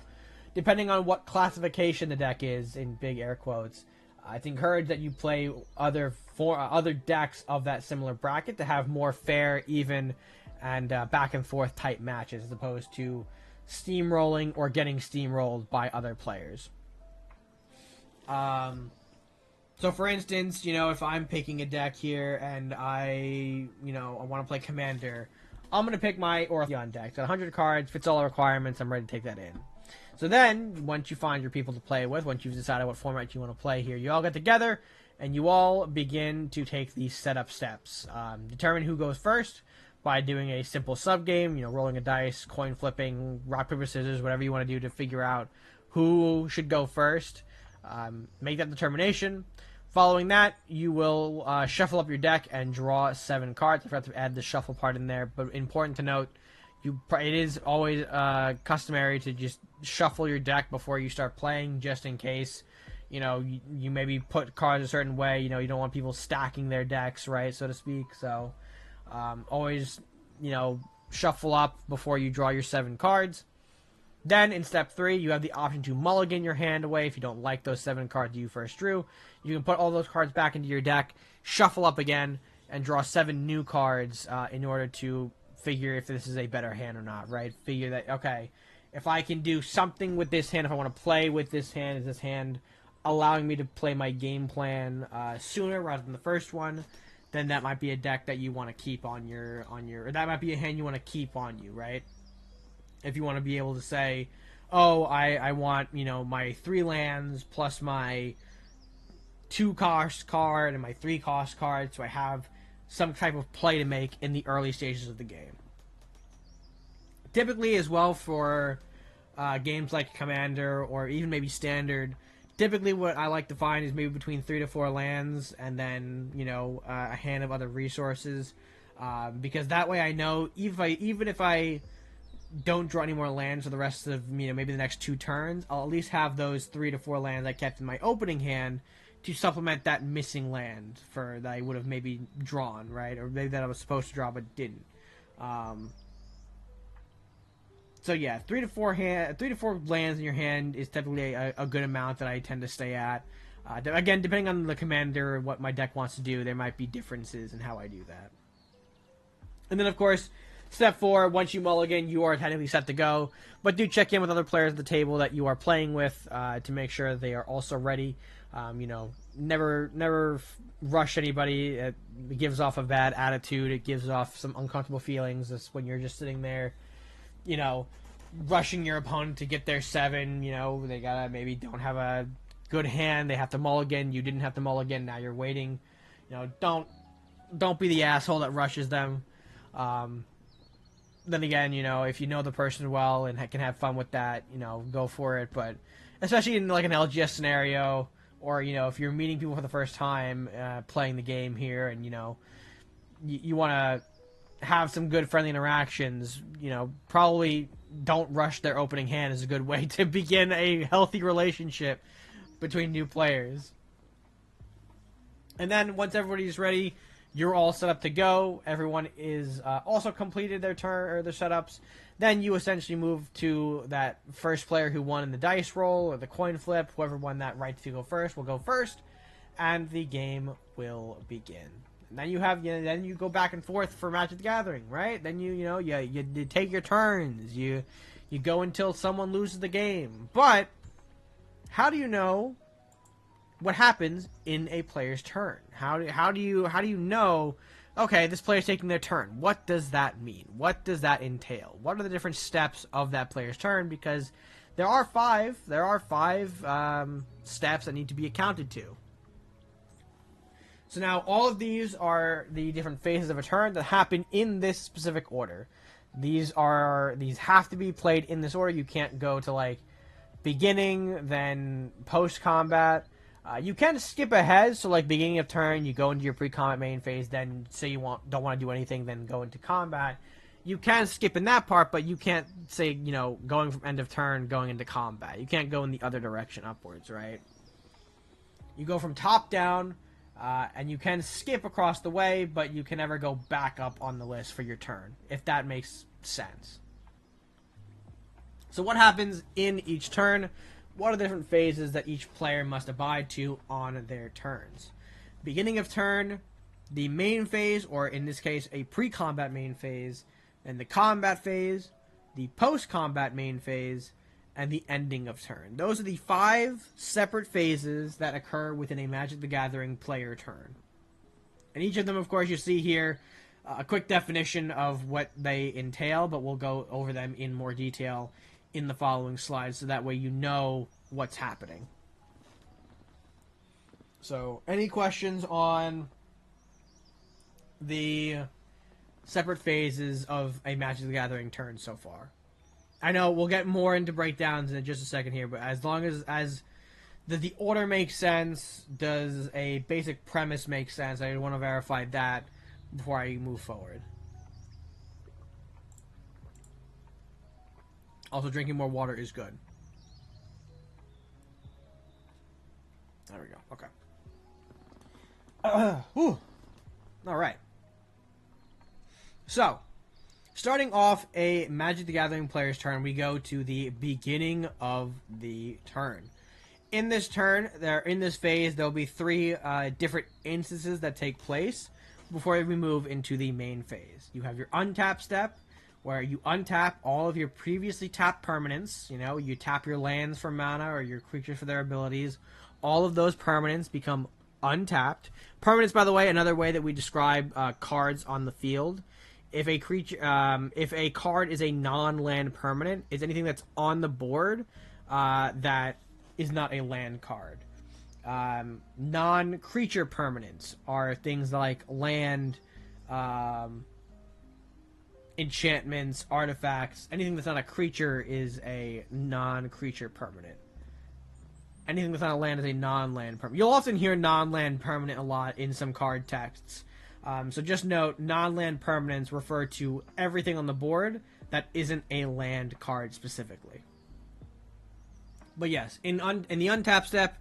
Depending on what classification the deck is, in big air quotes, I'd encourage that you play other decks of that similar bracket to have more fair, even, and back and forth type matches, as opposed to steamrolling or getting steamrolled by other players. So for instance, if I'm picking a deck here and I want to play Commander, I'm going to pick my Ortheon deck. It's got 100 cards, fits all the requirements, I'm ready to take that in. So then, once you find your people to play with, once you've decided what format you want to play here, you all get together and you all begin to take these setup steps. Determine who goes first by doing a simple sub-game, rolling a dice, coin flipping, rock, paper, scissors, whatever you want to do to figure out who should go first. Make that determination. Following that, you will shuffle up your deck and draw 7 cards. I forgot to add the shuffle part in there, but important to note, it is always customary to just shuffle your deck before you start playing, just in case, you maybe put cards a certain way, you don't want people stacking their decks, right, so to speak. So always, shuffle up before you draw your 7 cards. Then in step 3, you have the option to mulligan your hand away if you don't like those 7 cards you first drew. You can put all those cards back into your deck, shuffle up again, and draw 7 new cards in order to figure if this is a better hand or not, right? Figure that, okay, if I can do something with this hand, if I want to play with this hand, is this hand allowing me to play my game plan sooner rather than the first one, then that might be a deck that you want to keep on your, or that might be a hand you want to keep on you, right? If you want to be able to say, oh, I want, you know, my 3 lands plus my 2 cost card and my 3 cost card, so I have some type of play to make in the early stages of the game. Typically, as well, for games like Commander or even maybe Standard, typically what I like to find is maybe between 3 to 4 lands and then, you know, a hand of other resources, because that way I know even if I don't draw any more lands for the rest of, you know, maybe the next 2 turns, I'll at least have those 3 to 4 lands I kept in my opening hand to supplement that missing land that I would have maybe drawn, right? Or maybe that I was supposed to draw but didn't. So yeah, 3 to 4 lands in your hand is typically a good amount that I tend to stay at. Again, depending on the commander and what my deck wants to do, there might be differences in how I do that. And then, of course, step 4, once you mulligan, you are technically set to go. But do check in with other players at the table that you are playing with to make sure they are also ready. You know, never rush anybody. It gives off a bad attitude. It gives off some uncomfortable feelings. That's when you're just sitting there, you know, rushing your opponent to get their 7. You know, they maybe don't have a good hand. They have to mulligan. You didn't have to mulligan. Now you're waiting. You know, don't be the asshole that rushes them. Then again, you know, if you know the person well and can have fun with that, you know, go for it. But especially in like an LGS scenario, or, you know, if you're meeting people for the first time playing the game here, and, you know, you want to have some good friendly interactions, you know, probably don't rush their opening hand is a good way to begin a healthy relationship between new players. And then once everybody's ready, you're all set up to go. Everyone is also completed their turn or their setups. Then you essentially move to that first player who won in the dice roll or the coin flip. Whoever won that right to go first will go first, and the game will begin. And then then you go back and forth for Magic the Gathering, right? Then you take your turns. You go until someone loses the game. But how do you know what happens in a player's turn? How do you know, okay, this player's taking their turn? What does that mean? What does that entail? What are the different steps of that player's turn? Because there are five steps that need to be accounted to. So now all of these are the different phases of a turn that happen in this specific order. These have to be played in this order. You can't go to like beginning, then post combat. You can skip ahead, so like beginning of turn, you go into your pre-combat main phase, then say you don't want to do anything, then go into combat. You can skip in that part, but you can't say, you know, going from end of turn, going into combat. You can't go in the other direction upwards, right? You go from top down, and you can skip across the way, but you can never go back up on the list for your turn, if that makes sense. So what happens in each turn? What are the different phases that each player must abide to on their turns? Beginning of turn, the main phase, or in this case, a pre-combat main phase, then the combat phase, the post-combat main phase, and the ending of turn. Those are the 5 separate phases that occur within a Magic the Gathering player turn. And each of them, of course, you see here a quick definition of what they entail, but we'll go over them in more detail in the following slides, so that way you know what's happening. So, any questions on the separate phases of a Magic the Gathering turn so far? I know we'll get more into breakdowns in just a second here, but as long as does the order make sense? Does a basic premise make sense? I want to verify that before I move forward. Also, drinking more water is good. There we go. Okay. All right. So, Starting off a Magic the Gathering player's turn, we go to the beginning of the turn. In this turn, in this phase, there'll be three different instances that take place before we move into the main phase. You have your untap step, where you untap all of your previously tapped permanents. You know, you tap your lands for mana or your creatures for their abilities. All of those permanents become untapped. Permanents, by the way, another way that we describe cards on the field. If a creature, if a card is a non-land permanent, is anything that's on the board that is not a land card. Non-creature permanents are things like land, enchantments, artifacts. Anything that's not a creature is a non-creature permanent. Anything that's not a land is a non-land permanent. You'll often hear non-land permanent a lot in some card texts. So just note, non-land permanents refer to everything on the board that isn't a land card specifically. But yes, in the untap step,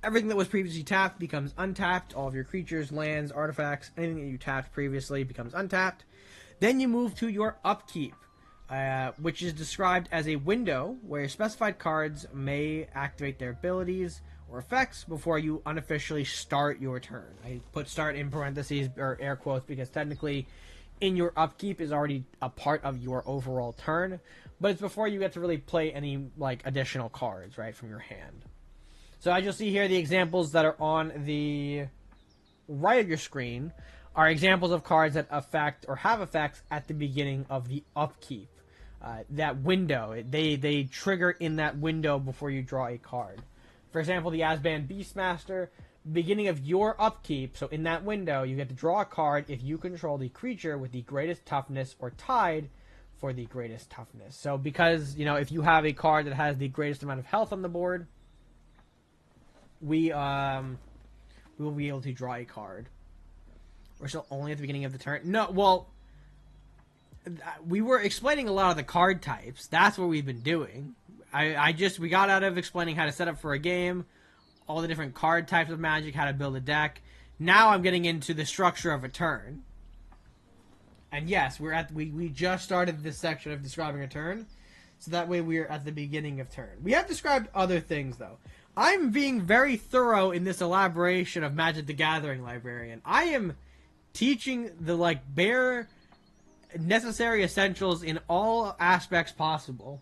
everything that was previously tapped becomes untapped. All of your creatures, lands, artifacts, anything that you tapped previously becomes untapped. Then you move to your upkeep, which is described as a window where specified cards may activate their abilities or effects before you unofficially start your turn. I put start in parentheses or air quotes because technically in your upkeep is already a part of your overall turn, but it's before you get to really play any like additional cards, right, from your hand. So as you'll see here, the examples that are on the right of your screen are examples of cards that affect or have effects at the beginning of the upkeep. That window, they trigger in that window before you draw a card. For example, the Azban Beastmaster, beginning of your upkeep, so in that window, you get to draw a card if you control the creature with the greatest toughness or tied for the greatest toughness. So because, you know, if you have a card that has the greatest amount of health on the board, we will be able to draw a card. We're still only at the beginning of the turn. No, well, we were explaining a lot of the card types. That's what we've been doing. We got out of explaining how to set up for a game, all the different card types of Magic, how to build a deck. Now I'm getting into the structure of a turn. And yes, we just started this section of describing a turn, so that way we're at the beginning of turn. We have described other things though. I'm being very thorough in this elaboration of Magic the Gathering Librarian. I am teaching the bare necessary essentials in all aspects possible.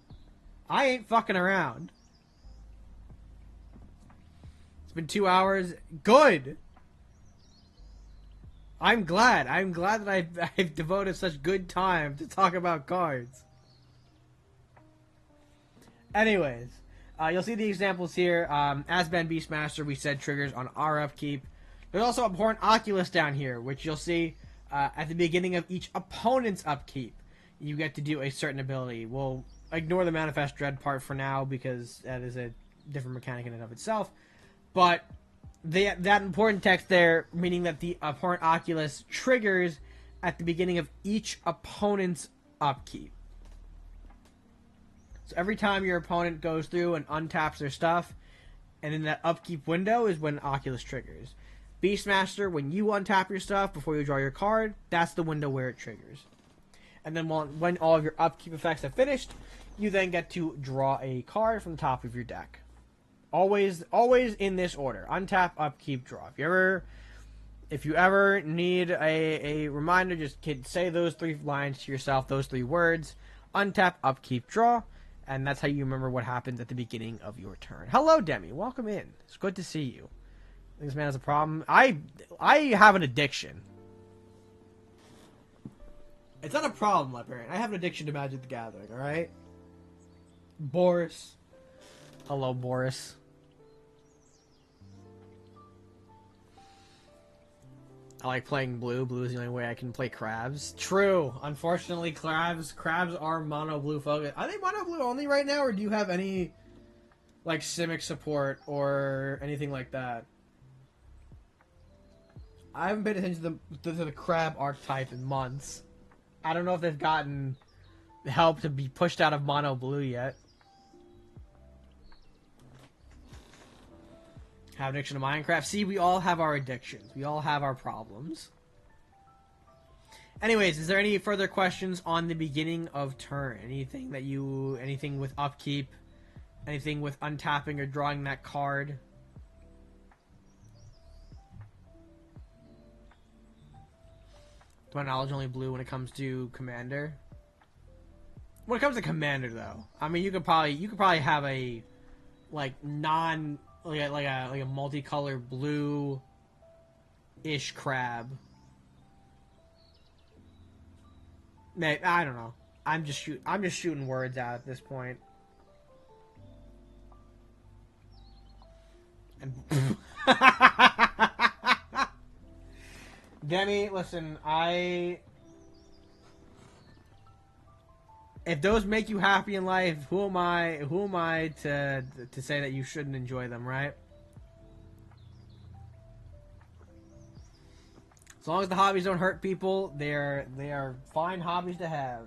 I ain't fucking around. It's been 2 hours. Good. I'm glad. I'm glad that I've devoted such good time to talk about cards. Anyways, you'll see the examples here. Azban Beastmaster, we said triggers on our upkeep. There's also Abhorrent Oculus down here, which you'll see at the beginning of each opponent's upkeep. You get to do a certain ability. We'll ignore the Manifest Dread part for now because that is a different mechanic in and of itself. But that important text there, meaning that the Abhorrent Oculus triggers at the beginning of each opponent's upkeep. So every time your opponent goes through and untaps their stuff, and in that upkeep window is when Oculus triggers. Beastmaster, when you untap your stuff before you draw your card, that's the window where it triggers. And then when all of your upkeep effects have finished, you then get to draw a card from the top of your deck. Always in this order. Untap, upkeep, draw. If you ever need a reminder, just say those 3 lines to yourself, those 3 words. Untap, upkeep, draw. And that's how you remember what happens at the beginning of your turn. Hello, Demi. Welcome in. It's good to see you. This man has a problem. I have an addiction. It's not a problem, Librarian. I have an addiction to Magic the Gathering, alright? Boris. Hello, Boris. I like playing blue. Blue is the only way I can play crabs. True. Unfortunately, crabs are mono blue focus. Are they mono blue only right now, or do you have any like Simic support or anything like that? I haven't paid attention to the crab archetype in months. I don't know if they've gotten help to be pushed out of mono blue yet. Have addiction to Minecraft. See, we all have our addictions. We all have our problems. Anyways, is there any further questions on the beginning of turn? Anything with upkeep? Anything with untapping or drawing that card? To my knowledge, only blue when it comes to Commander. When it comes to Commander, though, I mean, you could probably have a like a multicolored blue-ish crab. Maybe, I don't know. I'm just shooting words out at this point. And Demi, listen, if those make you happy in life, who am I to say that you shouldn't enjoy them, right? As long as the hobbies don't hurt people, they are fine hobbies to have.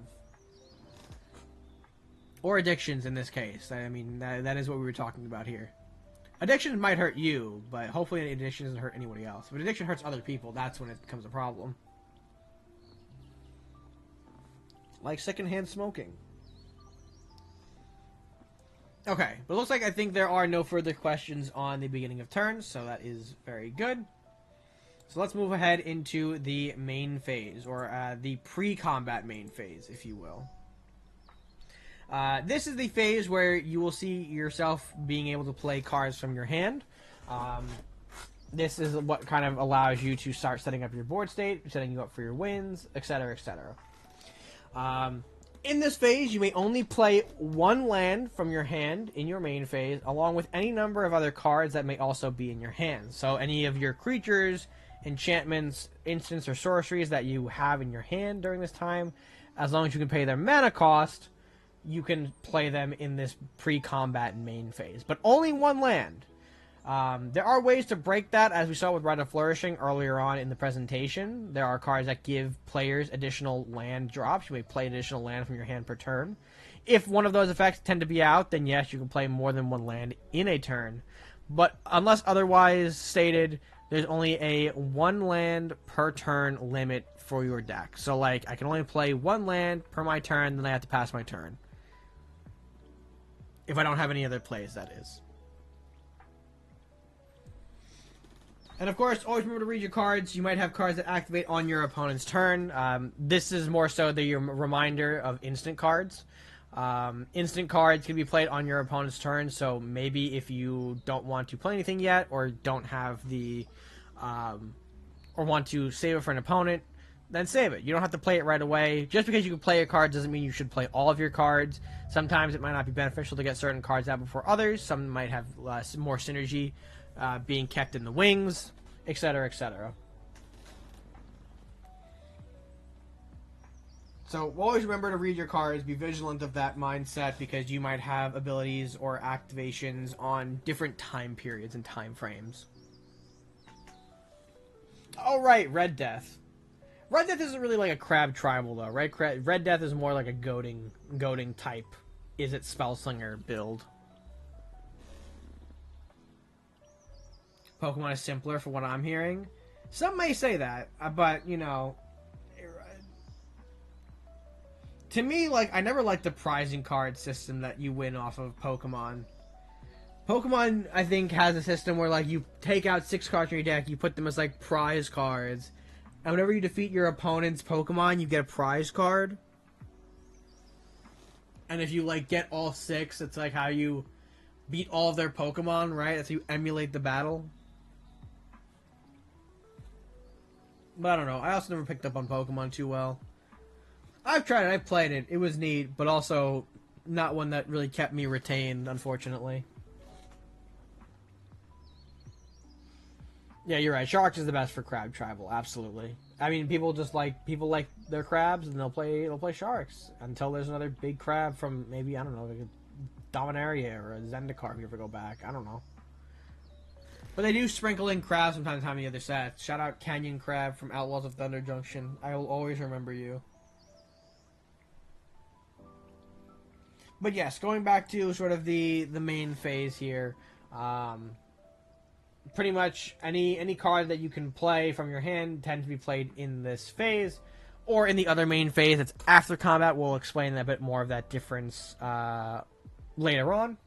Or addictions in this case. I mean, that is what we were talking about here. Addiction might hurt you, but hopefully addiction doesn't hurt anybody else. If addiction hurts other people, that's when it becomes a problem. Like secondhand smoking. Okay, but it looks like I think there are no further questions on the beginning of turns, so that is very good. So let's move ahead into the main phase, or the pre-combat main phase, if you will. This is the phase where you will see yourself being able to play cards from your hand. This is what kind of allows you to start setting up your board state, setting you up for your wins, etc., etc. In this phase, you may only play one land from your hand in your main phase, along with any number of other cards that may also be in your hand. So any of your creatures, enchantments, instants, or sorceries that you have in your hand during this time, as long as you can pay their mana cost, you can play them in this pre-combat main phase. But only one land. There are ways to break that, as we saw with Rite of Flourishing earlier on in the presentation. There are cards that give players additional land drops. You may play additional land from your hand per turn. If one of those effects tend to be out, then yes, you can play more than one land in a turn. But unless otherwise stated, there's only a one land per turn limit for your deck. So, like, I can only play one land per my turn, then I have to pass my turn. If I don't have any other plays, that is. And of course, always remember to read your cards. You might have cards that activate on your opponent's turn. This is more so the reminder of instant cards. Instant cards can be played on your opponent's turn, so maybe if you don't want to play anything yet, or don't have the, or want to save it for an opponent, then save it. You don't have to play it right away. Just because you can play a card doesn't mean you should play all of your cards. Sometimes it might not be beneficial to get certain cards out before others. Some might have more synergy being kept in the wings, etc., etc. So always remember to read your cards, be vigilant of that mindset, because you might have abilities or activations on different time periods and time frames. Alright, Red Death. Red Death isn't really like a crab tribal, though, right? Red Death is more like a goading type. Is it Spellslinger build? Pokemon is simpler for what I'm hearing. Some may say that, but, you know, to me, like, I never liked the prizing card system that you win off of Pokemon. Pokemon, I think, has a system where, like, you take out 6 cards from your deck, you put them as, like, prize cards, and whenever you defeat your opponent's Pokemon, you get a prize card. And if you, like, get all 6, it's like how you beat all of their Pokemon, right? That's how you emulate the battle. But I don't know. I also never picked up on Pokemon too well. I've tried it. I've played it. It was neat, but also not one that really kept me retained, unfortunately. Yeah, you're right. Sharks is the best for crab tribal. Absolutely. I mean, people like their crabs, and they'll play sharks until there's another big crab from maybe, I don't know, like a Dominaria or a Zendikar if you ever go back. I don't know. But they do sprinkle in crabs from time to time in the other sets. Shout out Canyon Crab from Outlaws of Thunder Junction. I will always remember you. But yes, going back to sort of the main phase here. Pretty much any card that you can play from your hand tend to be played in this phase. or in the other main phase that's after combat. We'll explain a bit more of that difference later on.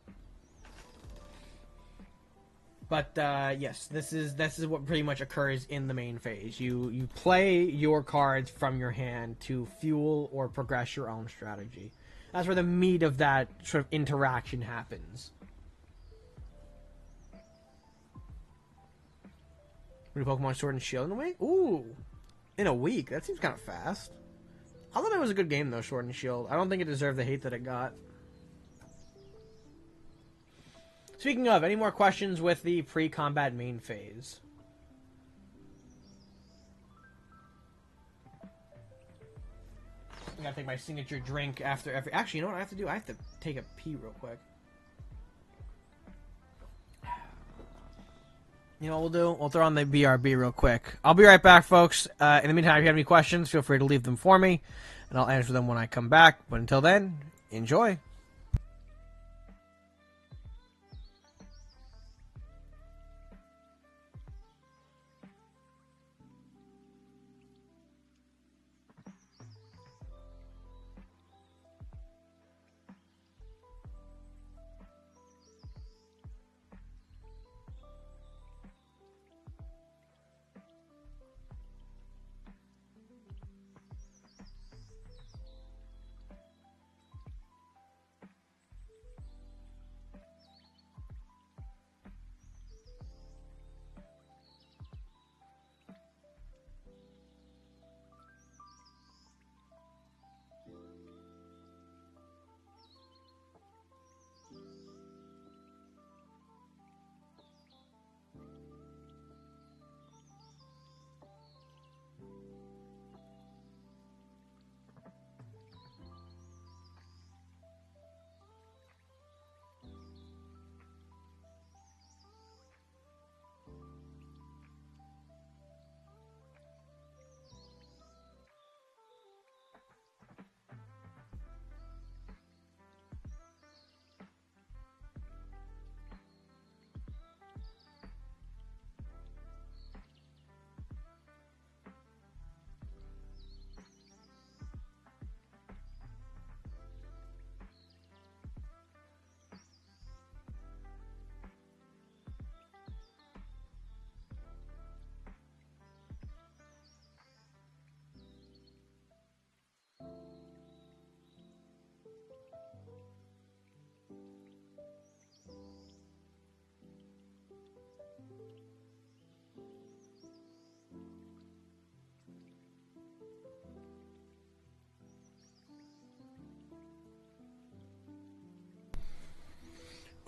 But yes, this is what pretty much occurs in the main phase. You play your cards from your hand to fuel or progress your own strategy. That's where the meat of that sort of interaction happens. New Pokemon Sword and Shield in a week? Ooh, in a week? That seems kind of fast. I thought it was a good game though, Sword and Shield. I don't think it deserved the hate that it got. Speaking of, any more questions with the pre-combat main phase? I gotta take my signature drink after every... Actually, you know what I have to do? I have to take a pee real quick. You know what we'll do? We'll throw on the BRB real quick. I'll be right back, folks. In the meantime, if you have any questions, feel free to leave them for me, and I'll answer them when I come back. But until then, enjoy.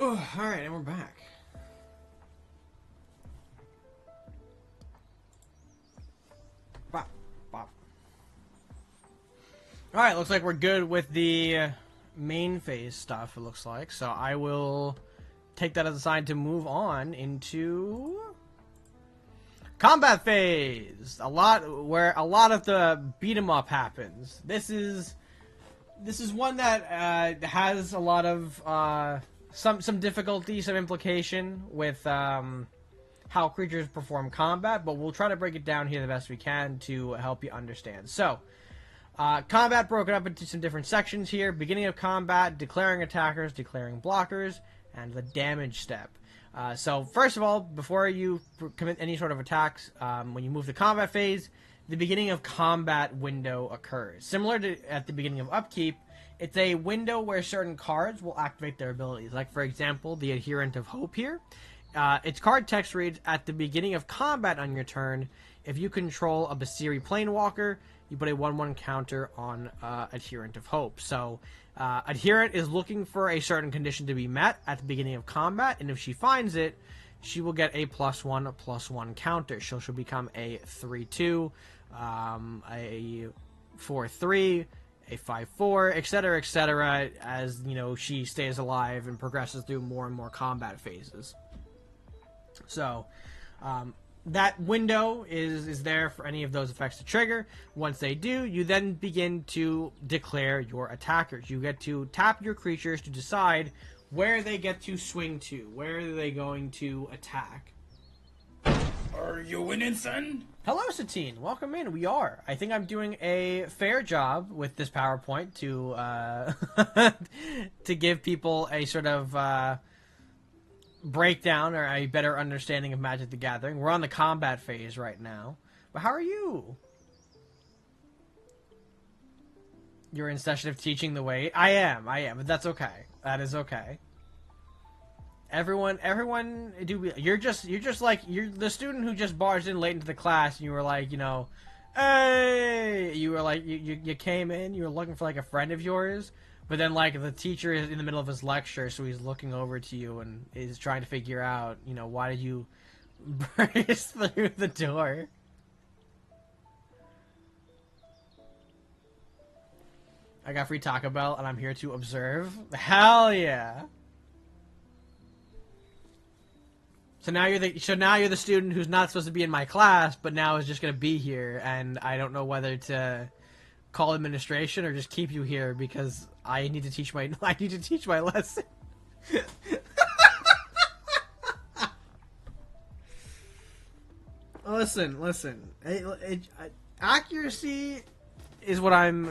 Oh, alright, and we're back. Bop, bop. Alright, looks like we're good with the main phase stuff, it looks like. So I will take that as a sign to move on into combat phase. Where a lot of the beat 'em up happens. This is one that has a lot of some difficulty, some implication with how creatures perform combat, but we'll try to break it down here the best we can to help you understand. So, combat broken up into some different sections here. Beginning of combat, declaring attackers, declaring blockers, and the damage step. So, first of all, before you commit any sort of attacks, when you move to combat phase, the beginning of combat window occurs. Similar to at the beginning of upkeep, it's a window where certain cards will activate their abilities. Like, for example, the Adherent of Hope here. Its card text reads, at the beginning of combat on your turn, if you control a Basiri Planewalker, you put a 1/1 counter on Adherent of Hope. So, Adherent is looking for a certain condition to be met at the beginning of combat, and if she finds it, she will get a +1/+1 counter. So she'll become a 3/2, a 4/3, a 5/4, etc., as, you know, she stays alive and progresses through more and more combat phases. So, that window is there for any of those effects to trigger. Once they do, you then begin to declare your attackers. You get to tap your creatures to decide where they get to swing to. Where are they going to attack? Are Are you winning, son? Hello, Satine. Welcome in. We are. I think I'm doing a fair job with this PowerPoint to to give people a sort of breakdown or a better understanding of Magic the Gathering. We're on the combat phase right now. But how are you? You're in session of teaching the way. I am, but that's okay. That is okay. Everyone, you're just like, you're the student who just barged in late into the class, and you were like, you know, hey, you were like, you came in, you were looking for like a friend of yours, but then like the teacher is in the middle of his lecture, so he's looking over to you and is trying to figure out, you know, why did you burst through the door? I got free Taco Bell, and I'm here to observe. Hell yeah! So now you're the student who's not supposed to be in my class, but now is just gonna be here, and I don't know whether to call administration or just keep you here because I need to teach my lesson. Listen. Accuracy is what I'm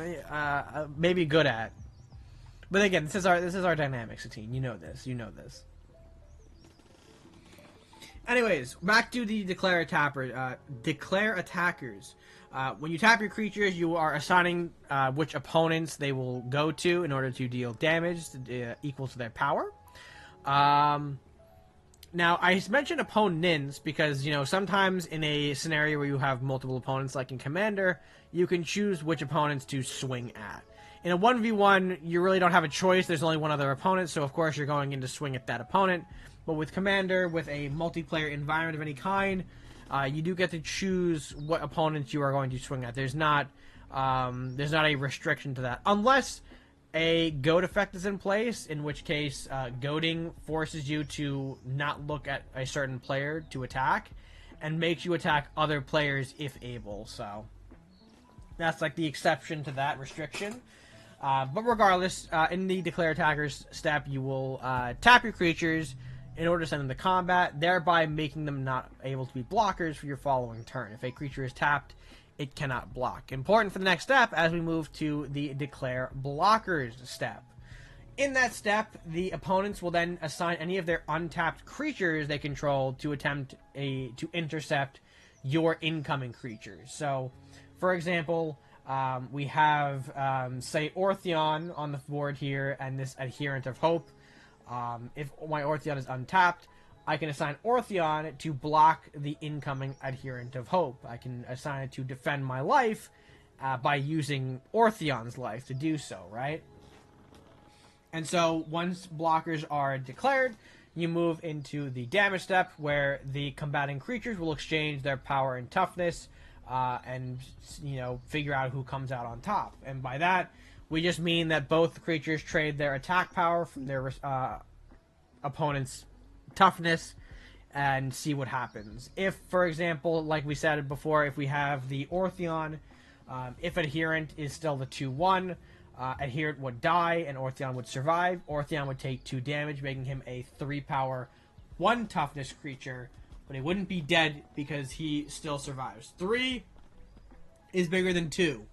maybe good at, but again, this is our dynamic, Satine. You know this. Anyways, back to the declare attackers. When you tap your creatures, you are assigning which opponents they will go to in order to deal damage equal to their power. Now, I mentioned opponents because, you know, sometimes in a scenario where you have multiple opponents, like in Commander, you can choose which opponents to swing at. In a 1v1, you really don't have a choice. There's only one other opponent, so of course you're going in to swing at that opponent. But with Commander, with a multiplayer environment of any kind, you do get to choose what opponents you are going to swing at. There's not a restriction to that, unless a goad effect is in place, in which case goading forces you to not look at a certain player to attack, and makes you attack other players if able. So that's like the exception to that restriction. But regardless, in the declare attackers step, you will tap your creatures in order to send them to combat, thereby making them not able to be blockers for your following turn. If a creature is tapped, it cannot block. Important for the next step as we move to the declare blockers step. In that step, the opponents will then assign any of their untapped creatures they control to attempt to intercept your incoming creatures. So, for example, we have, say, Ortheon on the board here, and this Adherent of Hope. If my Ortheon is untapped, I can assign Ortheon to block the incoming Adherent of Hope. I can assign it to defend my life by using Ortheon's life to do so, right? And so once blockers are declared, you move into the damage step, where the combating creatures will exchange their power and toughness and, you know, figure out who comes out on top. And by that, we just mean that both creatures trade their attack power from their opponent's toughness and see what happens. If, for example, like we said before, if we have the Ortheon, if Adherent is still the 2/1, Adherent would die and Ortheon would survive. Ortheon would take 2 damage, making him a 3 power, 1 toughness creature, but he wouldn't be dead because he still survives. 3 is bigger than 2.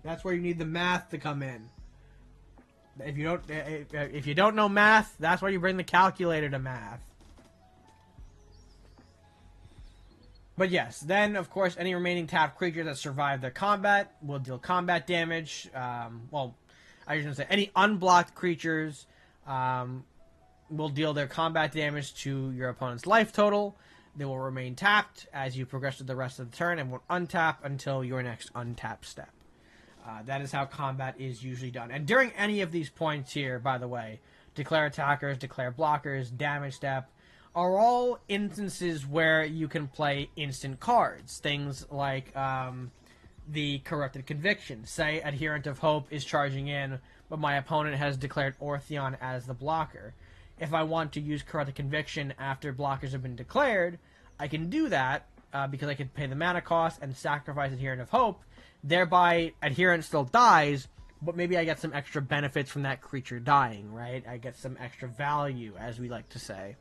That's where you need the math to come in. If you don't know math, that's why you bring the calculator to math. But yes, then of course any remaining tapped creatures that survive their combat will deal combat damage. Well, I shouldn't say any unblocked creatures will deal their combat damage to your opponent's life total. They will remain tapped as you progress through the rest of the turn and won't untap until your next untap step. That is how combat is usually done. And during any of these points here, by the way, declare attackers, declare blockers, damage step, are all instances where you can play instant cards. Things like the Corrupted Conviction. Say Adherent of Hope is charging in, but my opponent has declared Ortheon as the blocker. If I want to use Corrupted Conviction after blockers have been declared, I can do that because I can pay the mana cost and sacrifice Adherent of Hope. Thereby, Adherent still dies, but maybe I get some extra benefits from that creature dying, right? I get some extra value, as we like to say.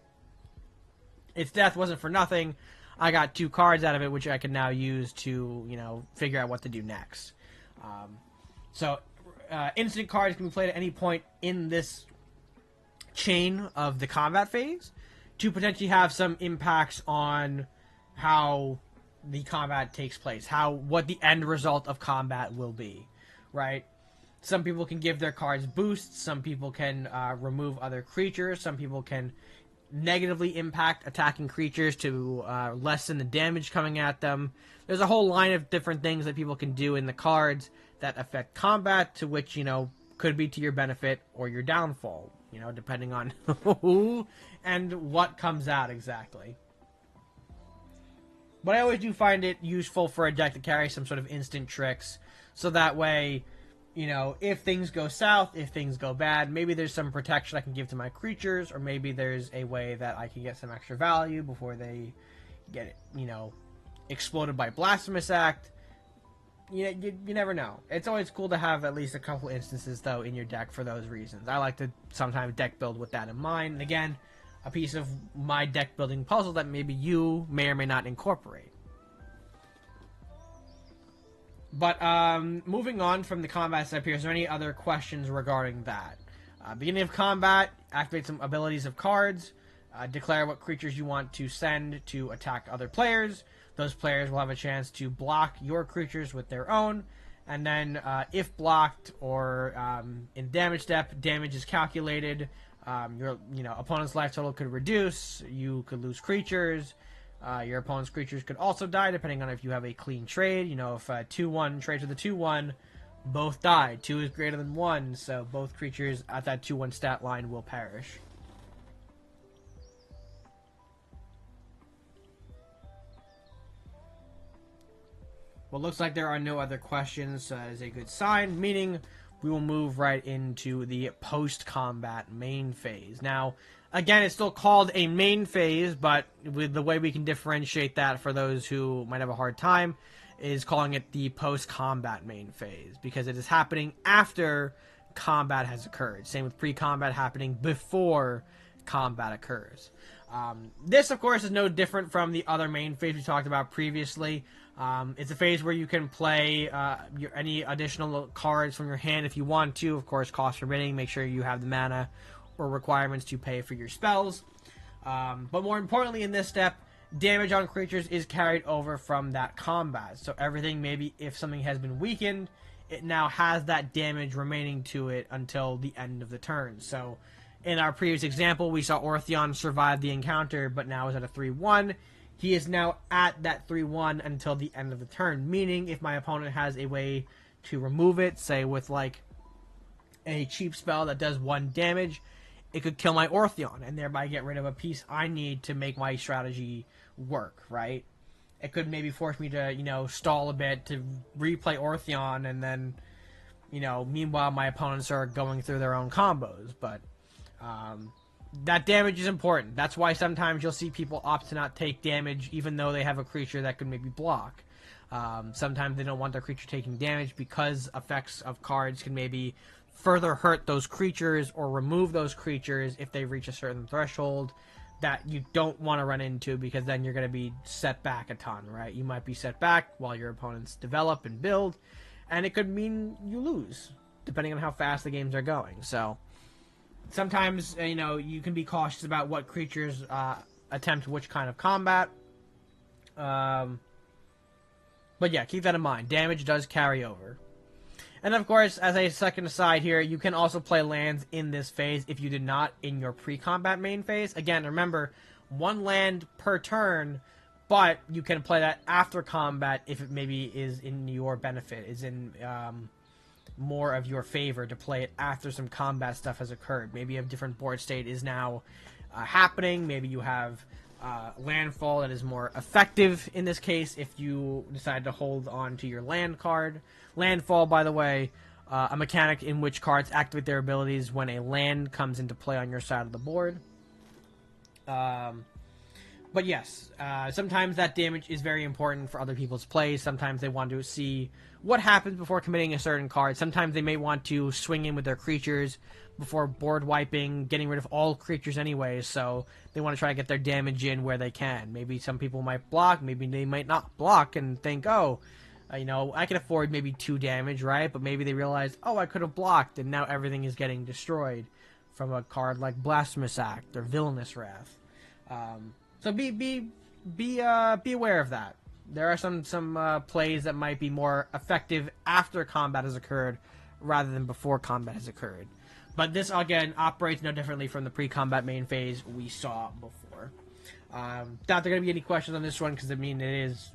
Its death wasn't for nothing. I got 2 cards out of it, which I can now use to, figure out what to do next. So instant cards can be played at any point in this chain of the combat phase to potentially have some impacts on how the combat takes place, what the end result of combat will be, right? Some people can give their cards boosts, some people can remove other creatures, some people can negatively impact attacking creatures to lessen the damage coming at them. There's a whole line of different things that people can do in the cards that affect combat, to which, could be to your benefit or your downfall, depending on who and what comes out exactly. But I always do find it useful for a deck to carry some sort of instant tricks, so that way, if things go south, if things go bad, maybe there's some protection I can give to my creatures, or maybe there's a way that I can get some extra value before they get, exploded by Blasphemous Act. You never know. It's always cool to have at least a couple instances, though, in your deck for those reasons. I like to sometimes deck build with that in mind. And again, a piece of my deck building puzzle that maybe you may or may not incorporate. But moving on from the combat step here, is there any other questions regarding that? Beginning of combat, activate some abilities of cards. Declare what creatures you want to send to attack other players. Those players will have a chance to block your creatures with their own. And then, if blocked or in damage step, damage is calculated. Your opponent's life total could reduce. You could lose creatures. Your opponent's creatures could also die, depending on if you have a clean trade. If a 2-1 trades with a 2-1, both die. 2 is greater than 1, so both creatures at that 2-1 stat line will perish. Well, looks like there are no other questions, so that is a good sign, meaning we will move right into the post-combat main phase. Now, again, it's still called a main phase, but with the way we can differentiate that for those who might have a hard time is calling it the post-combat main phase, because it is happening after combat has occurred. Same with pre-combat happening before combat occurs. This, of course, is no different from the other main phase we talked about previously. It's a phase where you can play any additional cards from your hand if you want to. Of course, cost permitting. Make sure you have the mana or requirements to pay for your spells. But more importantly, in this step, damage on creatures is carried over from that combat. So everything, maybe if something has been weakened, it now has that damage remaining to it until the end of the turn. So in our previous example, we saw Orthion survive the encounter, but now is at a 3-1. He is now at that 3-1 until the end of the turn, meaning if my opponent has a way to remove it, say with like a cheap spell that does 1 damage, it could kill my Orthion and thereby get rid of a piece I need to make my strategy work, right? It could maybe force me to, stall a bit to replay Orthion, and then, meanwhile my opponents are going through their own combos, but that damage is important. That's why sometimes you'll see people opt to not take damage even though they have a creature that could maybe block. Sometimes they don't want their creature taking damage because effects of cards can maybe further hurt those creatures or remove those creatures if they reach a certain threshold that you don't want to run into, because then you're going to be set back a ton, right? You might be set back while your opponents develop and build, and it could mean you lose, depending on how fast the games are going. So sometimes, you can be cautious about what creatures attempt which kind of combat. But yeah, keep that in mind. Damage does carry over. And of course, as a second aside here, you can also play lands in this phase if you did not in your pre-combat main phase. Again, remember, 1 land per turn, but you can play that after combat if it maybe is in your benefit, is in more of your favor to play it after some combat stuff has occurred. Maybe a different board state is now happening. Maybe you have landfall that is more effective in this case if you decide to hold on to your land card. Landfall, by the way, a mechanic in which cards activate their abilities when a land comes into play on your side of the board. But yes, sometimes that damage is very important for other people's plays. Sometimes they want to see what happens before committing a certain card. Sometimes they may want to swing in with their creatures before board wiping, getting rid of all creatures anyway, so they want to try to get their damage in where they can. Maybe some people might block, maybe they might not block and think, oh, I can afford maybe 2 damage, right? But maybe they realize, oh, I could have blocked, and now everything is getting destroyed from a card like Blasphemous Act or Villainous Wrath. So be aware of that. There are some plays that might be more effective after combat has occurred rather than before combat has occurred. But this, again, operates no differently from the pre-combat main phase we saw before. Not there going to be any questions on this one because, it is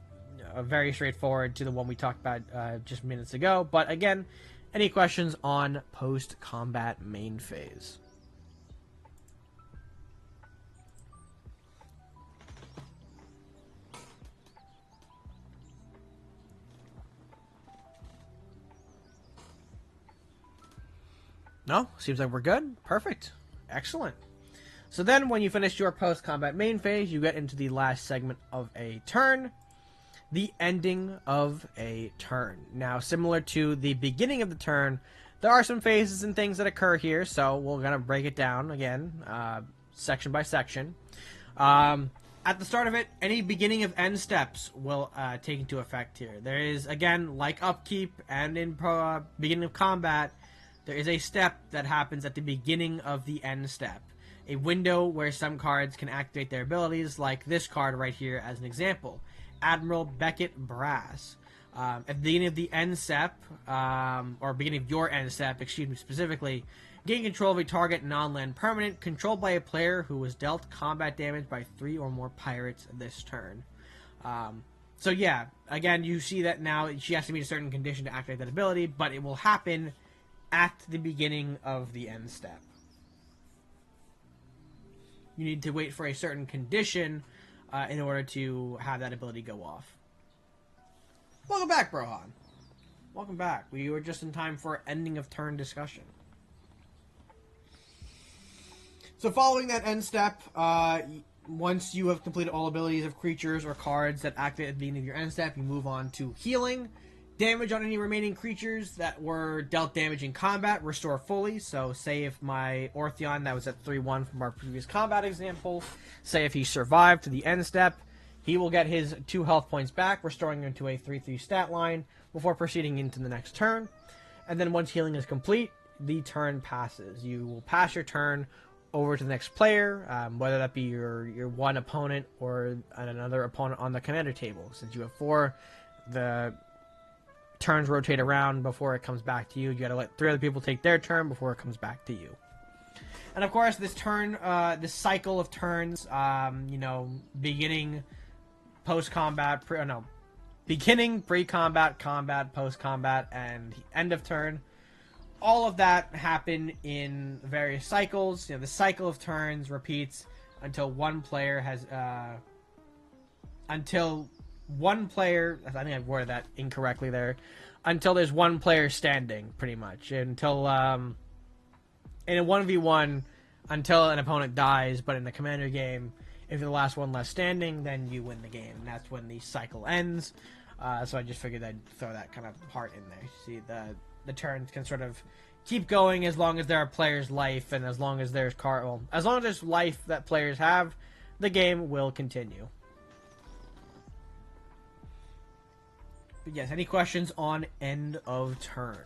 very straightforward to the one we talked about just minutes ago. But, again, any questions on post-combat main phase? No? Seems like we're good. Perfect. Excellent. So then when you finish your post-combat main phase, you get into the last segment of a turn, the ending of a turn. Now, similar to the beginning of the turn, there are some phases and things that occur here, so we're going to break it down again, section by section. At the start of it, any beginning of end steps will take into effect here. There is, again, like upkeep and in beginning of combat, there is a step that happens at the beginning of the end step. A window where some cards can activate their abilities, like this card right here as an example. Admiral Beckett Brass. At the beginning of the end step, or beginning of your end step, specifically, gain control of a target non-land permanent controlled by a player who was dealt combat damage by 3 or more pirates this turn. So yeah, again, you see that now she has to meet a certain condition to activate that ability, but it will happen at the beginning of the end step. You need to wait for a certain condition in order to have that ability go off. Welcome back, Brohan. Welcome back. We were just in time for ending of turn discussion. So following that end step, once you have completed all abilities of creatures or cards that activate at the beginning of your end step, you move on to healing. Damage on any remaining creatures that were dealt damage in combat, restore fully. So say if my Ortheon that was at 3-1 from our previous combat example, say if he survived to the end step, he will get his 2 health points back, restoring him to a 3-3 stat line before proceeding into the next turn. And then once healing is complete, the turn passes. You will pass your turn over to the next player, whether that be your one opponent or another opponent on the commander table. Since you have 4, the turns rotate around before it comes back to you. You gotta let 3 other people take their turn before it comes back to you. And of course, this cycle of turns, beginning post-combat, beginning pre-combat, combat, post-combat, and end of turn. All of that happen in various cycles. The cycle of turns repeats until one player has, I think I worded that incorrectly there. Until there's one player standing, pretty much. Until, in a 1v1, until an opponent dies. But in the commander game, if you're the last one left standing, then you win the game. And that's when the cycle ends. So I just figured I'd throw that kind of part in there. See, the turns can sort of keep going as long as there are players' life, and as long as there's as long as there's life that players have, the game will continue. But yes, any questions on end of turn?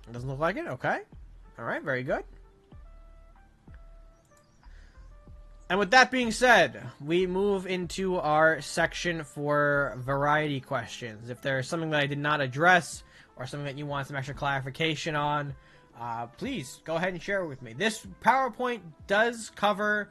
It doesn't look like it? Okay. Alright, very good. And with that being said, we move into our section for variety questions. If there's something that I did not address, or something that you want some extra clarification on, please go ahead and share it with me. This PowerPoint does cover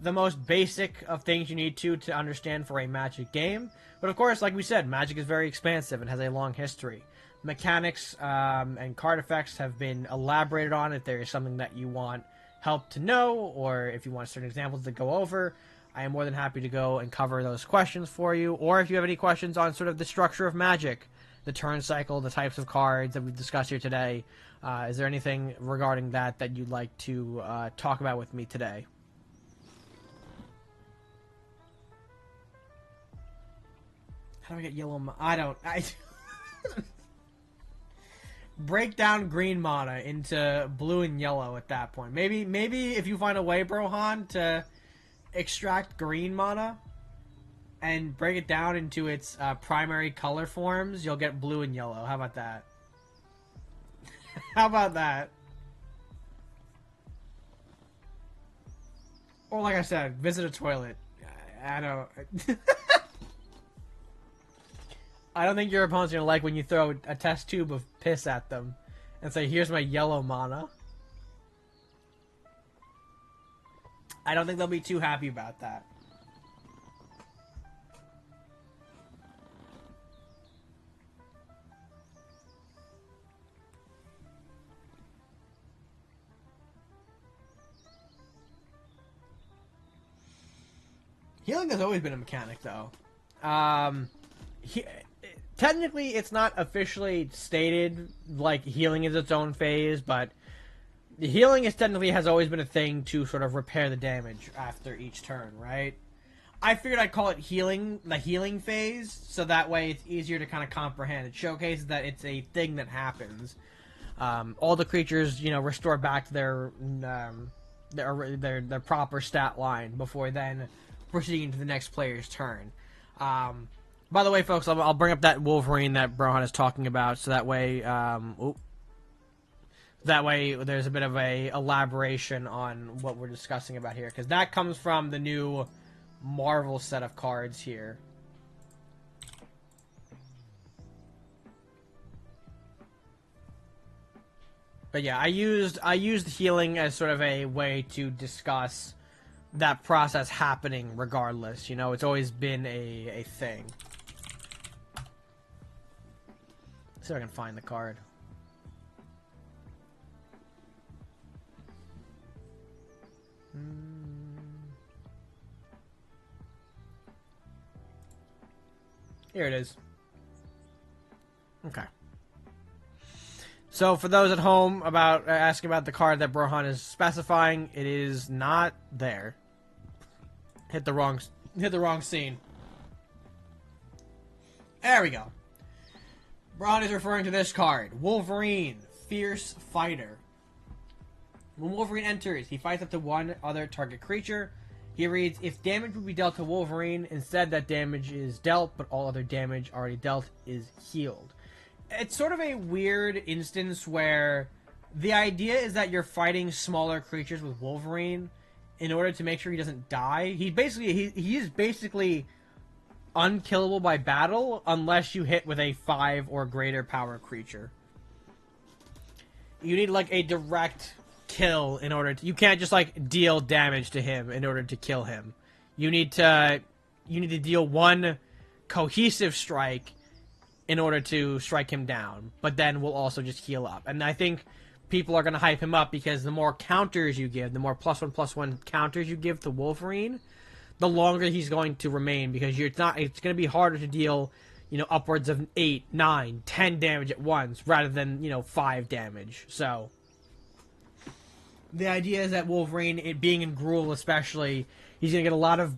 the most basic of things you need to understand for a Magic game. But of course, like we said, Magic is very expansive and has a long history. Mechanics and card effects have been elaborated on if there is something that you want help to know, or if you want certain examples to go over. I am more than happy to go and cover those questions for you. Or if you have any questions on sort of the structure of Magic, the turn cycle, the types of cards that we've discussed here today, is there anything regarding that that you'd like to talk about with me today? How do I get yellow? I break down green mana into blue and yellow at that point. Maybe if you find a way, Brohan, to extract green mana and break it down into its primary color forms, you'll get blue and yellow. How about that? How about that? Or like I said, visit a toilet. I don't... I don't think your opponent's going to like when you throw a test tube of piss at them and say, here's my yellow mana. I don't think they'll be too happy about that. Healing has always been a mechanic, though. Technically, it's not officially stated like healing is its own phase, but the healing is technically has always been a thing to sort of repair the damage after each turn, right? I figured I'd call it healing, the healing phase, so that way it's easier to kind of comprehend. It showcases that it's a thing that happens. All the creatures, restore back to their proper stat line before then proceeding to the next player's turn. By the way, folks, I'll bring up that Wolverine that Brohan is talking about, so that way, there's a bit of a elaboration on what we're discussing about here, because that comes from the new Marvel set of cards here. But yeah, I used healing as sort of a way to discuss that process happening regardless. It's always been a thing. See if I can find the card. Here it is. Okay. So for those at home asking about the card that Brohan is specifying, it is not there. Hit the wrong scene. There we go. Brohan is referring to this card. Wolverine, Fierce Fighter. When Wolverine enters, he fights up to one other target creature. He reads, if damage would be dealt to Wolverine, instead that damage is dealt, but all other damage already dealt is healed. It's sort of a weird instance where the idea is that you're fighting smaller creatures with Wolverine in order to make sure he doesn't die. He is basically unkillable by battle unless you hit with a 5 or greater power creature. You need like a direct kill in order to... You can't just like deal damage to him in order to kill him. You need to deal one cohesive strike in order to strike him down, but then we'll also just heal up. And I think people are going to hype him up because the more counters you give, the more +1/+1 counters you give to Wolverine, the longer he's going to remain, because it's going to be harder to deal, upwards of 8, 9, 10 damage at once rather than, 5 damage. So the idea is that Wolverine, it being in Gruul especially, he's going to get a lot of,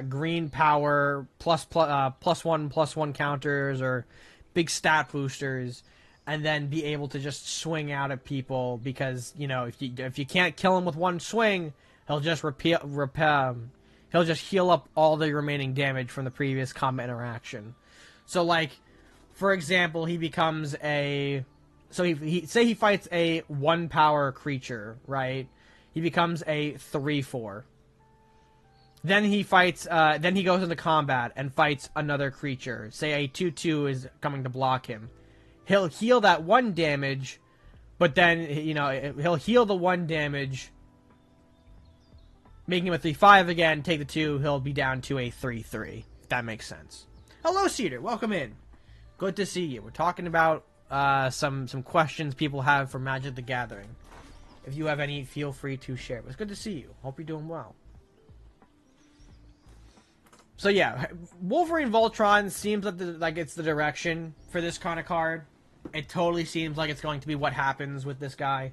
green power, +1/+1 counters or big stat boosters, and then be able to just swing out at people because, if you can't kill him with one swing, he'll just he'll just heal up all the remaining damage from the previous combat interaction. So, like, for example, he becomes a... So, he fights a 1-power creature, right? He becomes a 3/4. Then he fights... then he goes into combat and fights another creature. Say a 2/2 is coming to block him. He'll heal that 1 damage, but then, he'll heal the 1 damage... making him a 3/5 again, take the 2, he'll be down to a 3/3, if that makes sense. Hello, Cedar, welcome in. Good to see you. We're talking about some questions people have for Magic the Gathering. If you have any, feel free to share. But it's good to see you. Hope you're doing well. So yeah, Wolverine Voltron seems like it's the direction for this kind of card. It totally seems like it's going to be what happens with this guy.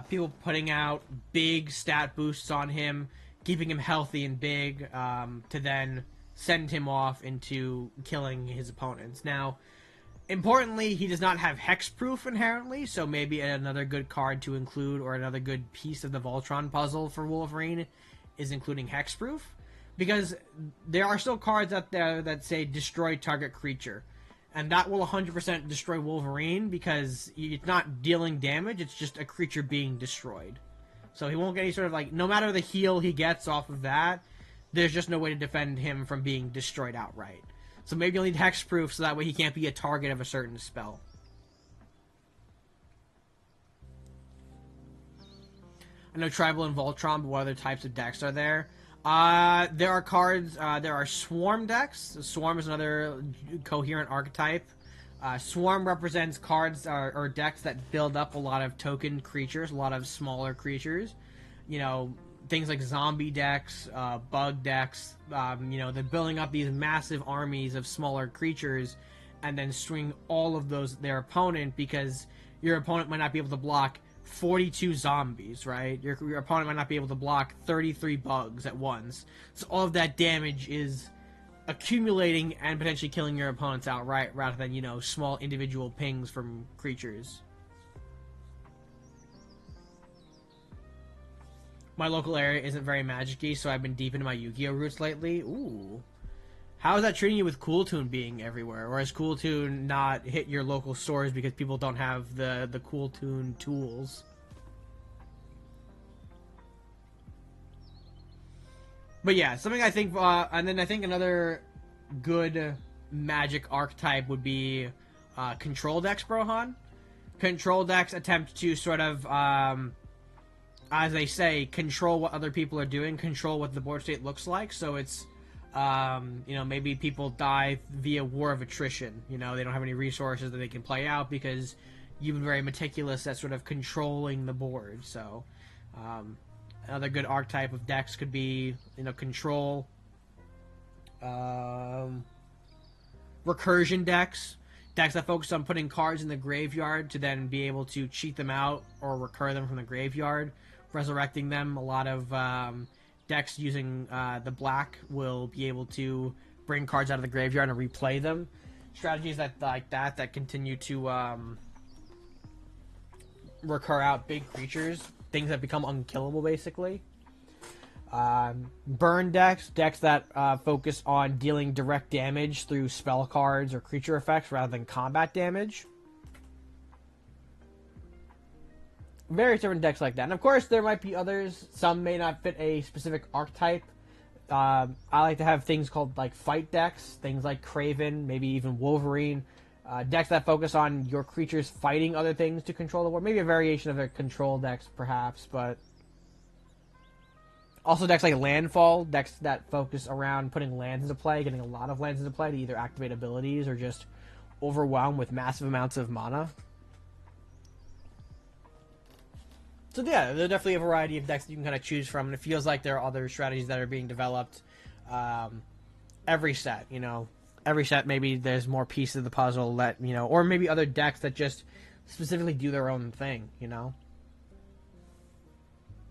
People putting out big stat boosts on him, keeping him healthy and big, to then send him off into killing his opponents. Now, importantly, he does not have hexproof inherently, so maybe another good card to include, or another good piece of the Voltron puzzle for Wolverine, is including hexproof, because there are still cards out there that say destroy target creature, and that will 100% destroy Wolverine because it's not dealing damage, it's just a creature being destroyed. So he won't get any sort of, like, no matter the heal he gets off of that, there's just no way to defend him from being destroyed outright. So maybe you'll need hexproof so that way he can't be a target of a certain spell. I know Tribal and Voltron, but what other types of decks are there? There are cards, there are Swarm decks. Swarm is another coherent archetype. Swarm represents cards or decks that build up a lot of token creatures, a lot of smaller creatures. You know, things like zombie decks, bug decks. You know, they're building up these massive armies of smaller creatures and then swing all of those at their opponent because your opponent might not be able to block 42 zombies, right? Your opponent might not be able to block 33 bugs at once. So all of that damage is accumulating and potentially killing your opponents outright rather than, you know, small individual pings from creatures. My local area isn't very magic-y, so I've been deep into my Yu-Gi-Oh! Roots lately. Ooh. How is that treating you with Cool Tune being everywhere? Or has Cool Tune not hit your local stores because people don't have the Cool Tune tools? But yeah, something I think, and then I think another good magic archetype would be Control decks, Brohan. Control decks attempt to sort of, as they say, control what other people are doing, control what the board state looks like, so it's you know, maybe people die via war of attrition. You know, they don't have any resources that they can play out because you've been very meticulous at sort of controlling the board. So, another good archetype of decks could be, you know, control, recursion decks, decks that focus on putting cards in the graveyard to then be able to cheat them out or recur them from the graveyard, resurrecting them. A lot of decks using the black will be able to bring cards out of the graveyard and replay them. Strategies that continue to recur out big creatures, things that become unkillable, basically. Burn decks that focus on dealing direct damage through spell cards or creature effects rather than combat damage. Various different decks like that. And of course, there might be others. Some may not fit a specific archetype. I like to have things called like fight decks, things like Kraven, maybe even Wolverine. Decks that focus on your creatures fighting other things to control the board. Maybe a variation of their control decks, perhaps, but also decks like Landfall, decks that focus around putting lands into play, getting a lot of lands into play to either activate abilities or just overwhelm with massive amounts of mana. So yeah, there's definitely a variety of decks that you can kind of choose from, and it feels like there are other strategies that are being developed every set, you know. Every set, maybe there's more pieces of the puzzle that, you know, or maybe other decks that just specifically do their own thing, you know.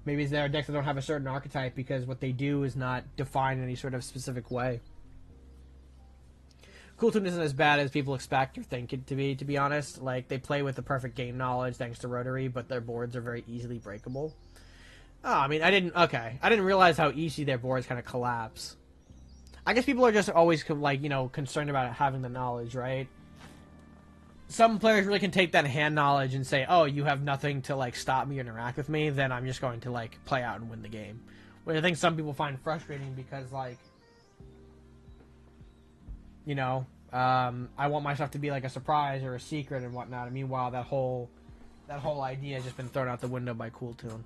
Maybe there are decks that don't have a certain archetype because what they do is not defined in any sort of specific way. Cool Tune isn't as bad as people expect or think it to be honest. Like, they play with the perfect game knowledge thanks to Rotary, but their boards are very easily breakable. Oh, I mean, I didn't realize how easy their boards kind of collapse. I guess people are just always, like, you know, concerned about having the knowledge, right? Some players really can take that hand knowledge and say, oh, you have nothing to, like, stop me or interact with me, then I'm just going to, like, play out and win the game. Which I think some people find frustrating because, like, you know, I want my stuff to be, like, a surprise or a secret and whatnot. And meanwhile, that whole idea has just been thrown out the window by Cool Tune.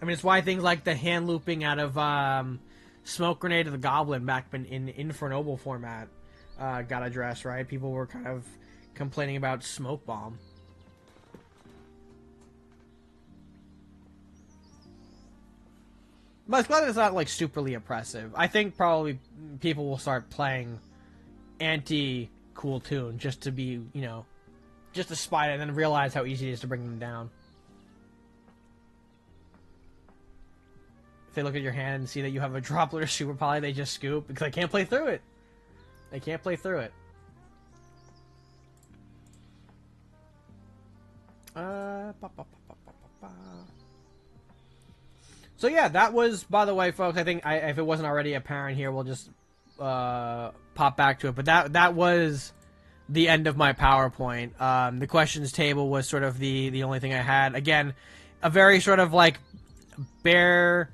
I mean, it's why things like the hand looping out of Smoke Grenade of the Goblin back in Infernoble format got addressed, right? People were kind of complaining about Smoke Bomb. But it's glad it's not like superly oppressive. I think probably people will start playing anti-cool tune just to be, you know, just to spite it and then realize how easy it is to bring them down. If they look at your hand and see that you have a droplet or super poly, they just scoop because they can't play through it. They can't play through it. So yeah, that was, by the way, folks. I think if it wasn't already apparent here, we'll just pop back to it. But that was the end of my PowerPoint. The questions table was sort of the only thing I had. Again, a very sort of like bare,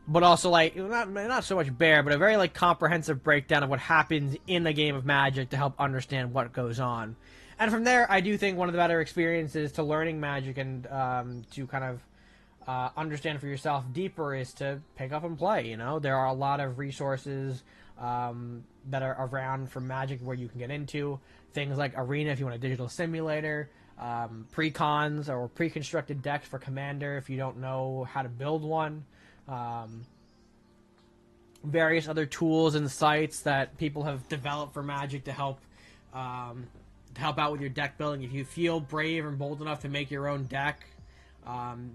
but also like not so much bare, but a very like comprehensive breakdown of what happens in the game of Magic to help understand what goes on. And from there, I do think one of the better experiences to learning Magic and to kind of understand for yourself deeper is to pick up and play. You know, there are a lot of resources that are around for Magic where you can get into things like Arena if you want a digital simulator, pre-cons or pre-constructed decks for Commander if you don't know how to build one. Various other tools and sites that people have developed for Magic to help out with your deck building. If you feel brave and bold enough to make your own deck,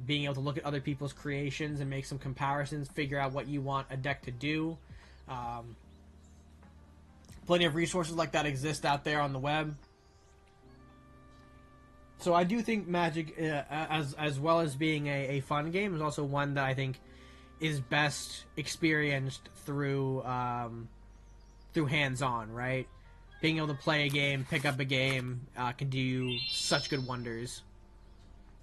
being able to look at other people's creations and make some comparisons, figure out what you want a deck to do. Plenty of resources like that exist out there on the web. So I do think Magic, as well as being a fun game, is also one that I think is best experienced through hands-on, right? Being able to play a game, pick up a game, can do such good wonders.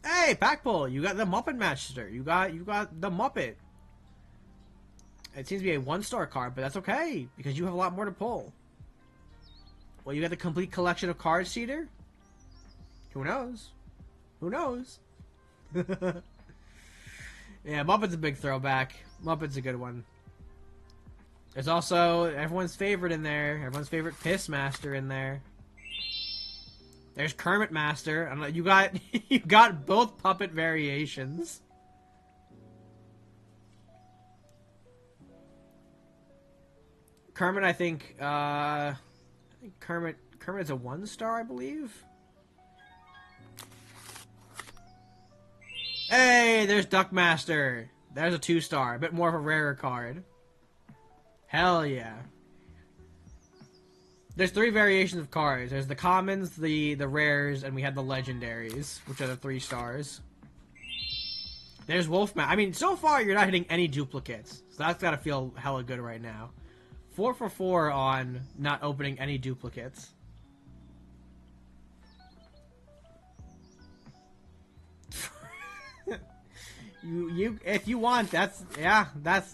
Hey, Pack Pull, you got the Muppet Master. You got the Muppet. It seems to be a 1-star card, but that's okay because you have a lot more to pull. Well, you got the complete collection of cards, Cedar. Who knows? Who knows? Yeah, Muppet's a big throwback. Muppet's a good one. There's also everyone's favorite in there. Everyone's favorite Piss Master in there. There's Kermit Master. You got you got both puppet variations. Kermit, I think Kermit's a 1-star, I believe. Hey, there's Duckmaster. There's a 2-star, a bit more of a rarer card. Hell yeah. There's 3 variations of cards. There's the commons, the rares, and we have the legendaries, which are the 3 stars. There's Wolfman. I mean, so far you're not hitting any duplicates, so that's gotta feel hella good right now. 4 for 4 on not opening any duplicates. You if you want, that's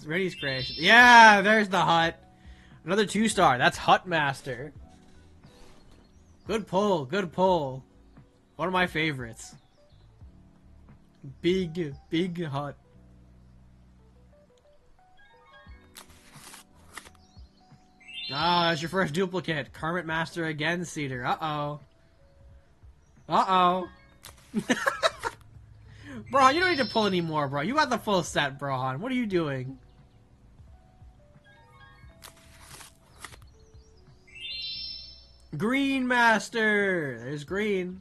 Rennie's creation. Yeah, there's the Hut. Another 2-star. That's Hut Master. Good pull, good pull. One of my favorites. Big Hut. Ah, that's your first duplicate. Kermit Master again, Cedar. Uh-oh. Uh-oh. Brohan, you don't need to pull anymore, bro. You got the full set, Brohan. What are you doing? Green Master! There's green.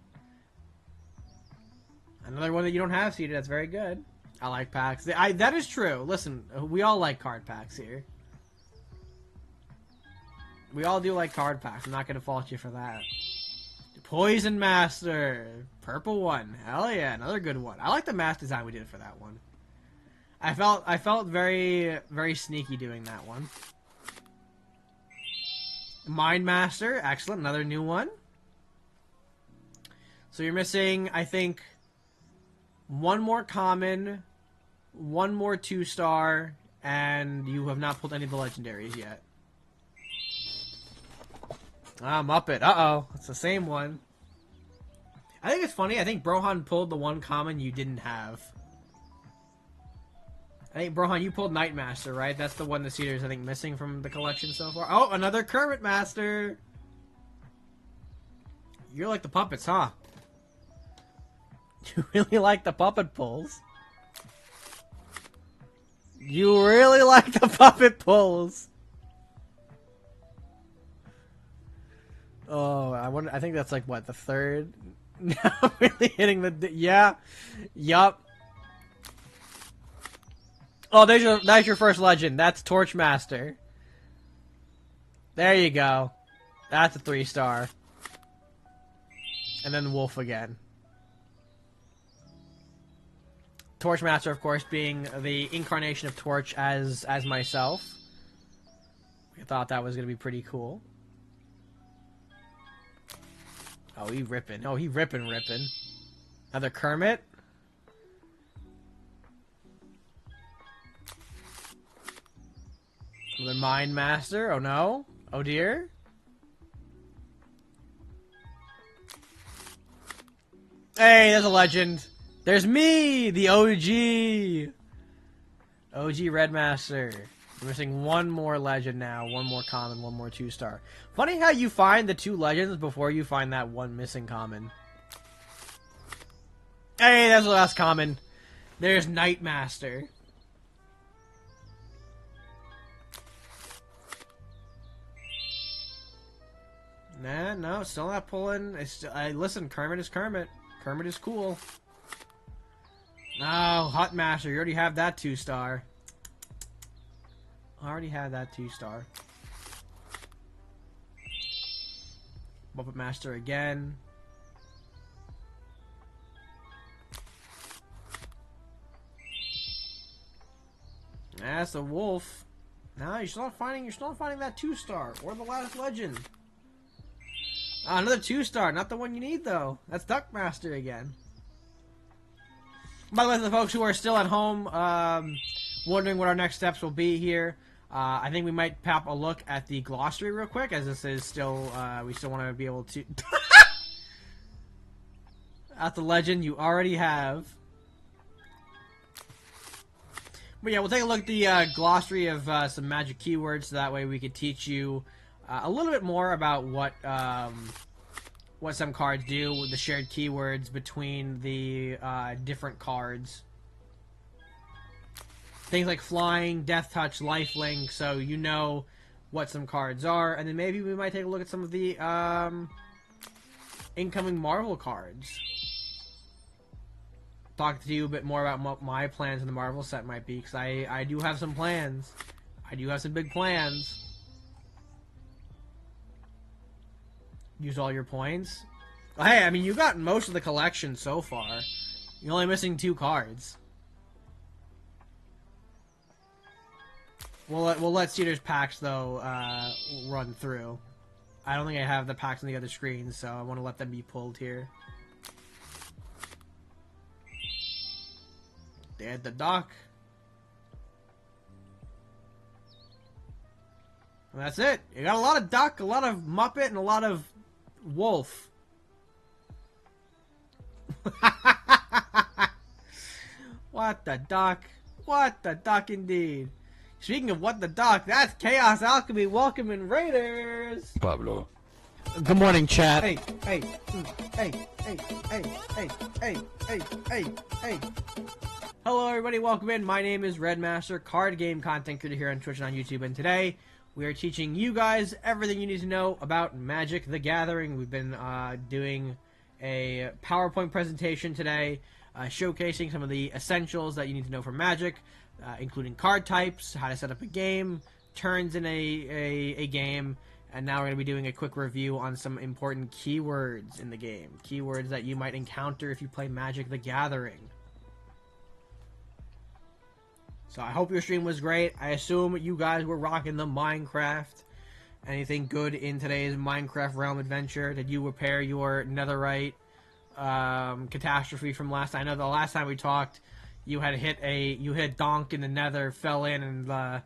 Another one that you don't have, Cedar. That's very good. I like packs. That is true. Listen, we all like card packs here. We all do like card packs. I'm not going to fault you for that. Poison Master. Purple one. Hell yeah. Another good one. I like the mask design we did for that one. I felt very, very sneaky doing that one. Mind Master. Excellent. Another new one. So you're missing, I think, one more common, one more 2-star, and you have not pulled any of the legendaries yet. Ah, Muppet. Uh-oh. It's the same one. I think it's funny. I think Brohan pulled the one common you didn't have. I think, Brohan, you pulled Nightmaster, right? That's the one the Cedar's, I think, missing from the collection so far. Oh, another Kermit Master! You're like the puppets, huh? You really like the puppet pulls. You really like the puppet pulls. Oh, I wonder. I think that's like what, the third. Now really hitting the yeah, yup. Oh, that's your first legend. That's Torchmaster. There you go. That's a 3-star. And then Wolf again. Torchmaster, of course, being the incarnation of Torch as myself. I thought that was gonna be pretty cool. Oh, he ripping. Oh, he ripping. Another Kermit. Another Mind Master. Oh no. Oh dear. Hey, there's a legend. There's me, the OG. OG Red Master. We're missing one more legend now. One more common, one more 2-star. Funny how you find the 2 legends before you find that one missing common. Hey, that's the last common. There's Night Master. Nah, no, still not pulling. Listen, Kermit is Kermit. Kermit is cool. Oh, Hut Master. You already have that 2-star. I already had that 2-star. Muppet Master again. That's a wolf. No, you're still not finding that 2-star or the last legend. Another 2-star, not the one you need though. That's Duck Master again. By the way, for the folks who are still at home, wondering what our next steps will be here, I think we might pop a look at the glossary real quick, as this is still, we still want to be able to... That's the legend you already have. But yeah, we'll take a look at the glossary of some magic keywords, so that way we could teach you a little bit more about what some cards do, the shared keywords between the different cards. Things like flying, death touch, lifelink, so you know what some cards are, and then maybe we might take a look at some of the incoming Marvel cards. Talk to you a bit more about what my plans in the Marvel set might be, because I do have some plans. I do have some big plans. Use all your points. Hey, I mean, you got most of the collection so far. You're only missing 2 cards. We'll let Cedar's packs, though, run through. I don't think I have the packs on the other screen, so I want to let them be pulled here. They had the Doc. And that's it. You got a lot of Duck, a lot of Muppet, and a lot of Wolf. What the Duck? What the Duck indeed. Speaking of what the Duck, that's Chaos Alchemy welcoming Raiders. Pablo. Good morning, chat. Hey. Hello, everybody. Welcome in. My name is Red Master, card game content creator here on Twitch and on YouTube, and today we are teaching you guys everything you need to know about Magic: The Gathering. We've been doing a PowerPoint presentation today, showcasing some of the essentials that you need to know for Magic, including card types, how to set up a game, turns in a game, and now we're going to be doing a quick review on some important keywords in the game. Keywords that you might encounter if you play Magic: The Gathering. So I hope your stream was great. I assume you guys were rocking the Minecraft. Anything good in today's Minecraft Realm adventure? Did you repair your netherite catastrophe from last time? I know the last time we talked, you had hit a donk in the nether, fell in, and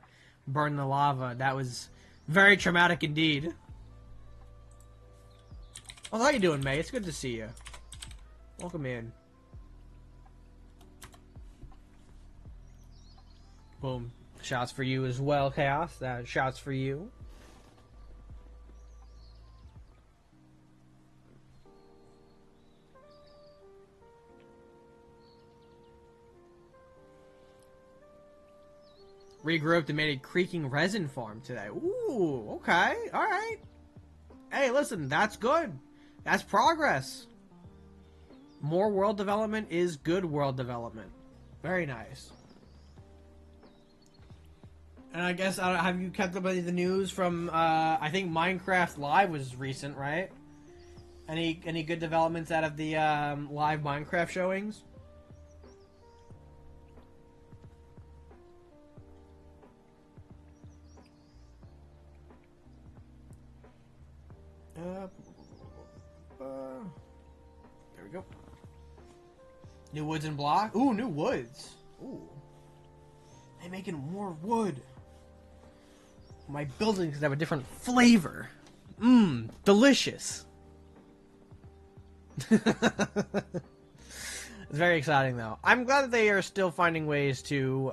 burned the lava. That was very traumatic indeed. Well, how you doing, May? It's good to see you. Welcome in. Boom. Shouts for you as well, Chaos. Shouts for you. Regrouped and made a creaking resin farm today. Ooh, okay, alright. Hey, listen, that's good. That's progress. More world development is good world development. Very nice. And I guess, have you kept up with any of the news from, I think Minecraft Live was recent, right? Any good developments out of the live Minecraft showings? There we go. New woods and block. Ooh, new woods. Ooh. They're making more wood. My buildings have a different flavor. Mmm, delicious. It's very exciting, though. I'm glad that they are still finding ways to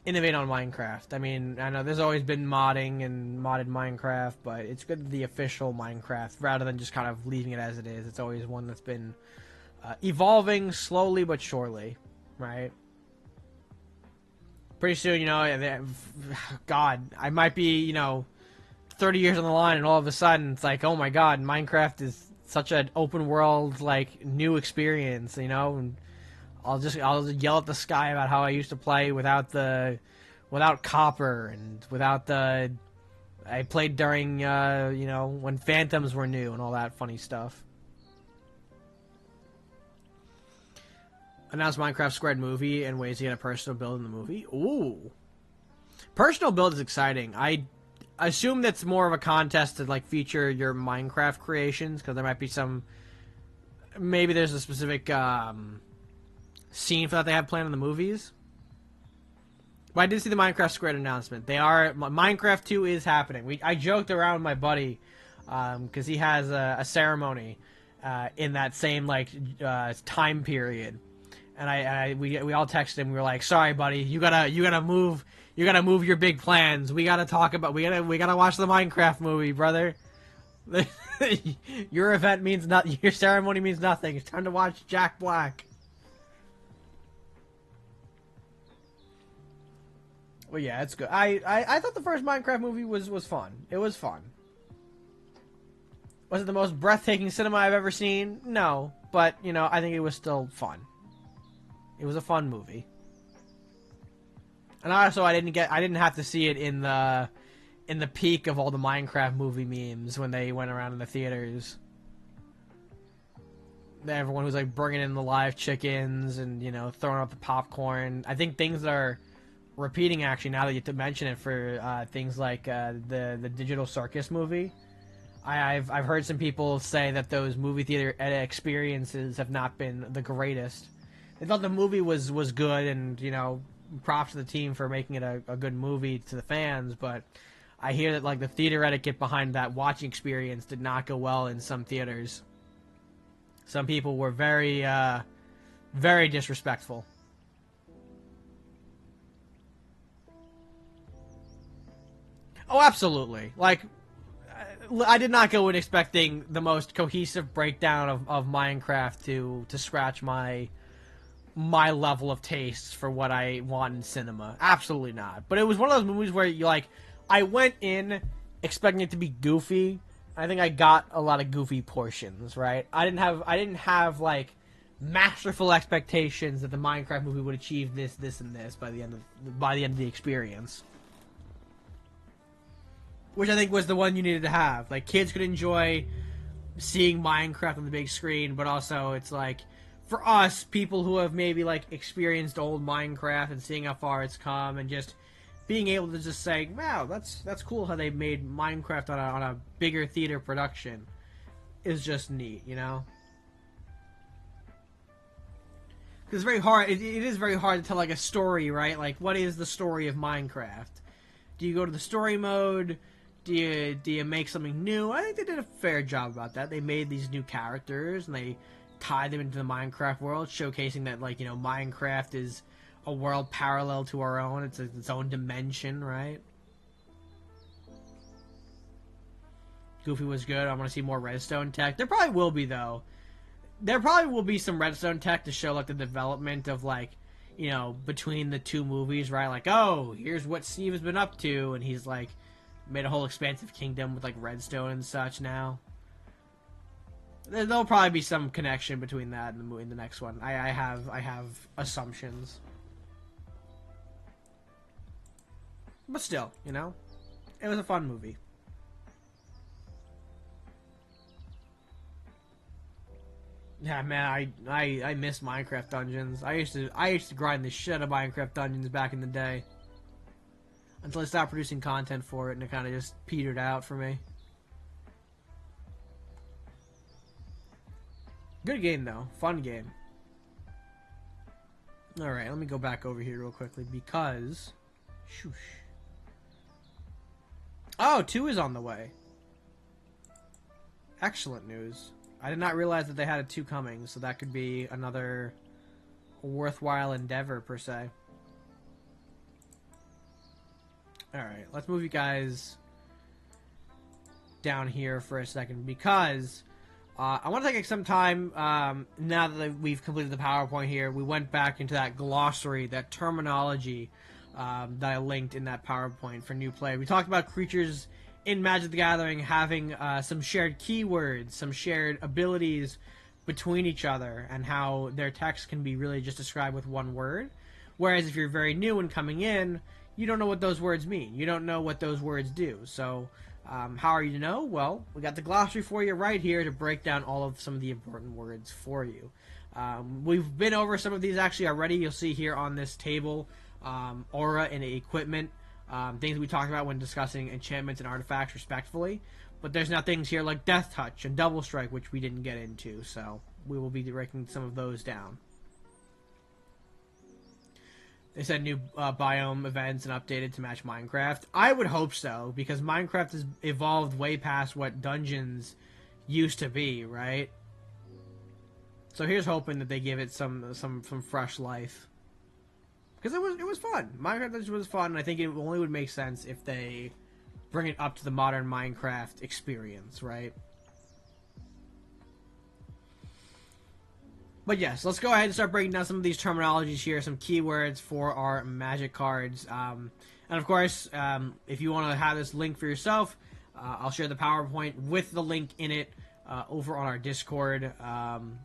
innovate on Minecraft. I mean, I know there's always been modding and modded Minecraft, but it's good that the official Minecraft, rather than just kind of leaving it as it is, it's always one that's been evolving slowly but surely, right? Pretty soon, you know, God, I might be, you know, 30 years on the line, and all of a sudden, it's like, oh my God, Minecraft is such an open world, like, new experience, you know, and I'll just yell at the sky about how I used to play without copper and without the, I played during, you know, when Phantoms were new and all that funny stuff. Announced Minecraft Squared movie and ways to get a personal build in the movie. Ooh. Personal build is exciting. I assume that's more of a contest to, like, feature your Minecraft creations, because there might be some, maybe there's a specific, scene for that they have planned in the movies. But I did see the Minecraft Squared announcement. Minecraft 2 is happening. I joked around with my buddy, because he has a ceremony, in that same, like, time period. And we all texted him. We were like, "Sorry, buddy, you gotta move your big plans. We gotta watch the Minecraft movie, brother. Your event means nothing. Your ceremony means nothing. It's time to watch Jack Black." Well, yeah, it's good. I thought the first Minecraft movie was fun. It was fun. Was it the most breathtaking cinema I've ever seen? No, but you know, I think it was still fun. It was a fun movie. And also, I didn't have to see it in the peak of all the Minecraft movie memes when they went around in the theaters. Everyone was like bringing in the live chickens and, you know, throwing up the popcorn. I think things are repeating, actually, now that you mention it, for things like the Digital Circus movie. I've heard some people say that those movie theater experiences have not been the greatest. They thought the movie was good, and, you know, props to the team for making it a good movie to the fans, but I hear that, like, the theater etiquette behind that watching experience did not go well in some theaters. Some people were very, very disrespectful. Oh, absolutely. Like, I did not go in expecting the most cohesive breakdown of Minecraft to scratch my level of tastes for what I want in cinema. Absolutely not. But it was one of those movies where you, like, I went in expecting it to be goofy. I think I got a lot of goofy portions, right? I didn't have like masterful expectations that the Minecraft movie would achieve this, and this by the end of the experience. Which I think was the one you needed to have. Like, kids could enjoy seeing Minecraft on the big screen, but also it's like, for us, people who have maybe, like, experienced old Minecraft and seeing how far it's come, and just being able to just say, wow, that's cool how they made Minecraft on a bigger theater production, is just neat, you know? Because it's very hard, it is very hard to tell, like, a story, right? Like, what is the story of Minecraft? Do you go to the story mode? Do you make something new? I think they did a fair job about that. They made these new characters, and they tie them into the Minecraft world, showcasing that, like, you know, Minecraft is a world parallel to our own. It's its own dimension, right? Goofy was good. I want to see more redstone tech. There probably will be, though. There probably will be some redstone tech to show, like, the development of, like, you know, between the two movies, right? Like, oh, here's what Steve has been up to, and he's like made a whole expansive kingdom with like redstone and such now. There'll probably be some connection between that and the next one. I have assumptions, but still, you know, it was a fun movie. Yeah, man, I miss Minecraft Dungeons. I used to grind the shit out of Minecraft Dungeons back in the day, until I stopped producing content for it, and it kind of just petered out for me. Good game though, fun game. All right, let me go back over here real quickly because, shoosh. Oh, 2 is on the way. Excellent news. I did not realize that they had a 2 coming, so that could be another worthwhile endeavor, per se. Alright, let's move you guys down here for a second, because I want to take some time, now that we've completed the PowerPoint here, we went back into that glossary, that terminology that I linked in that PowerPoint for new play. We talked about creatures in Magic the Gathering having some shared keywords, some shared abilities between each other, and how their text can be really just described with one word. Whereas if you're very new and coming in, you don't know what those words mean. You don't know what those words do. So how are you to know? Well, we got the glossary for you right here to break down all of some of the important words for you. We've been over some of these actually already. You'll see here on this table, aura and equipment. Things we talked about when discussing enchantments and artifacts respectively. But there's now things here like Death Touch and Double Strike, which we didn't get into, so we will be breaking some of those down. They said new biome events and updated to match Minecraft. I would hope so, because Minecraft has evolved way past what dungeons used to be, right? So here's hoping that they give it some fresh life. Because it was fun. Minecraft was fun, and I think it only would make sense if they bring it up to the modern Minecraft experience, right? But yes, let's go ahead and start breaking down some of these terminologies here, some keywords for our magic cards. And of course, if you want to have this link for yourself, I'll share the PowerPoint with the link in it over on our Discord.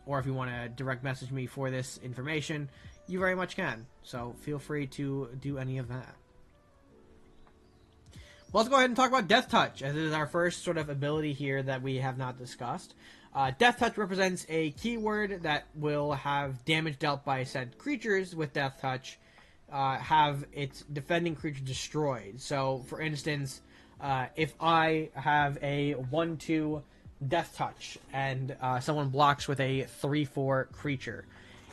Or if you want to direct message me for this information, you very much can. So feel free to do any of that. Well, let's go ahead and talk about Death Touch, as it is our first sort of ability here that we have not discussed. Death Touch represents a keyword that will have damage dealt by said creatures with Death Touch, have its defending creature destroyed. So, for instance, if I have a 1/2 Death Touch and someone blocks with a 3/4 creature,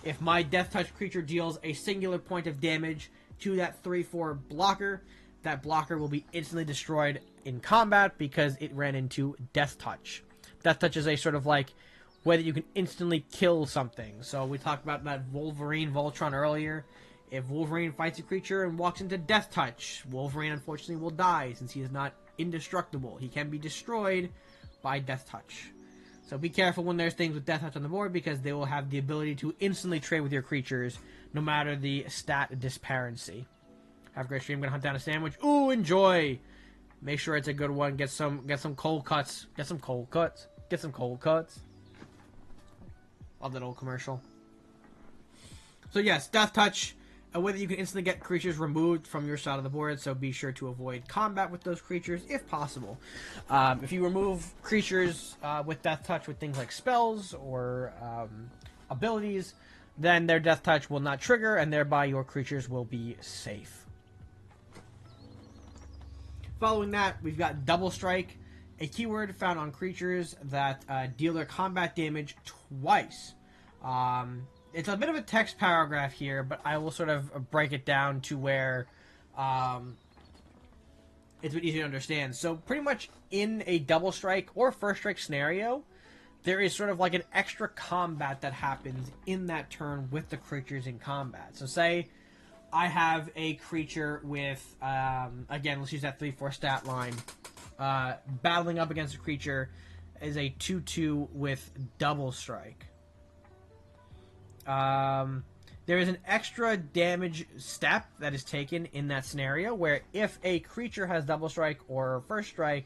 if my Death Touch creature deals a singular point of damage to that 3/4 blocker, that blocker will be instantly destroyed in combat because it ran into Death Touch. Death Touch is a sort of like way that you can instantly kill something. So we talked about that Wolverine Voltron earlier. If Wolverine fights a creature and walks into Death Touch, Wolverine unfortunately will die since he is not indestructible. He can be destroyed by Death Touch. So be careful when there's things with Death Touch on the board, because they will have the ability to instantly trade with your creatures no matter the stat disparity. Have a great stream. I'm gonna hunt down a sandwich. Ooh, enjoy! Make sure it's a good one. Get some cold cuts. Get some cold cuts. Get some cold cuts. Love that old commercial. So yes, Death Touch, a way that you can instantly get creatures removed from your side of the board, so be sure to avoid combat with those creatures if possible. If you remove creatures with Death Touch with things like spells or abilities, then their Death Touch will not trigger, and thereby your creatures will be safe. Following that, we've got Double Strike, a keyword found on creatures that deal their combat damage twice. It's a bit of a text paragraph here, but I will sort of break it down to where it's a bit easier to understand. So pretty much in a Double Strike or First Strike scenario, there is sort of like an extra combat that happens in that turn with the creatures in combat. So say I have a creature with, again, let's use that 3/4 stat line. Battling up against a creature is a 2/2 with Double Strike. there is an extra damage step that is taken in that scenario where if a creature has double strike or first strike,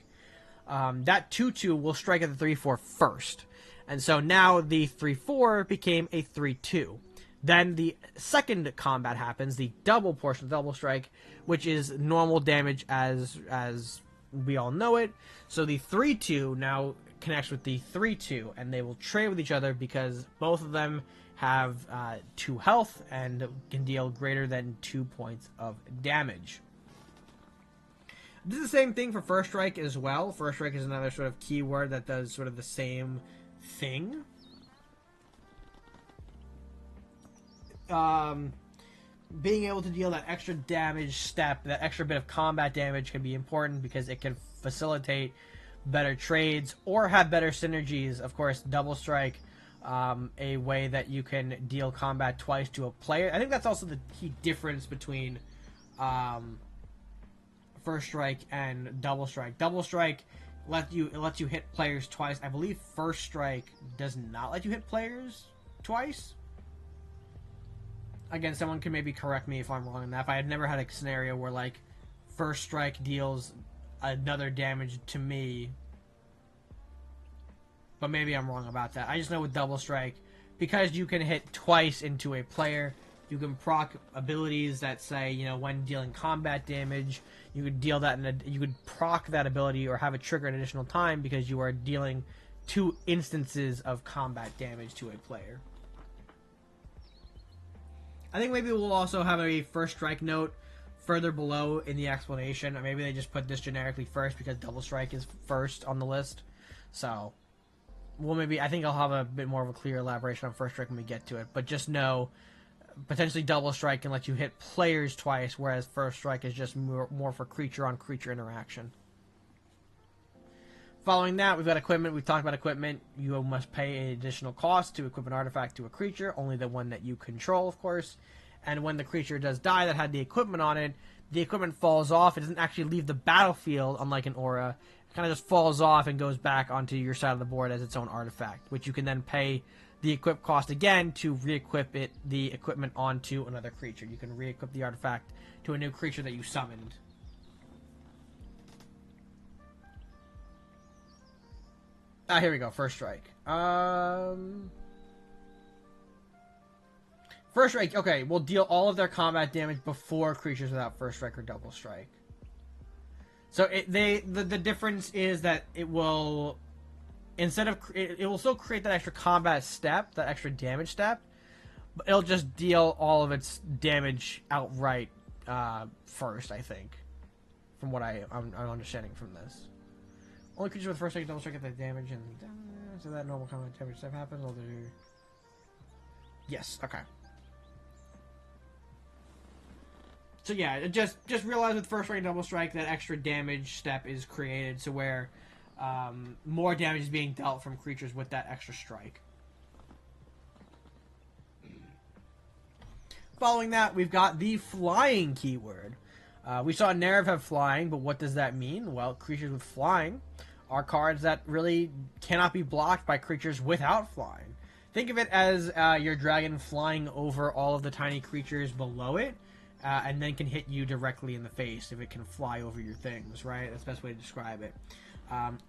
that 2/2 will strike at the 3/4 first. And so now the 3/4 became a 3/2. Then the second combat happens, the double portion of double strike, which is normal damage as we all know it. So the 3/2 now connects with the 3/2, and they will trade with each other because both of them have 2 health and can deal greater than 2 points of damage. This is the same thing for First Strike as well. First Strike is another sort of keyword that does sort of the same thing. Being able to deal that extra damage step, that extra bit of combat damage can be important because it can facilitate better trades or have better synergies. Of course, Double Strike, a way that you can deal combat twice to a player. I think that's also the key difference between First Strike and Double Strike. Double Strike lets you hit players twice. I believe First Strike does not let you hit players twice. Again, someone can maybe correct me if I'm wrong on that. But I've never had a scenario where like First Strike deals another damage to me. But maybe I'm wrong about that. I just know with Double Strike, because you can hit twice into a player, you can proc abilities that say, you know, when dealing combat damage, you could deal that you could proc that ability or have it trigger an additional time because you are dealing 2 instances of combat damage to a player. I think maybe we'll also have a First Strike note further below in the explanation. Or maybe they just put this generically first because Double Strike is first on the list. So, well, maybe I think I'll have a bit more of a clear elaboration on First Strike when we get to it. But just know, potentially Double Strike can let you hit players twice, whereas First Strike is just more for creature-on-creature interaction. Following that, we've got equipment. We've talked about equipment. You must pay an additional cost to equip an artifact to a creature, only the one that you control, of course. And when the creature does die that had the equipment on it, the equipment falls off. It doesn't actually leave the battlefield, unlike an aura. It kind of just falls off and goes back onto your side of the board as its own artifact, which you can then pay the equip cost again to re-equip the equipment onto another creature. You can re-equip the artifact to a new creature that you summoned. Here we go. First Strike. First Strike. Okay, we'll deal all of their combat damage before creatures without First Strike or Double Strike. So the difference is that it will, instead of it will still create that extra combat step, that extra damage step, but it'll just deal all of its damage outright first. I think, from what I'm understanding from this. Only creatures with First Strike, Double Strike get the damage, and so that normal combat damage stuff happens. I'll do. Yes. Okay. So yeah, just realize with First Strike and Double Strike that extra damage step is created, so where more damage is being dealt from creatures with that extra strike. Following that, we've got the flying keyword. We saw Nerve have flying, but what does that mean? Well, creatures with flying are cards that really cannot be blocked by creatures without flying. Think of it as your dragon flying over all of the tiny creatures below it, and then can hit you directly in the face if it can fly over your things, right? That's the best way to describe it.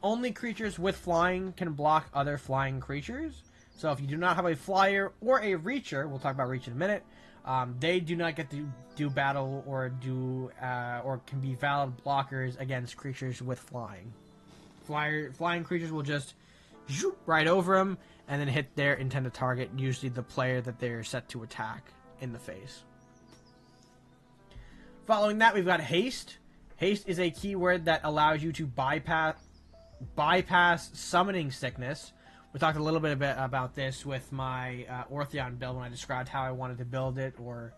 Only creatures with flying can block other flying creatures. So if you do not have a flyer or a reacher, we'll talk about reach in a minute, they do not get to do battle or or can be valid blockers against creatures with flying. Flying creatures will just zoop right over them and then hit their intended target, usually the player that they're set to attack in the face. Following that, we've got haste. Haste is a keyword that allows you to bypass summoning sickness. We talked a little bit about this with my Ortheon build when I described how I wanted to build it, or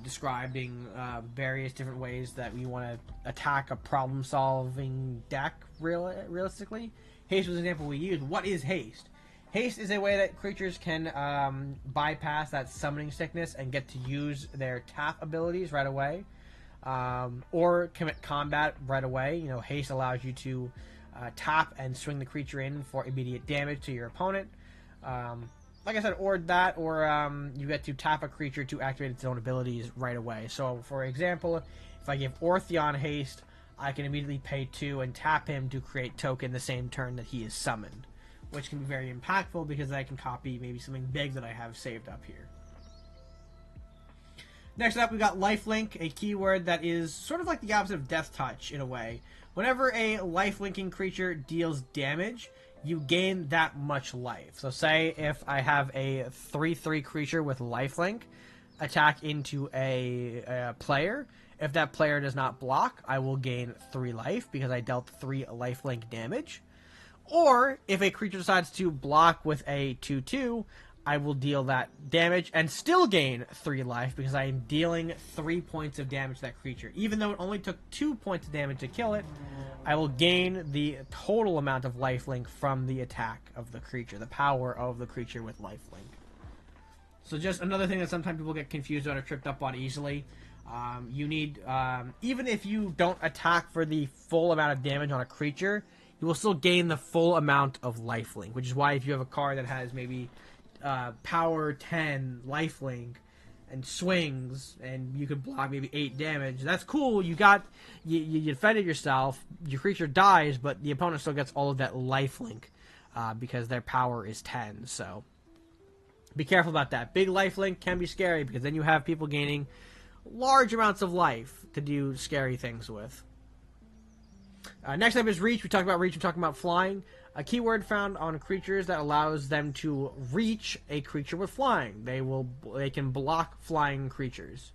describing various different ways that we want to attack a problem-solving deck realistically. Haste was an example we used. What is haste? Haste is a way that creatures can bypass that summoning sickness and get to use their tap abilities right away, or commit combat right away. You know, haste allows you to tap and swing the creature in for immediate damage to your opponent. like I said, or that, or you get to tap a creature to activate its own abilities right away. So, for example, if I give Ortheon haste, I can immediately pay 2 and tap him to create token the same turn that he is summoned, which can be very impactful because I can copy maybe something big that I have saved up here. Next up, we got Lifelink, a keyword that is sort of like the opposite of Death Touch in a way. Whenever a lifelinking creature deals damage, you gain that much life. So say if I have a 3/3 creature with lifelink attack into a player, if that player does not block, I will gain 3 life because I dealt 3 lifelink damage. Or if a creature decides to block with a 2/2, I will deal that damage and still gain 3 life because I am dealing 3 points of damage to that creature. Even though it only took 2 points of damage to kill it, I will gain the total amount of lifelink from the attack of the creature, the power of the creature with lifelink. So just another thing that sometimes people get confused on or tripped up on easily. You need, even if you don't attack for the full amount of damage on a creature, you will still gain the full amount of lifelink, which is why if you have a card that has maybe power 10 lifelink and swings and you could block maybe 8 damage, that's cool. You defended yourself, your creature dies, but the opponent still gets all of that lifelink because their power is 10. So be careful about that. Big lifelink can be scary because then you have people gaining large amounts of life to do scary things with. Next up is reach. We talked about reach. We're talking about flying. A keyword found on creatures that allows them to reach a creature with flying. They can block flying creatures.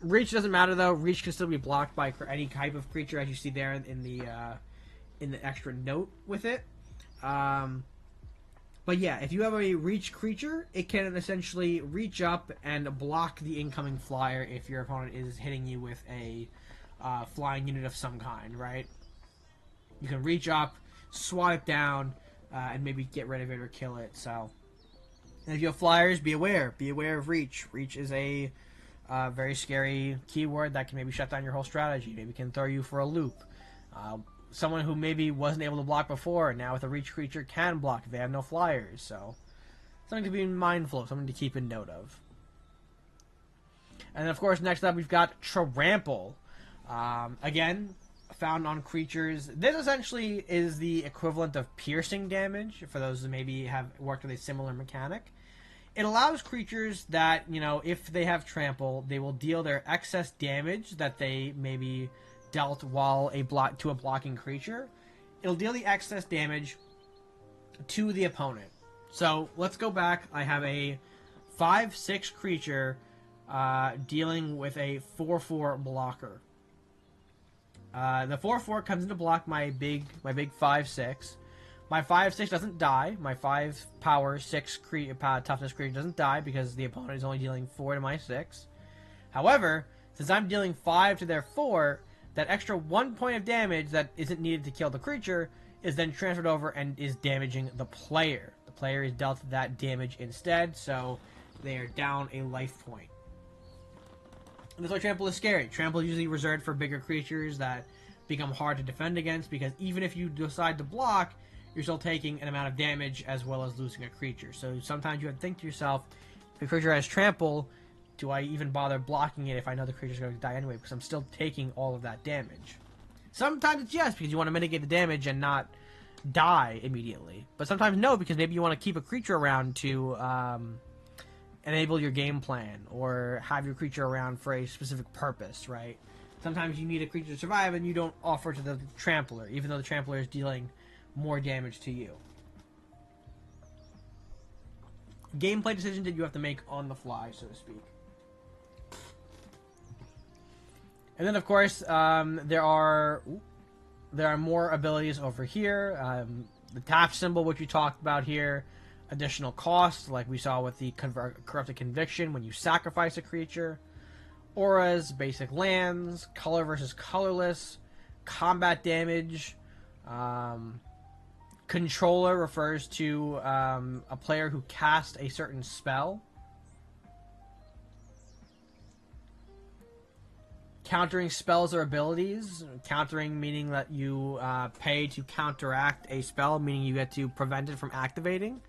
Reach doesn't matter though. Reach can still be blocked by any type of creature, as you see there in the extra note with it. But yeah, if you have a reach creature, it can essentially reach up and block the incoming flyer if your opponent is hitting you with a flying unit of some kind, right? You can reach up, swat it down, and maybe get rid of it or kill it. So, and if you have flyers, be aware. Be aware of reach. Reach is a very scary keyword that can maybe shut down your whole strategy. Maybe can throw you for a loop. Someone who maybe wasn't able to block before, now with a reach creature can block if they have no flyers. So, something to be mindful of, something to keep in note of. And then, of course, next up we've got Trample. Again, found on creatures. This essentially is the equivalent of piercing damage for those who maybe have worked with a similar mechanic. It allows creatures that, if they have trample, they will deal their excess damage that they maybe dealt while to a blocking creature. It'll deal the excess damage to the opponent. So let's go back. I have a 5/6 creature dealing with a 4/4 blocker. The 4/4 comes into block my big 5/6. My 5/6 doesn't die. My 5 power 6 toughness creature doesn't die because the opponent is only dealing 4 to my 6. However, since I'm dealing 5 to their 4, that extra 1 point of damage that isn't needed to kill the creature is then transferred over and is damaging the player. The player is dealt that damage instead, so they are down a life point. And that's why Trample is scary. Trample is usually reserved for bigger creatures that become hard to defend against, because even if you decide to block, you're still taking an amount of damage as well as losing a creature. So sometimes you have to think to yourself, if a creature has Trample, do I even bother blocking it if I know the creature's going to die anyway, because I'm still taking all of that damage? Sometimes it's yes, because you want to mitigate the damage and not die immediately. But sometimes no, because maybe you want to keep a creature around to enable your game plan, or have your creature around for a specific purpose, right? Sometimes you need a creature to survive and you don't offer to the Trampler, even though the Trampler is dealing more damage to you. Gameplay decisions that you have to make on the fly, so to speak. And then, of course, there are more abilities over here. The tap symbol, which we talked about here. Additional costs, like we saw with the Corrupted Conviction when you sacrifice a creature. Auras, basic lands, color versus colorless, combat damage. Controller refers to a player who cast a certain spell. Countering spells or abilities. Countering meaning that you pay to counteract a spell, meaning you get to prevent it from activating.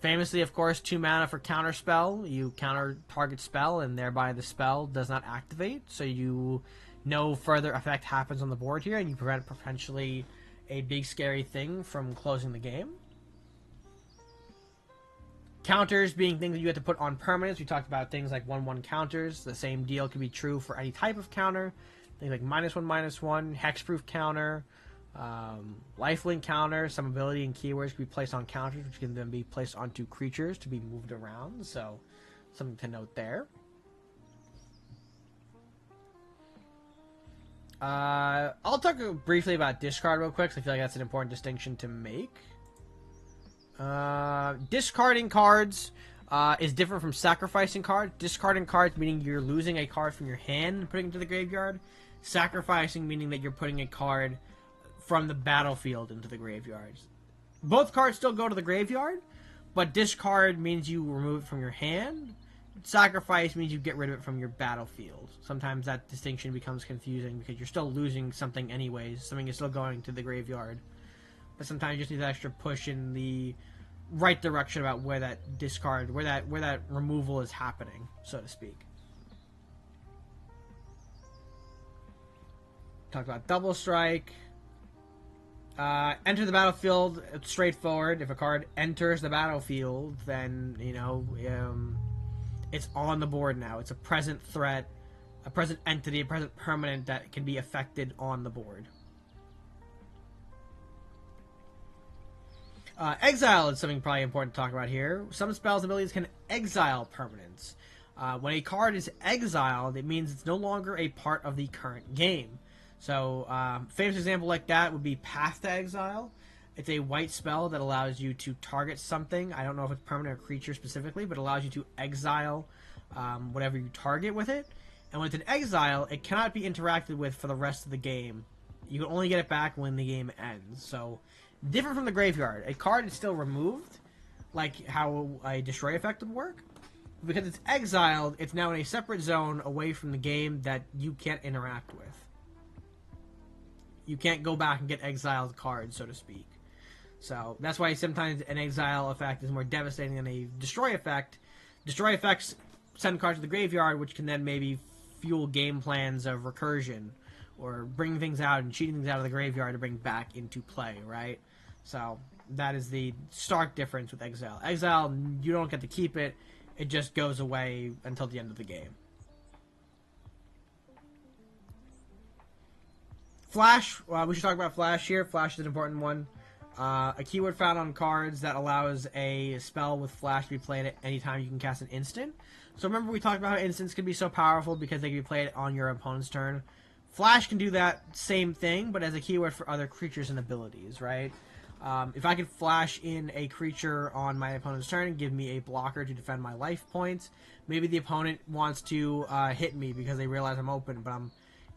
Famously, of course, 2 mana for counter spell. You counter target spell, and thereby the spell does not activate. So no further effect happens on the board here, and you prevent potentially a big scary thing from closing the game. Counters being things that you have to put on permanents. We talked about things like 1/1 counters. The same deal can be true for any type of counter. Things like -1/-1, hexproof counter, lifelink counter. Some ability and keywords can be placed on counters, which can then be placed onto creatures to be moved around. So, something to note there. I'll talk briefly about discard real quick, because I feel like that's an important distinction to make. Discarding cards is different from sacrificing cards. Discarding cards meaning you're losing a card from your hand and putting it into the graveyard. Sacrificing meaning that you're putting a card from the battlefield into the graveyard. Both cards still go to the graveyard, but discard means you remove it from your hand. Sacrifice means you get rid of it from your battlefield. Sometimes that distinction becomes confusing because you're still losing something anyways. Something is still going to the graveyard. But sometimes you just need that extra push in the right direction about where that discard, where that removal is happening, so to speak. Talk about double strike. Enter the battlefield. It's straightforward. If a card enters the battlefield, then it's on the board now. It's a present threat, a present entity, a present permanent that can be affected on the board. Exile is something probably important to talk about here. Some spells and abilities can exile permanents. When a card is exiled, it means it's no longer a part of the current game. So, famous example like that would be Path to Exile. It's a white spell that allows you to target something. I don't know if it's permanent or creature specifically, but allows you to exile whatever you target with it. And when it's an exile, it cannot be interacted with for the rest of the game. You can only get it back when the game ends. So, different from the graveyard. A card is still removed, like how a destroy effect would work. Because it's exiled, it's now in a separate zone away from the game that you can't interact with. You can't go back and get exiled cards, so to speak. So that's why sometimes an exile effect is more devastating than a destroy effect. Destroy effects send cards to the graveyard, which can then maybe fuel game plans of recursion, or bring things out and cheating things out of the graveyard to bring back into play, right? So that is the stark difference with exile. Exile, you don't get to keep it. It just goes away until the end of the game. Flash, we should talk about Flash here. Flash is an important one. A keyword found on cards that allows a spell with Flash to be played at any time you can cast an instant. So remember we talked about how instants can be so powerful because they can be played on your opponent's turn. Flash can do that same thing, but as a keyword for other creatures and abilities, right? If I could flash in a creature on my opponent's turn and give me a blocker to defend my life points, maybe the opponent wants to hit me because they realize I'm open, but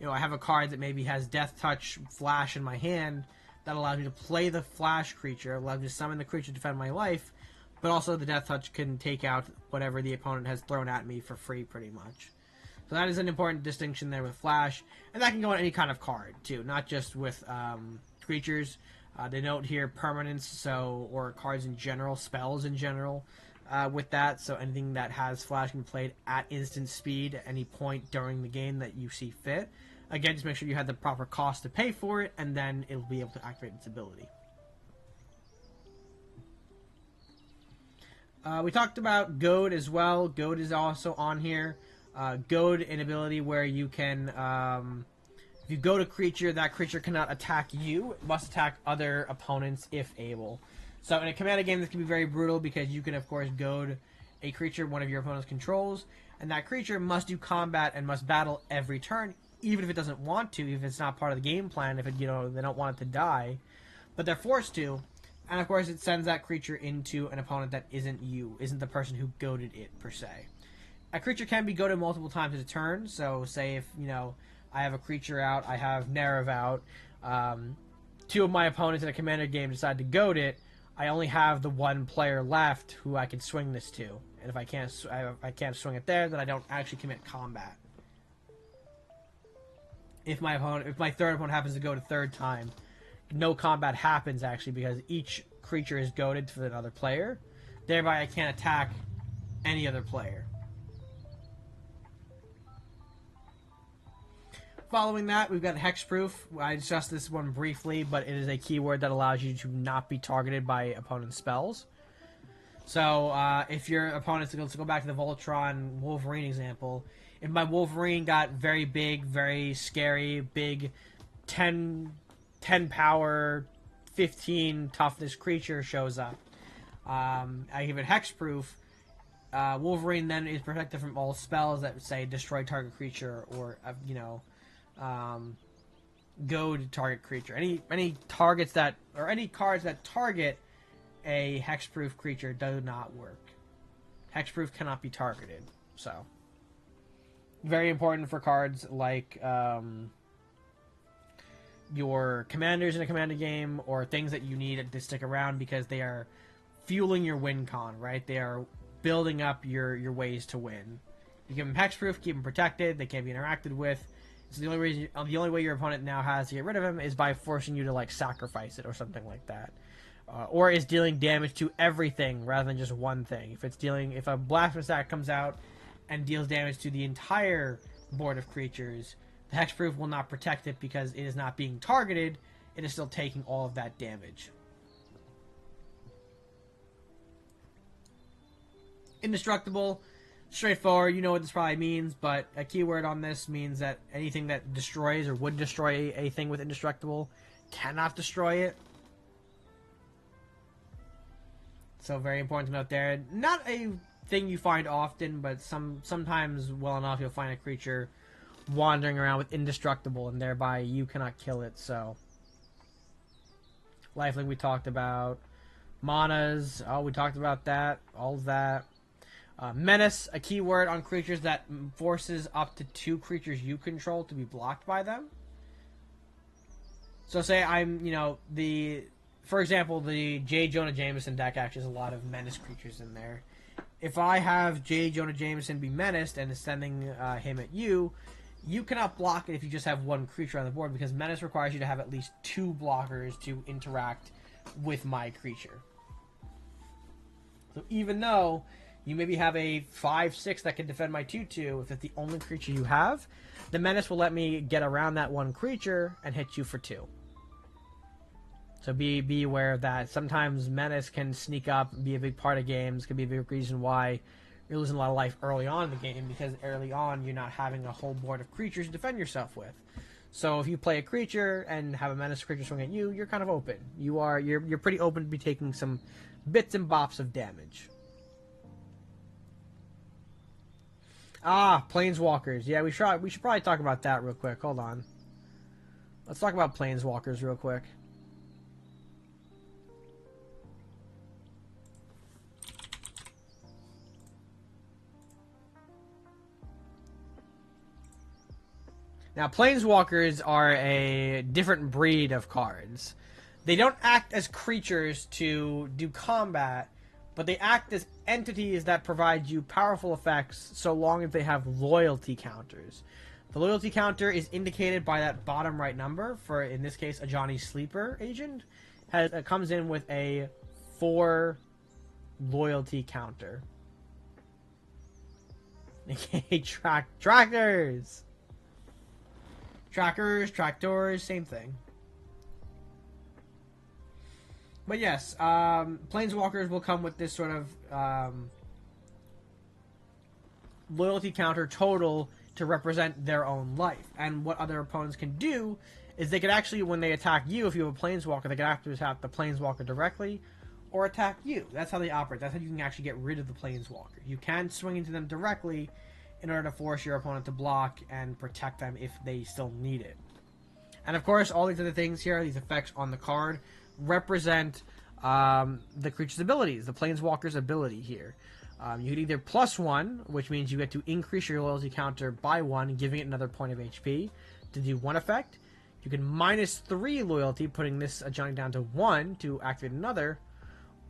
I have a card that maybe has Death Touch Flash in my hand that allows me to play the Flash creature, allows me to summon the creature to defend my life, but also the Death Touch can take out whatever the opponent has thrown at me for free, pretty much. So that is an important distinction there with Flash, and that can go on any kind of card, too, not just with creatures. They note here permanents, or cards in general, spells in general, with that. So anything that has Flash can be played at instant speed at any point during the game that you see fit. Again, just make sure you have the proper cost to pay for it, and then it'll be able to activate its ability. We talked about Goad as well. Goad is also on here. Goad, an ability where you can, if you goad a creature, that creature cannot attack you. It must attack other opponents if able. So in a Commander game, this can be very brutal because you can, of course, goad a creature one of your opponent's controls, and that creature must do combat and must battle every turn, even if it doesn't want to, if it's not part of the game plan, if they don't want it to die, but they're forced to. And of course, it sends that creature into an opponent that isn't you, isn't the person who goaded it per se. A creature can be goaded multiple times in a turn. So, say if I have a creature out, I have Nerav out. Two of my opponents in a Commander game decide to goad it. I only have the one player left who I can swing this to, and if I can't swing it there, then I don't actually commit combat. If my third opponent happens to goad a third time, no combat happens actually because each creature is goaded to another player, Thereby, I can't attack any other player. Following that, we've got Hexproof. I discussed this one briefly, but it is a keyword that allows you to not be targeted by opponent's spells. So, if your opponent's, let's go back to the Voltron Wolverine example. If my Wolverine got very big, very scary, big 10 power, 15 toughness creature shows up, I give it Hexproof. Wolverine then is protected from all spells that say destroy target creature or, go to target creature. Any targets that, or any cards that target a hexproof creature do not work. Hexproof cannot be targeted. So, very important for cards like your commanders in a commander game, or things that you need to stick around because they are fueling your win con, right? They are building up your ways to win. You give them hexproof, keep them protected. They can't be interacted with. So the only way your opponent now has to get rid of him is by forcing you to like sacrifice it or something like that, or is dealing damage to everything rather than just one thing. If a Blasphemous Act comes out and deals damage to the entire board of creatures, the hexproof will not protect it because it is not being targeted. It is still taking all of that damage. Indestructible. Straightforward, you know what this probably means, but a keyword on this means that anything that destroys or would destroy a thing with indestructible cannot destroy it. So very important to note there. Not a thing you find often, but sometimes well enough you'll find a creature wandering around with indestructible, and thereby you cannot kill it. So lifelink we talked about. Manas, we talked about that. All of that. Menace, a keyword on creatures that forces up to 2 creatures you control to be blocked by them. So say I'm, for example, the J. Jonah Jameson deck actually has a lot of menace creatures in there. If I have J. Jonah Jameson be menaced and is sending him at you, you cannot block it if you just have 1 creature on the board, because menace requires you to have at least 2 blockers to interact with my creature. So even though you maybe have a 5/6 that can defend my 2/2, if it's the only creature you have, the menace will let me get around that 1 creature and hit you for 2. So be aware of that. Sometimes menace can sneak up, be a big part of games, can be a big reason why you're losing a lot of life early on in the game, because early on you're not having a whole board of creatures to defend yourself with. So if you play a creature and have a menace creature swing at you, you're kind of open. You're pretty open to be taking some bits and bops of damage. Planeswalkers. Yeah, we should probably talk about that real quick. Hold on. Let's talk about Planeswalkers real quick. Now, Planeswalkers are a different breed of cards. They don't act as creatures to do combat, but they act as entities that provide you powerful effects so long as they have loyalty counters. The loyalty counter is indicated by that bottom right number. For, in this case, a Johnny Sleeper agent comes in with a 4 loyalty counter. Okay, trackers, tractors, same thing. But yes, Planeswalkers will come with this sort of loyalty counter total to represent their own life. And what other opponents can do is they could actually, when they attack you, if you have a Planeswalker, they can actually attack the Planeswalker directly or attack you. That's how they operate. That's how you can actually get rid of the Planeswalker. You can swing into them directly in order to force your opponent to block and protect them if they still need it. And of course, all these other things here, these effects on the card, represent the creature's abilities, the Planeswalker's ability here. You could either +1, which means you get to increase your loyalty counter by 1, giving it another point of HP to do one effect. You can -3 loyalty, putting this Johnny down to 1 to activate another.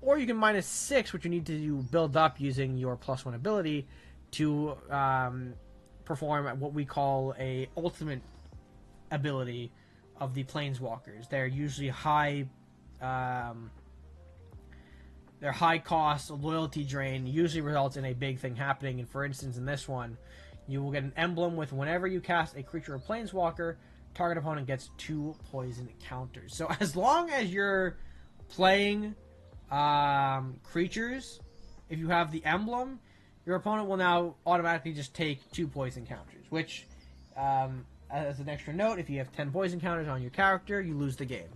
Or you can -6, which you need to build up using your +1 ability to perform what we call a ultimate ability of the Planeswalkers. They're usually high their high cost loyalty drain usually results in a big thing happening. And for instance, in this one, you will get an emblem with whenever you cast a creature or planeswalker, target opponent gets 2 poison counters. So as long as you're playing creatures, if you have the emblem, your opponent will now automatically just take 2 poison counters, which, as an extra note, if you have 10 poison counters on your character, you lose the game.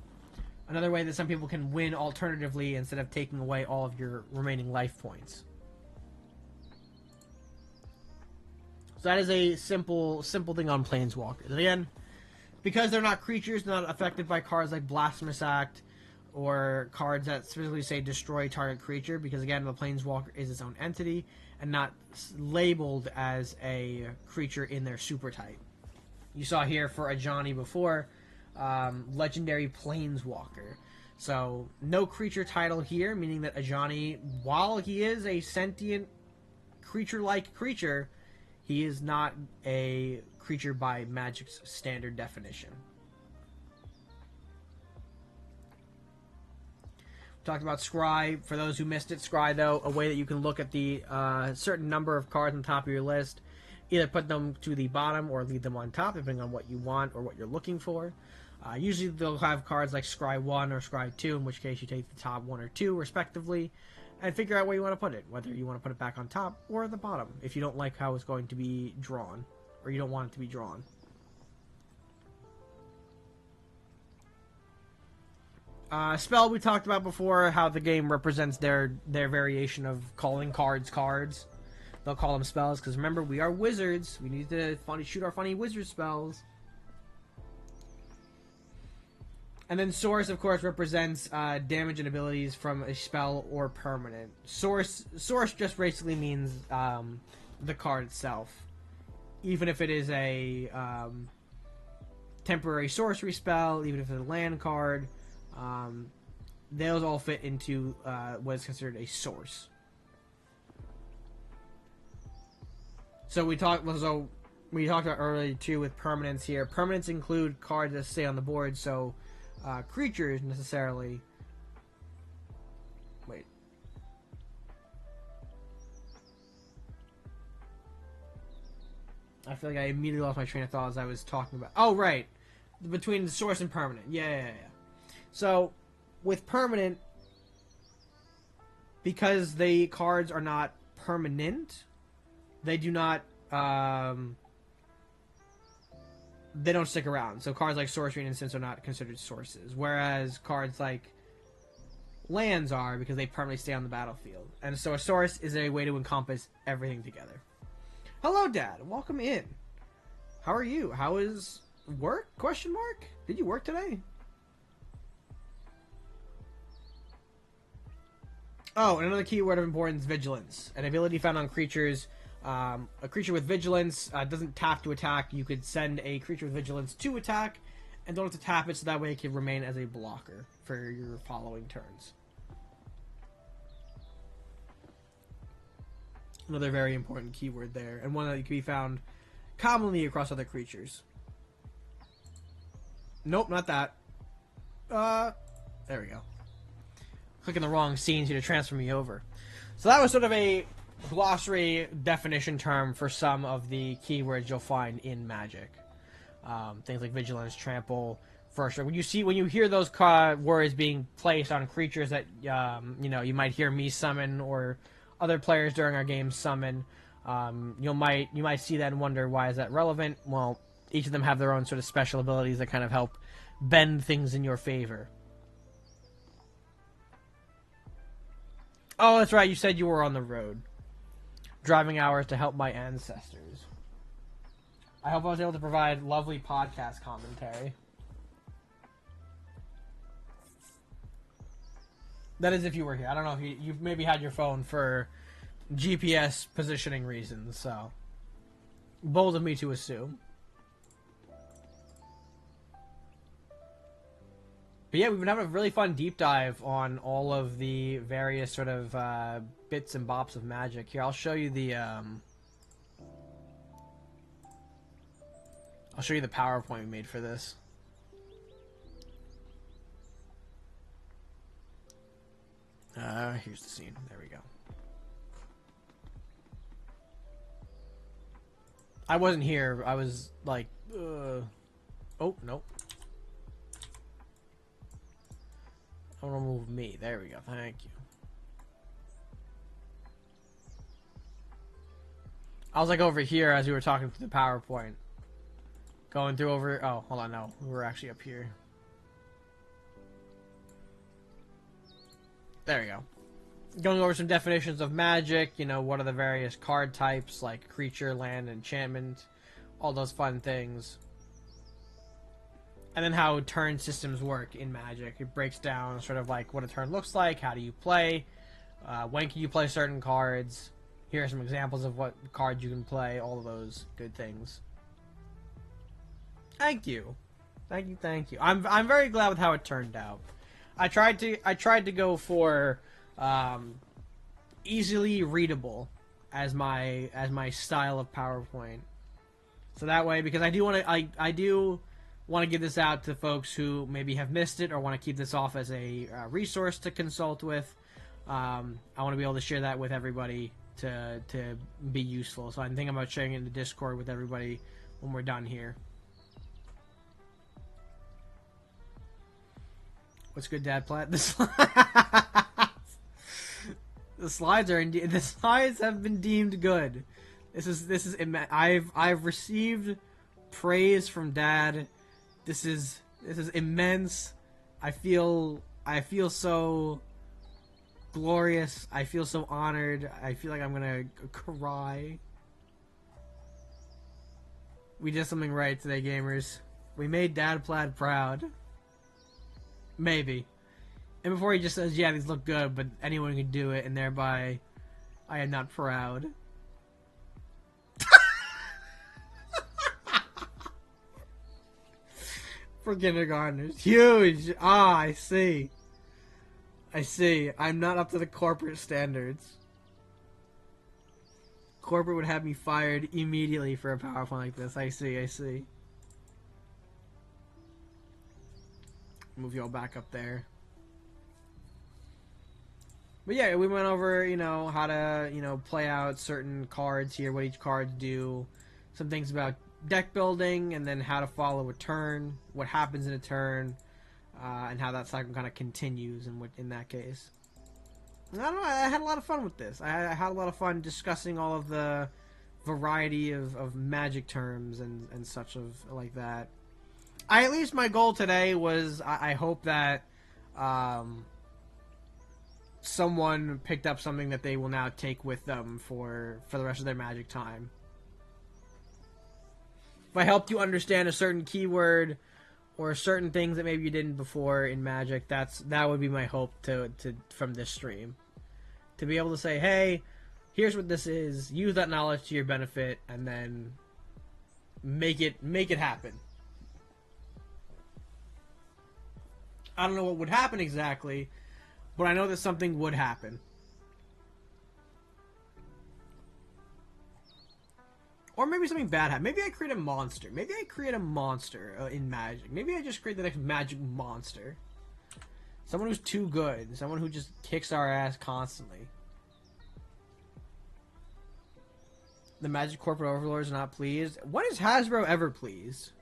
Another way that some people can win alternatively instead of taking away all of your remaining life points. So that is a simple thing on Planeswalkers. Again, because they're not creatures, they're not affected by cards like Blasphemous Act or cards that specifically say destroy target creature, because again, the Planeswalker is its own entity and not labeled as a creature in their super type. You saw here for Ajani before, Legendary Planeswalker. So, no creature title here, meaning that Ajani, while he is a sentient creature-like creature, he is not a creature by Magic's standard definition. We talked about Scry. For those who missed it, Scry, though, a way that you can look at the certain number of cards on top of your list, either put them to the bottom or leave them on top, depending on what you want or what you're looking for. Usually they'll have cards like Scry 1 or Scry 2, in which case you take the top 1 or 2, respectively, and figure out where you want to put it, whether you want to put it back on top or the bottom, if you don't like how it's going to be drawn, or you don't want it to be drawn. Spell, we talked about before, how the game represents their variation of calling cards cards. They'll call them spells, because remember, we are wizards. We need to shoot our funny wizard spells. And then source, of course, represents damage and abilities from a spell or permanent. Source just basically means the card itself. Even if it is a temporary sorcery spell, even if it's a land card, those all fit into what is considered a source. So we talked about earlier too with permanents here. Permanents include cards that stay on the board, so creatures necessarily. Wait. I feel like I immediately lost my train of thought as I was talking about. Oh, right. Between the source and permanent. Yeah. So, with permanent, because the cards are not permanent, they do not, they don't stick around. So cards like Sorcery and Instants are not considered sources, whereas cards like lands are, because they permanently stay on the battlefield. And so a source is a way to encompass everything together. Hello, Dad. Welcome in. How are you? How is work? Question mark? Did you work today? Oh, and another key word of importance, vigilance. An ability found on creatures. A creature with vigilance doesn't tap to attack. You could send a creature with vigilance to attack, and don't have to tap it, so that way it can remain as a blocker for your following turns. Another very important keyword there, and one that can be found commonly across other creatures. Nope, not that. There we go. Clicking the wrong scenes here to transfer me over. So that was sort of a glossary definition term for some of the keywords you'll find in Magic. Things like vigilance, trample, first. When you hear those words being placed on creatures that you might hear me summon or other players during our game summon, you might see that and wonder, why is that relevant? Well, each of them have their own sort of special abilities that kind of help bend things in your favor. Oh, that's right. You said you were on the road. Driving hours to help my ancestors. I hope I was able to provide lovely podcast commentary. That is if you were here. I don't know if you maybe had your phone for GPS positioning reasons, so bold of me to assume. But yeah, we've been having a really fun deep dive on all of the various sort of bits and bops of Magic. Here, I'll show you the PowerPoint we made for this. Here's the scene. There we go. I wasn't here. I was like, oh, nope. I want to move me. There we go. Thank you. I was like over here as we were talking through the PowerPoint. Going through over... Oh, hold on. No, we were actually up here. There we go. Going over some definitions of magic. You know, what are the various card types, like creature, land, enchantment. All those fun things. And then how turn systems work in Magic. It breaks down sort of like what a turn looks like, how do you play, when can you play certain cards. Here are some examples of what cards you can play, all of those good things. Thank you. Thank you. I'm very glad with how it turned out. I tried to go for easily readable as my style of PowerPoint. So that way, because I do want to give this out to folks who maybe have missed it or want to keep this off as a resource to consult with. I want to be able to share that with everybody to be useful. So I'm thinking about sharing it in the Discord with everybody when we're done here. What's good, Dad? Platt? The slides are indeed. The slides have been deemed good. This is. I've received praise from Dad. This is immense. I feel so glorious. I feel so honored. I feel like I'm gonna cry. We did something right today, gamers. We made Dad Plaid proud. Maybe. And before he just says, yeah, these look good, but anyone can do it, and thereby I am not proud. For kindergartners. Huge! Ah, I see. I'm not up to the corporate standards. Corporate would have me fired immediately for a PowerPoint like this. I see. Move you all back up there. But yeah, we went over, how to, play out certain cards here, what each card do, some things about deck building, and then how to follow a turn, what happens in a turn, and how that cycle kind of continues in that case. And I don't know, I had a lot of fun with this. I had a lot of fun discussing all of the variety of magic terms and such like that. At least my goal today was, I hope that someone picked up something that they will now take with them for the rest of their Magic time. If I helped you understand a certain keyword or certain things that maybe you didn't before in Magic, that would be my hope from this stream. To be able to say, hey, here's what this is, use that knowledge to your benefit, and then make it happen. I don't know what would happen exactly, but I know that something would happen. Or maybe something bad happened. Maybe I create a monster. Maybe I create a monster in Magic. Maybe I just create the next Magic monster. Someone who's too good. Someone who just kicks our ass constantly. The Magic corporate overlords are not pleased. When is Hasbro ever pleased?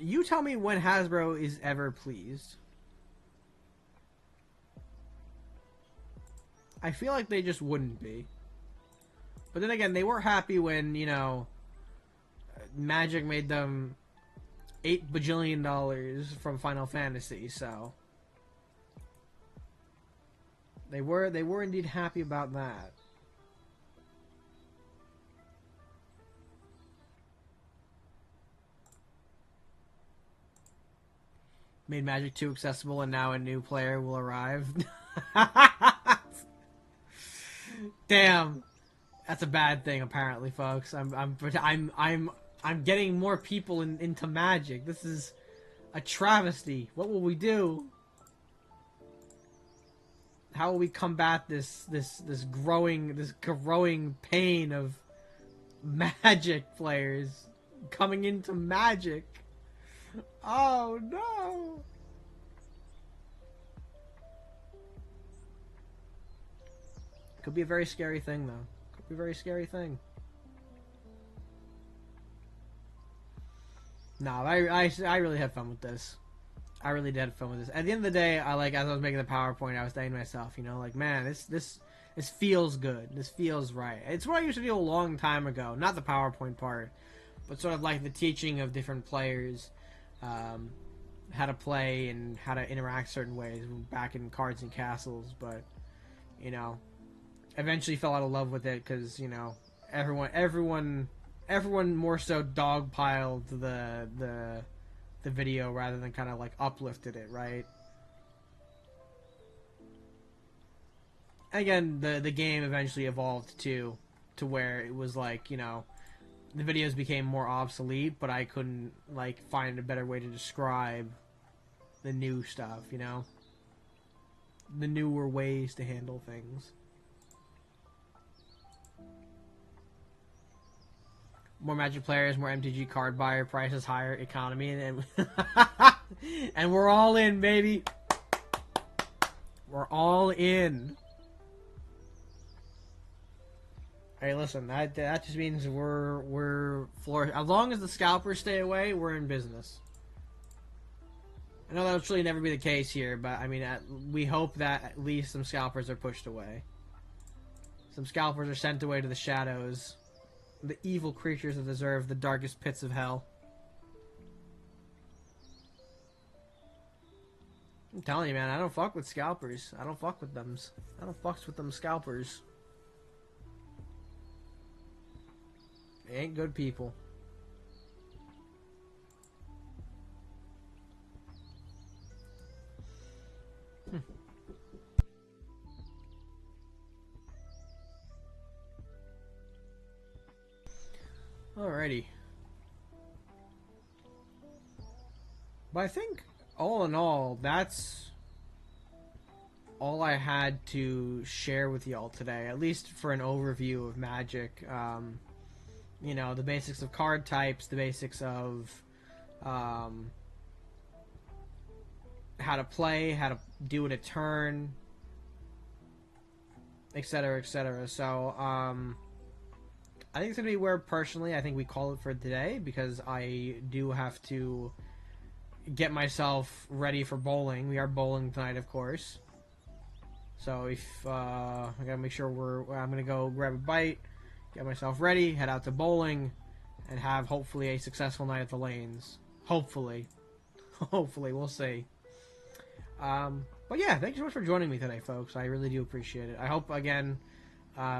You tell me when Hasbro is ever pleased. I feel like they just wouldn't be. But then again, they were happy when, Magic made them $8 bajillion from Final Fantasy, so they were indeed happy about that. Made Magic too accessible, and now a new player will arrive. Damn, that's a bad thing, apparently, folks. I'm getting more people into Magic. This is a travesty. What will we do? How will we combat this growing pain of Magic players coming into Magic? Oh no! Could be a very scary thing, though. Could be a very scary thing. No, I really had fun with this. I really did have fun with this. At the end of the day, as I was making the PowerPoint, I was saying to myself, like, man, this feels good. This feels right. It's what I used to do a long time ago. Not the PowerPoint part, but sort of like the teaching of different players, how to play and how to interact certain ways back in Cards and Castles. But eventually fell out of love with it because everyone more so dogpiled the video rather than kind of like uplifted it, right? Again, the game eventually evolved to where it was like, the videos became more obsolete, but I couldn't like find a better way to describe the new stuff, the newer ways to handle things. More Magic players, more MTG card buyer, prices higher, economy, and and we're all in, baby. We're all in. Hey, listen, that just means we're floor. As long as the scalpers stay away, we're in business. I know that'll truly never be the case here, but I mean, we hope that at least some scalpers are pushed away. Some scalpers are sent away to the shadows. The evil creatures that deserve the darkest pits of hell. I'm telling you, man, I don't fuck with scalpers. I don't fuck with them. I don't fucks with them scalpers. They ain't good people. Alrighty. But I think, all in all, that's all I had to share with y'all today, at least for an overview of Magic. The basics of card types, the basics of how to play, how to do it a turn, etc., etc. So, I think it's going to be where, personally, I think we call it for today, because I do have to get myself ready for bowling. We are bowling tonight, of course. So if I got to make sure I'm going to go grab a bite, get myself ready, head out to bowling, and have hopefully a successful night at the lanes. Hopefully. Hopefully, we'll see. But yeah, thank you so much for joining me today, folks. I really do appreciate it. I hope, again,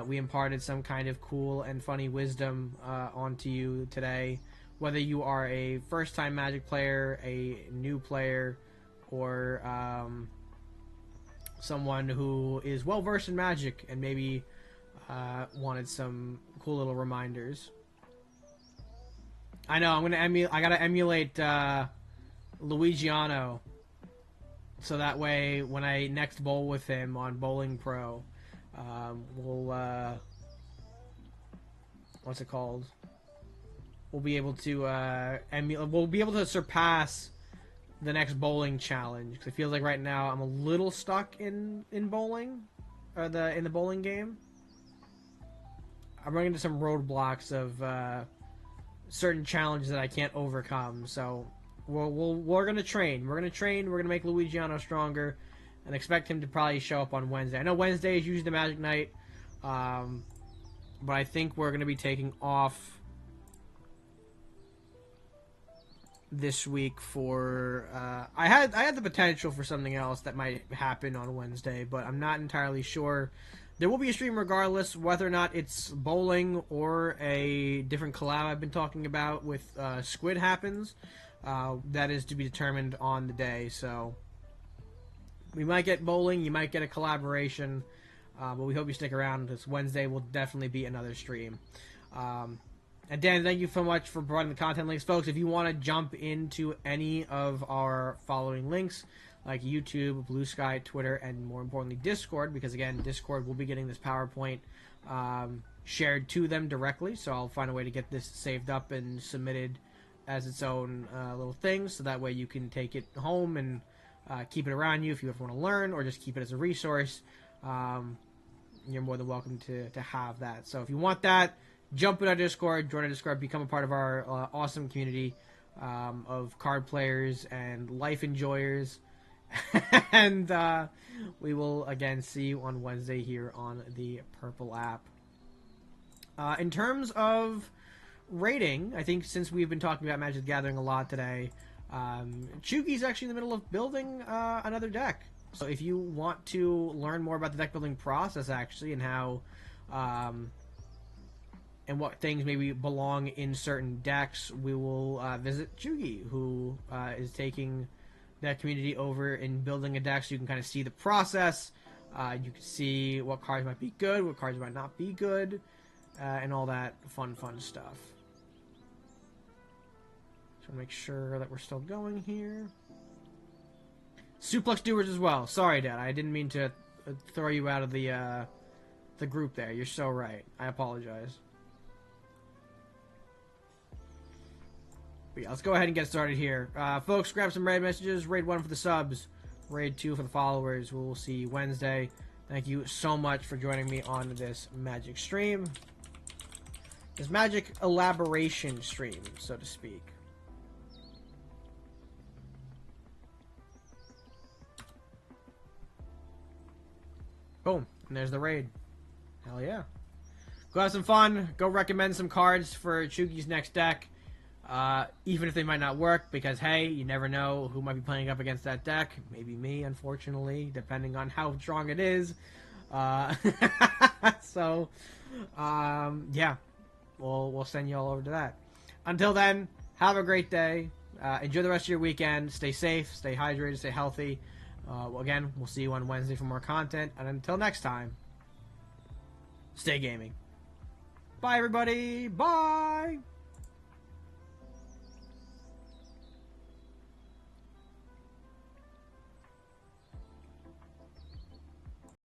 we imparted some kind of cool and funny wisdom onto you today. Whether you are a first-time Magic player, a new player, or someone who is well-versed in Magic and maybe wanted some cool little reminders. I know, I gotta emulate Luigiano, so that way when I next bowl with him on Bowling Pro, we'll what's it called? We'll be able to we'll be able to surpass the next bowling challenge, because it feels like right now I'm a little stuck in bowling, or in the bowling game. I'm running into some roadblocks of certain challenges that I can't overcome. So we're gonna train. We're gonna make Luigiano stronger, and expect him to probably show up on Wednesday. I know Wednesday is usually the Magic night, but I think we're gonna be taking off this week for I had the potential for something else that might happen on Wednesday, but I'm not entirely sure. There will be a stream regardless, whether or not it's bowling or a different collab I've been talking about with Squid happens. That is to be determined on the day. So we might get bowling, you might get a collaboration, but we hope you stick around, because Wednesday will definitely be another stream. And Dan, thank you so much for providing the content links. Folks, if you want to jump into any of our following links, like YouTube, Blue Sky, Twitter, and more importantly, Discord, because again, Discord will be getting this PowerPoint shared to them directly, so I'll find a way to get this saved up and submitted as its own little thing, so that way you can take it home and keep it around you if you ever want to learn, or just keep it as a resource. you're more than welcome to have that. So if you want that, jump in our Discord, join our Discord, become a part of our awesome community of card players and life enjoyers. And we will again see you on Wednesday here on the Purple app. In terms of rating, I think since we've been talking about Magic the Gathering a lot today, Chugi's actually in the middle of building another deck. So if you want to learn more about the deck building process, actually, and how and what things maybe belong in certain decks, we will visit Chugi, who is taking that community over and building a deck, so you can kind of see the process. You can see what cards might be good, what cards might not be good, and all that fun stuff. So make sure that we're still going here. Suplex Doers as well. Sorry, Dad. I didn't mean to throw you out of the group there. You're so right. I apologize. But yeah, let's go ahead and get started here. Folks, grab some raid messages. Raid 1 for the subs. Raid 2 for the followers. We will see you Wednesday. Thank you so much for joining me on this Magic stream. This Magic elaboration stream, so to speak. Boom. And there's the raid. Hell yeah. Go have some fun. Go recommend some cards for Chugi's next deck. Even if they might not work, because, hey, you never know who might be playing up against that deck. Maybe me, unfortunately, depending on how strong it is. So, yeah. We'll send you all over to that. Until then, have a great day. Enjoy the rest of your weekend. Stay safe, stay hydrated, stay healthy. Again, we'll see you on Wednesday for more content. And until next time, stay gaming. Bye, everybody. Bye.